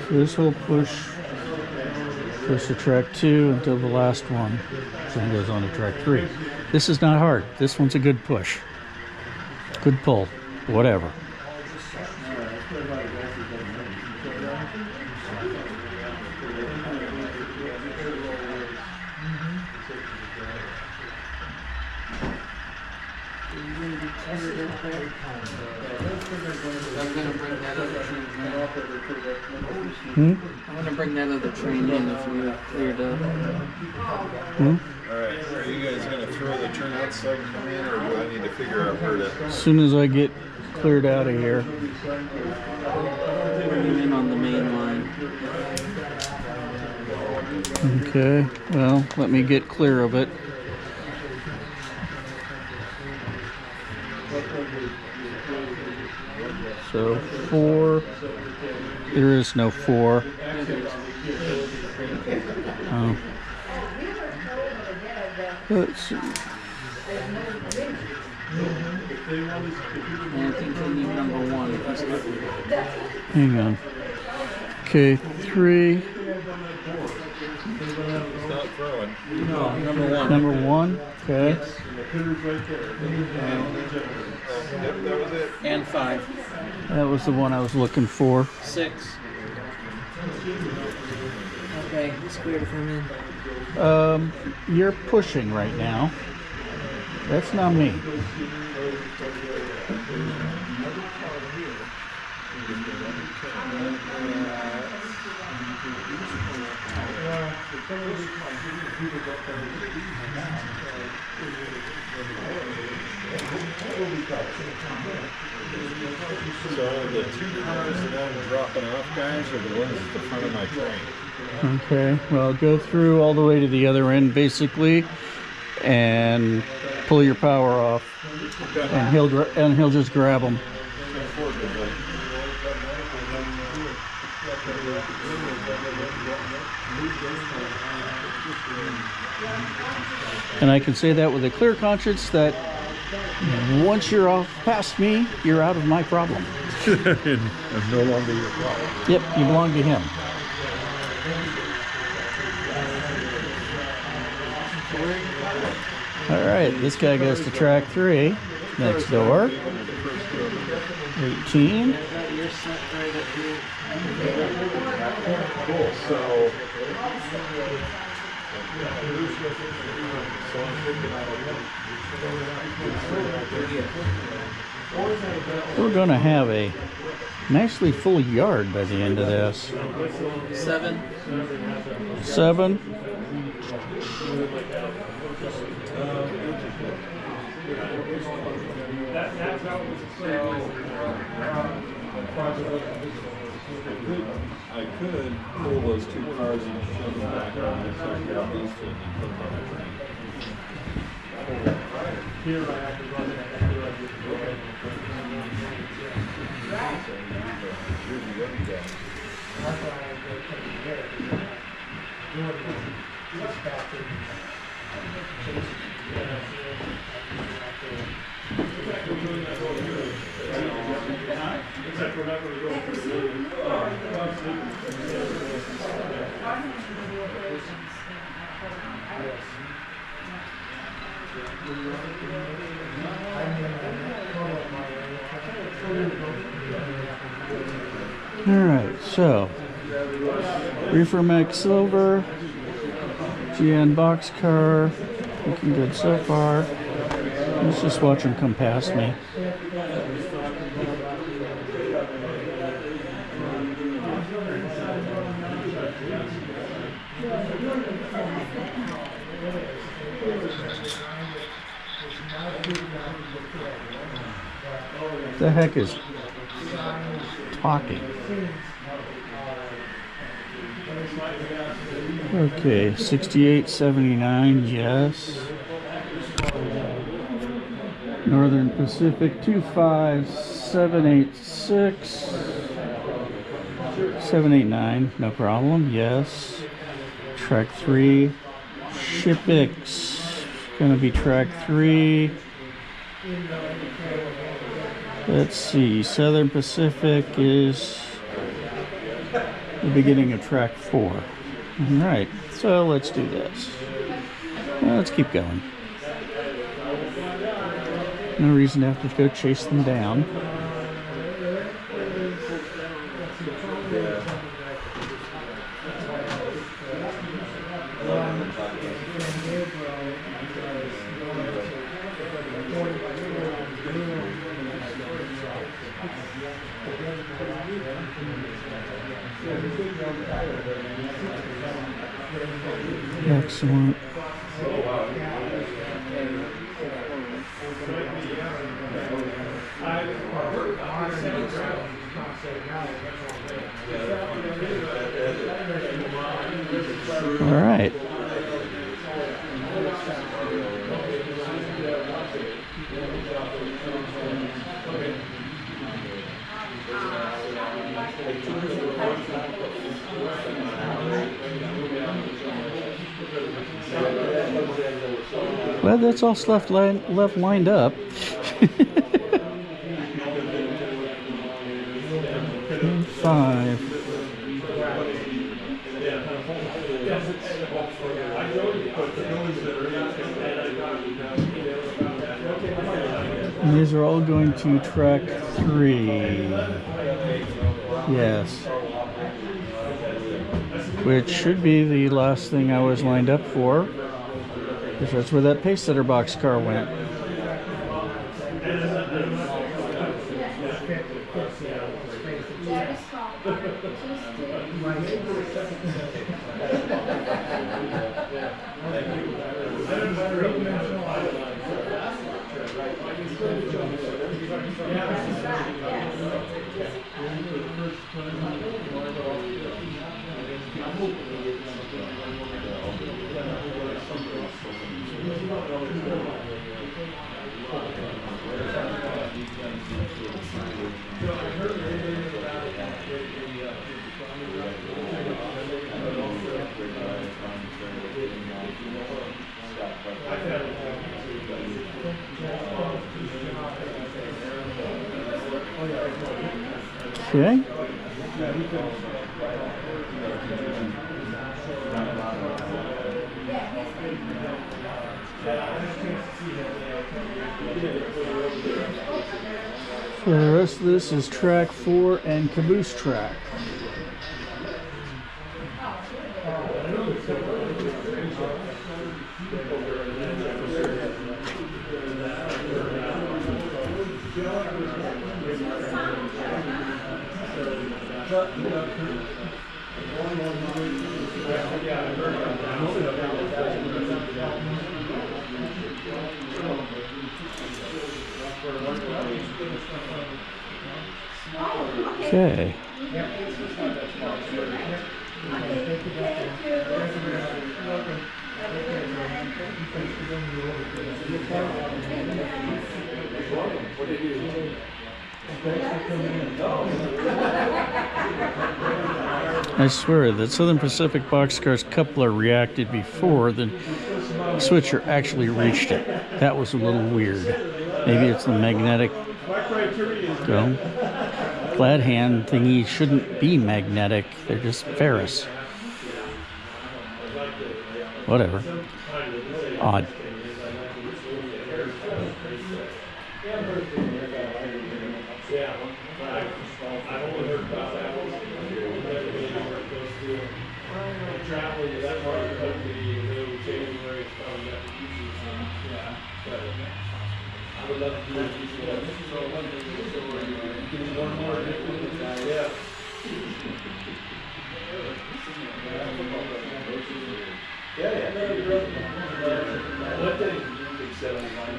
So this whole push goes to track 2 until the last one, then goes on to track 3. This is not hard. This one's a good push. Good pull. Whatever. I'm gonna bring that other train in if you cleared up. Alright, are you guys gonna throw the turnout so I can come in, or do I need to figure out where to? As soon as I get cleared out of here. Bring him in on the main line. Okay, well, let me get clear of it. So 4, there is no 4. Oh. Let's see. And I think they need number 1. Hang on. Okay, 3. Stop throwing. No, number 1. Number 1. Okay. Yep, that was it. And 5. That was the one I was looking for. 6. Okay, it's clear to come in. You're pushing right now. That's not me. So the two cars that I'm dropping off, guys, are the ones at the front of my train. Okay, well, go through all the way to the other end, basically, and pull your power off, and he'll just grab them. And I can say that with a clear conscience that once you're off past me, you're out of my problem. And I'm no longer your problem. Yep, you belong to him. All right, this guy goes to track 3. Next door. 18. Cool. So We're going to have a nicely full yard by the end of this. 7. 7. I could pull those two cars and shove them back on this side, grab these two, and then put them on the train. All right, so Reefer Max Silver, GN boxcar, looking good so far. Let's just watch them come past me. The heck is talking? Okay, 6879, yes. Northern Pacific 25786. 789, no problem, yes. Track 3. Shipix, gonna be track 3. Let's see, Southern Pacific is the beginning of track 4. Alright, so let's do this. Well, let's keep going. No reason to have to go chase them down. Excellent. All right. Well, that's all left lined up. 5. And these are all going to track 3. Yes. Which should be the last thing I was lined up for, because that's where that pace setter box car went. Okay. So the rest of this is track 4 and caboose track. Okay. I swear that Southern Pacific boxcar's coupler reacted before the switcher actually reached it. That was a little weird. Maybe it's the magnetic glad hand thingy shouldn't be magnetic. They're just ferrous. Whatever. Odd.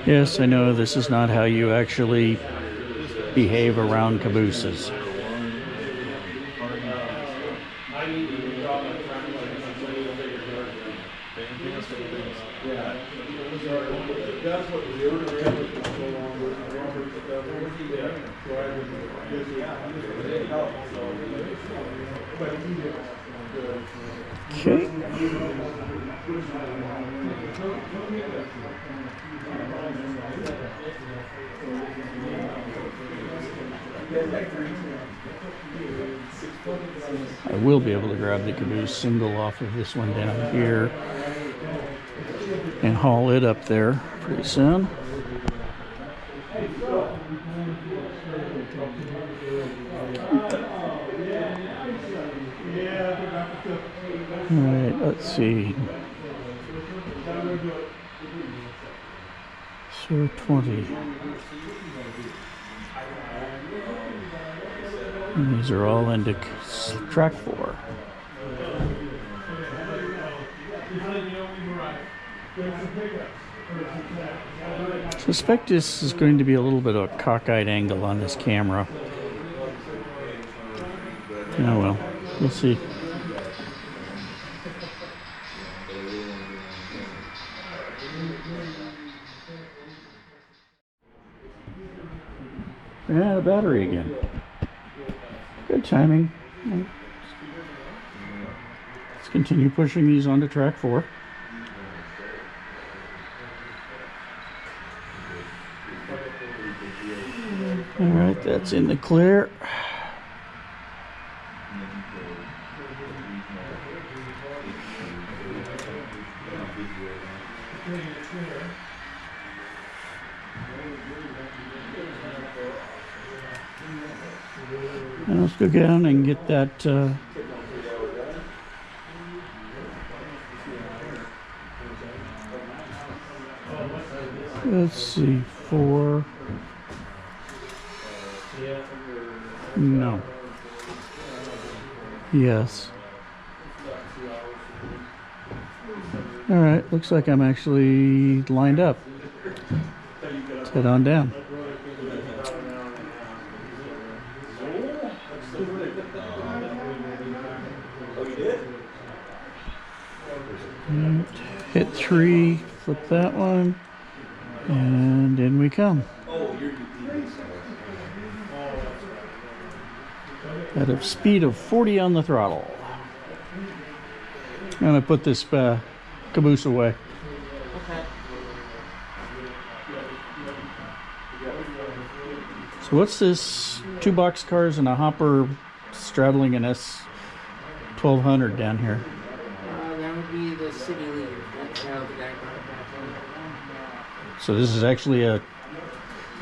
Yes, I know this is not how you actually behave around cabooses. Okay. I will be able to grab the caboose single off of this one down here and haul it up there pretty soon. All right, let's see. So 20. And these are all into track 4. I suspect this is going to be a little bit of a cockeyed angle on this camera. Oh well, we'll see. Yeah, the battery again. Good timing. Let's continue pushing these onto track 4. All right, that's in the clear. And let's go down and get that let's see, 4. No. Yes. All right, looks like I'm actually lined up. Let's head on down. And hit 3, flip that one, and in we come. At a speed of 40 on the throttle. I'm gonna put this caboose away. Okay. So what's this? 2 box cars and a hopper straddling an S1200 down here. That would be the city leader. That's how the guy brought it back in. So this is actually a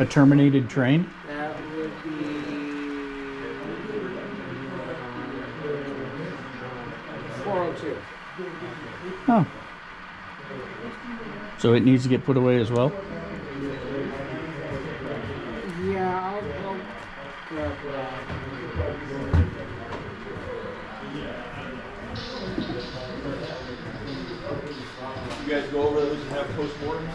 terminated train? That would be 402. Oh. So it needs to get put away as well? Yeah, I'll grab that. You guys go over those and have postmortems?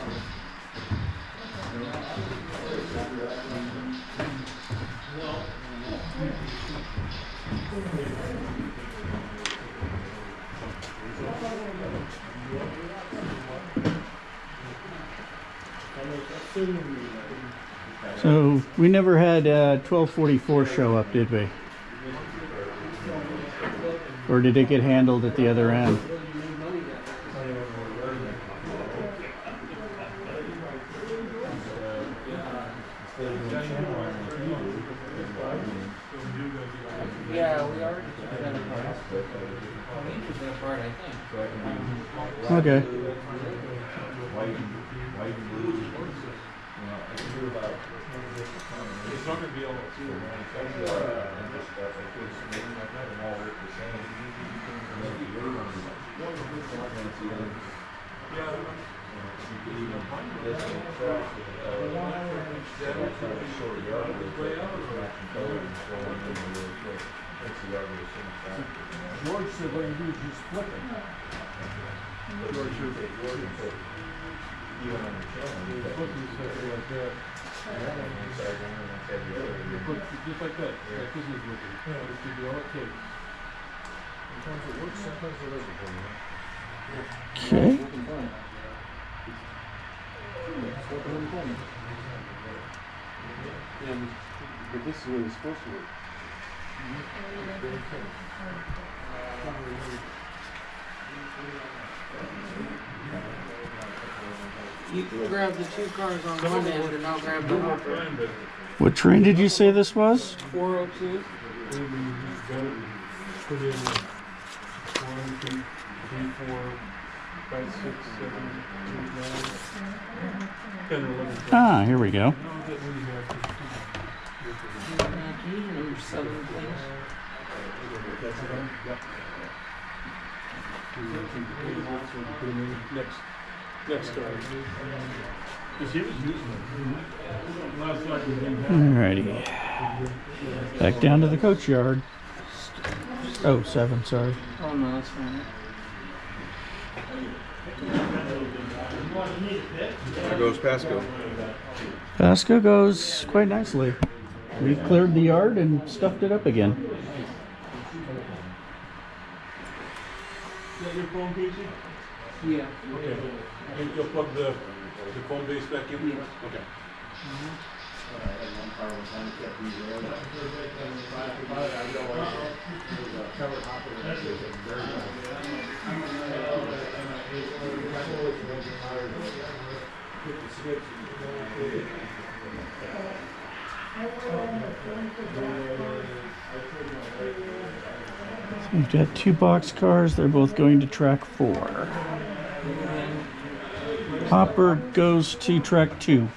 So we never had 1244 show up, did we? Or did it get handled at the other end? Yeah, we already took that apart. We took that apart, I think. Okay. It's not gonna be all George said what you do is just flip it. just like that. Yeah, this is working. This could be all it takes. Sometimes it works, sometimes it doesn't. Okay. Yeah, but this is where it's supposed to work. You can grab the 2 cars on one end and I'll grab the hopper. What train did you say this was? 402. Put in 1, 2, 3, 4, 5, 6, 7, 8, 9, 10, 11, 12. Ah, here we go. Can you do number 7, please? Next car. Because he was using it. Last night we didn't have Alrighty. Back down to the coach yard. Oh, 7, sorry. Oh no, that's fine. There goes Pasco. Pasco goes quite nicely. We cleared the yard and stuffed it up again. Is that your phone, Casey? Yeah. Okay. And you'll plug the phone base back in? Yeah. Okay. So we've got 2 box cars. They're both going to track 4. Hopper goes to track 2. You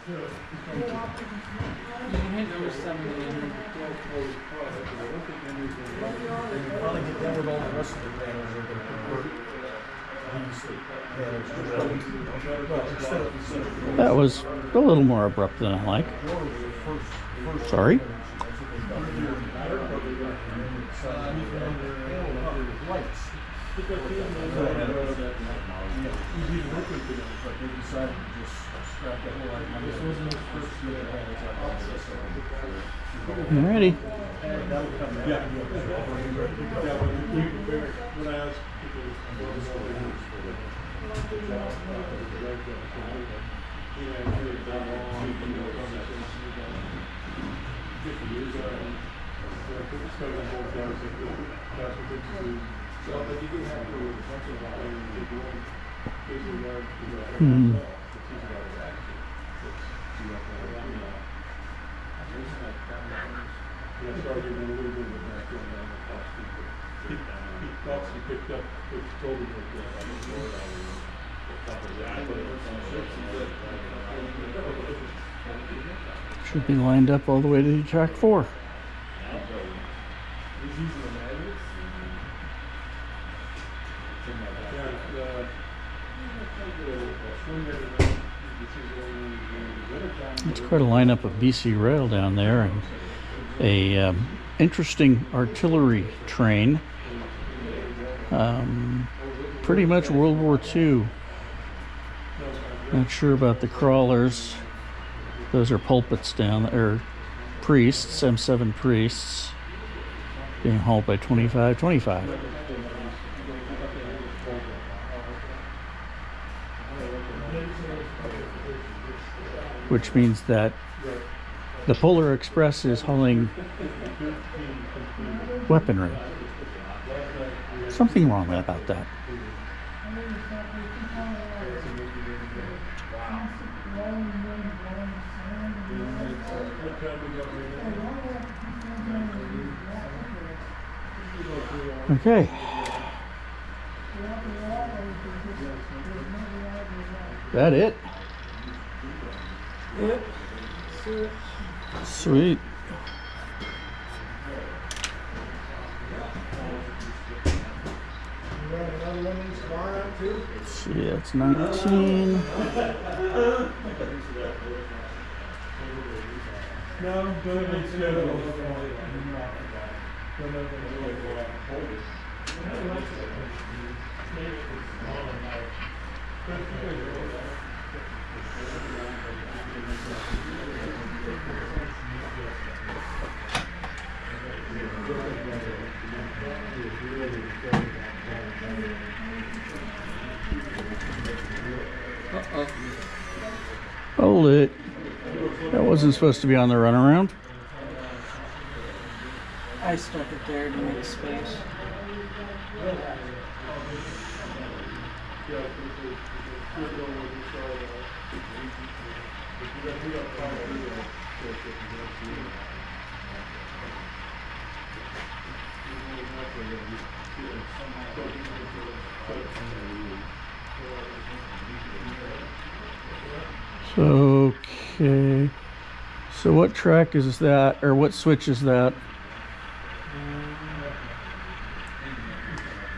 can hit number 7 again. Finally get done with all the rest of the panels, they're gonna convert these panels to instead of That was a little more abrupt than I like. Sorry. lights. Easy to work with them, but they decided to just scrap that whole idea. This wasn't his first year. Alrighty. Yeah. Yeah, when I asked people, Hmm. I started giving a little bit of a background on the Pasco. He thought he picked up what told him Should be lined up all the way to track 4. It's quite a lineup of BC Rail down there, and a interesting artillery train. Pretty much World War II. Not sure about the crawlers. Those are pulpits down there, priests, M7 priests, being hauled by 2525. Which means that the Polar Express is hauling weaponry. Something wrong about that. Okay. That it? Yep. Sweet. Let's see, that's 19. No, don't need schedule. Hold it. That wasn't supposed to be on the runaround. I stuck it there to make space. Okay. So what track is that, or what switch is that?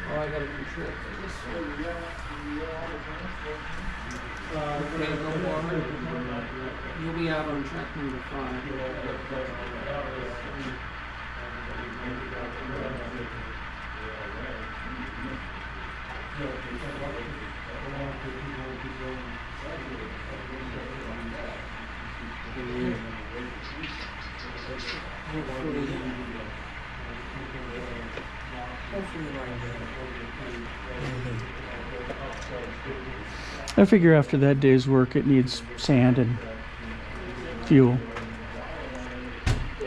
Oh, I gotta control this. Okay, go forward. You'll be out on track number 5. I figure after that day's work it needs sand and fuel.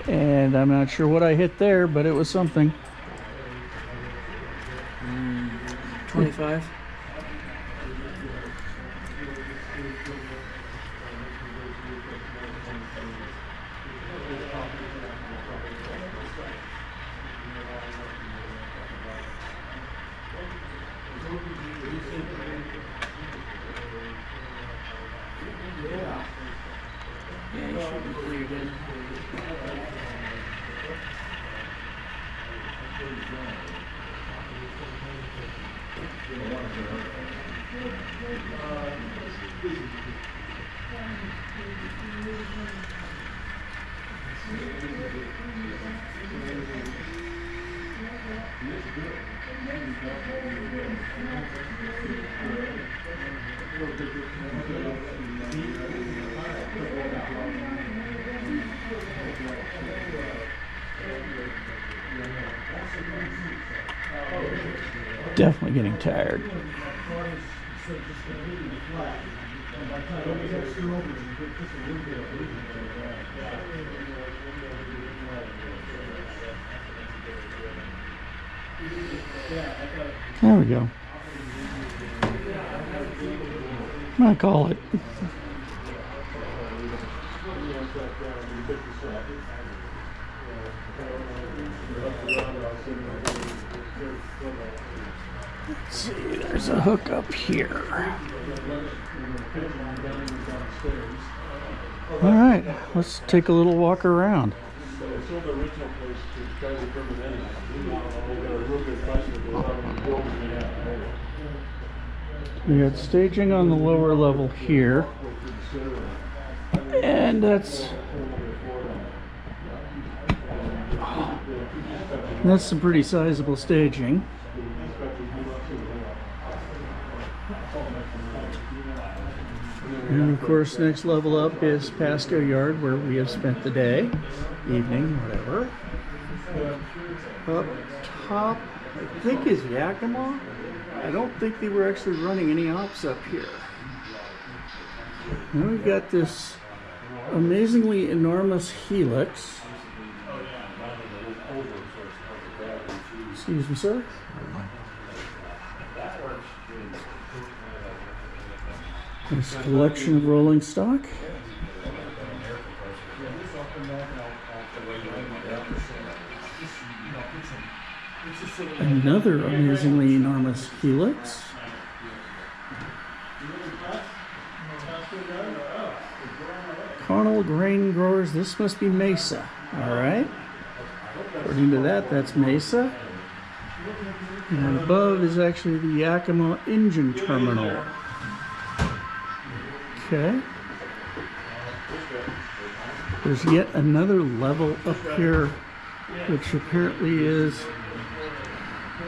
And I'm not sure what I hit there, but it was something. 25. Yeah, you should be cleared in. Definitely getting tired. There we go. I'm gonna call it. Let's see, there's a hook up here. All right, let's take a little walk around. We got staging on the lower level here, and that's some pretty sizable staging. And of course, next level up is Pasco Yard, where we have spent the day, evening, whatever. Up top, I think, is Yakima. I don't think they were actually running any ops up here. And we've got this amazingly enormous helix. Excuse me, sir. This collection of rolling stock. Another amazingly enormous helix. Carnal grain growers, this must be Mesa. All right. According to that, that's Mesa. And above is actually the Yakima engine terminal. Okay. There's yet another level up here, which apparently is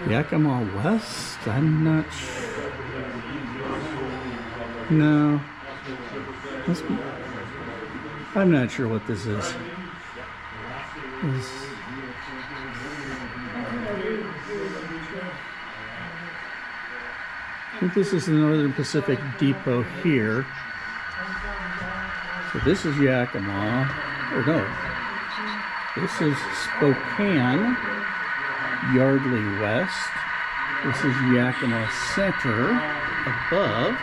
Yakima West. I'm not sure. No. Must be. I'm not sure what this is. I think this is the Northern Pacific Depot here. So this is Yakima, or no, this is Spokane, Yardley West. This is Yakima Center above.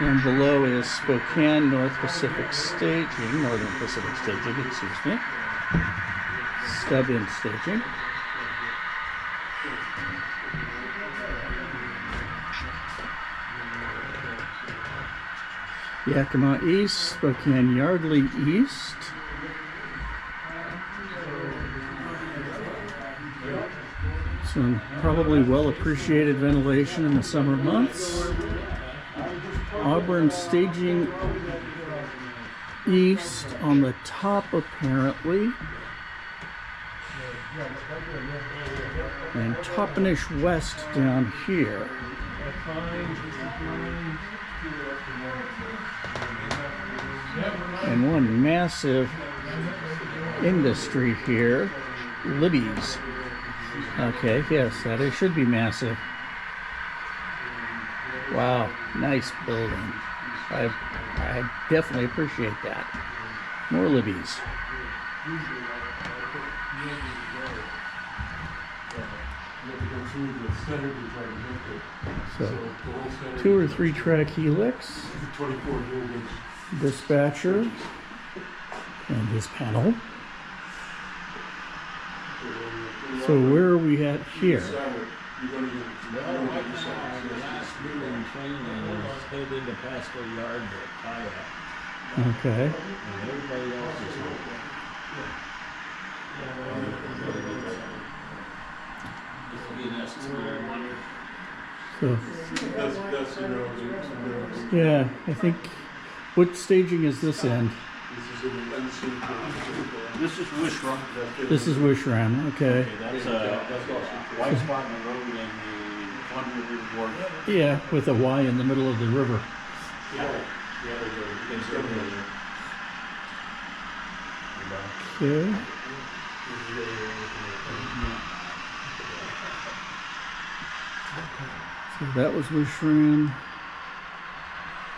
And below is Spokane North Pacific Staging, Northern Pacific Staging, excuse me. Stub-in staging. Yakima East, Spokane Yardley East. Some probably well appreciated ventilation in the summer months. Auburn Staging East on the top apparently. And Toppenish West down here. And one massive industry here, Libby's. Okay, yes, that it should be massive. Wow, nice building. I definitely appreciate that. More Libby's. So, 2 or 3 track helix, dispatcher, and his panel. So where are we at here? Well, like I said, our last meeting training is headed into Pasco Yard to kayak. Okay. And everybody else is here. So, That's yeah, I think, what staging is this in? This is Wishram. This is Wishram, okay. That's a white spot in the road in the Columbia River Gorge. Yeah, with a Y in the middle of the river. Okay. So that was Wishran.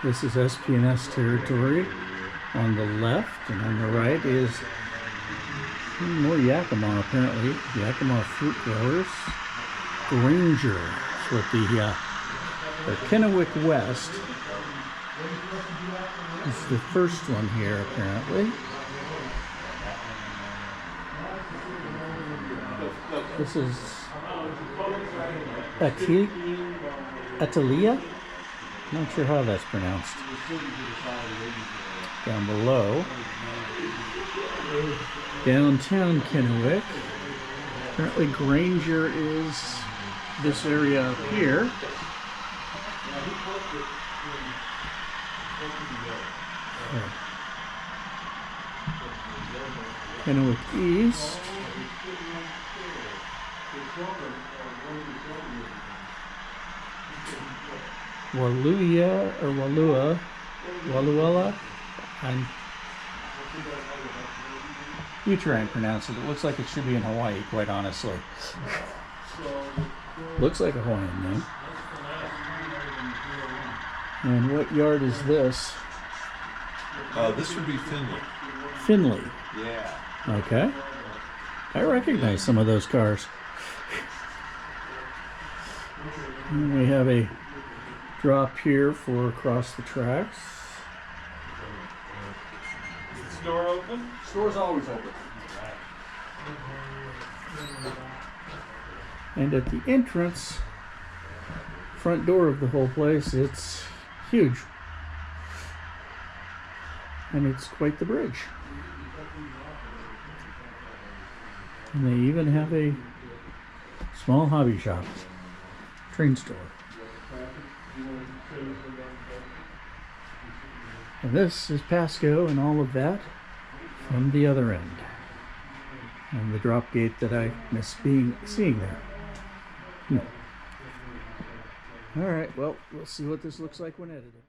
This is SP&S territory on the left, and on the right is more Yakima, apparently. Yakima fruit growers. Granger is what the Kennewick West is the first one here, apparently. This is Atalia? Not sure how that's pronounced. Down below. Downtown Kennewick. Apparently Granger is this area up here. Kennewick East. Waluya or Waluella. You try and pronounce it. It looks like it should be in Hawaii, quite honestly. Looks like a Hawaiian name. And what yard is this? This would be Finley. Finley. Yeah. Okay. I recognize some of those cars. And we have a drop here for across the tracks. Is the store open? Store's always open. And at the entrance, front door of the whole place, it's huge. And it's quite the bridge. And they even have a small hobby shop, train store. And this is Pasco and all of that from the other end. And the drop gate that I missed seeing there. All right, well, we'll see what this looks like when edited.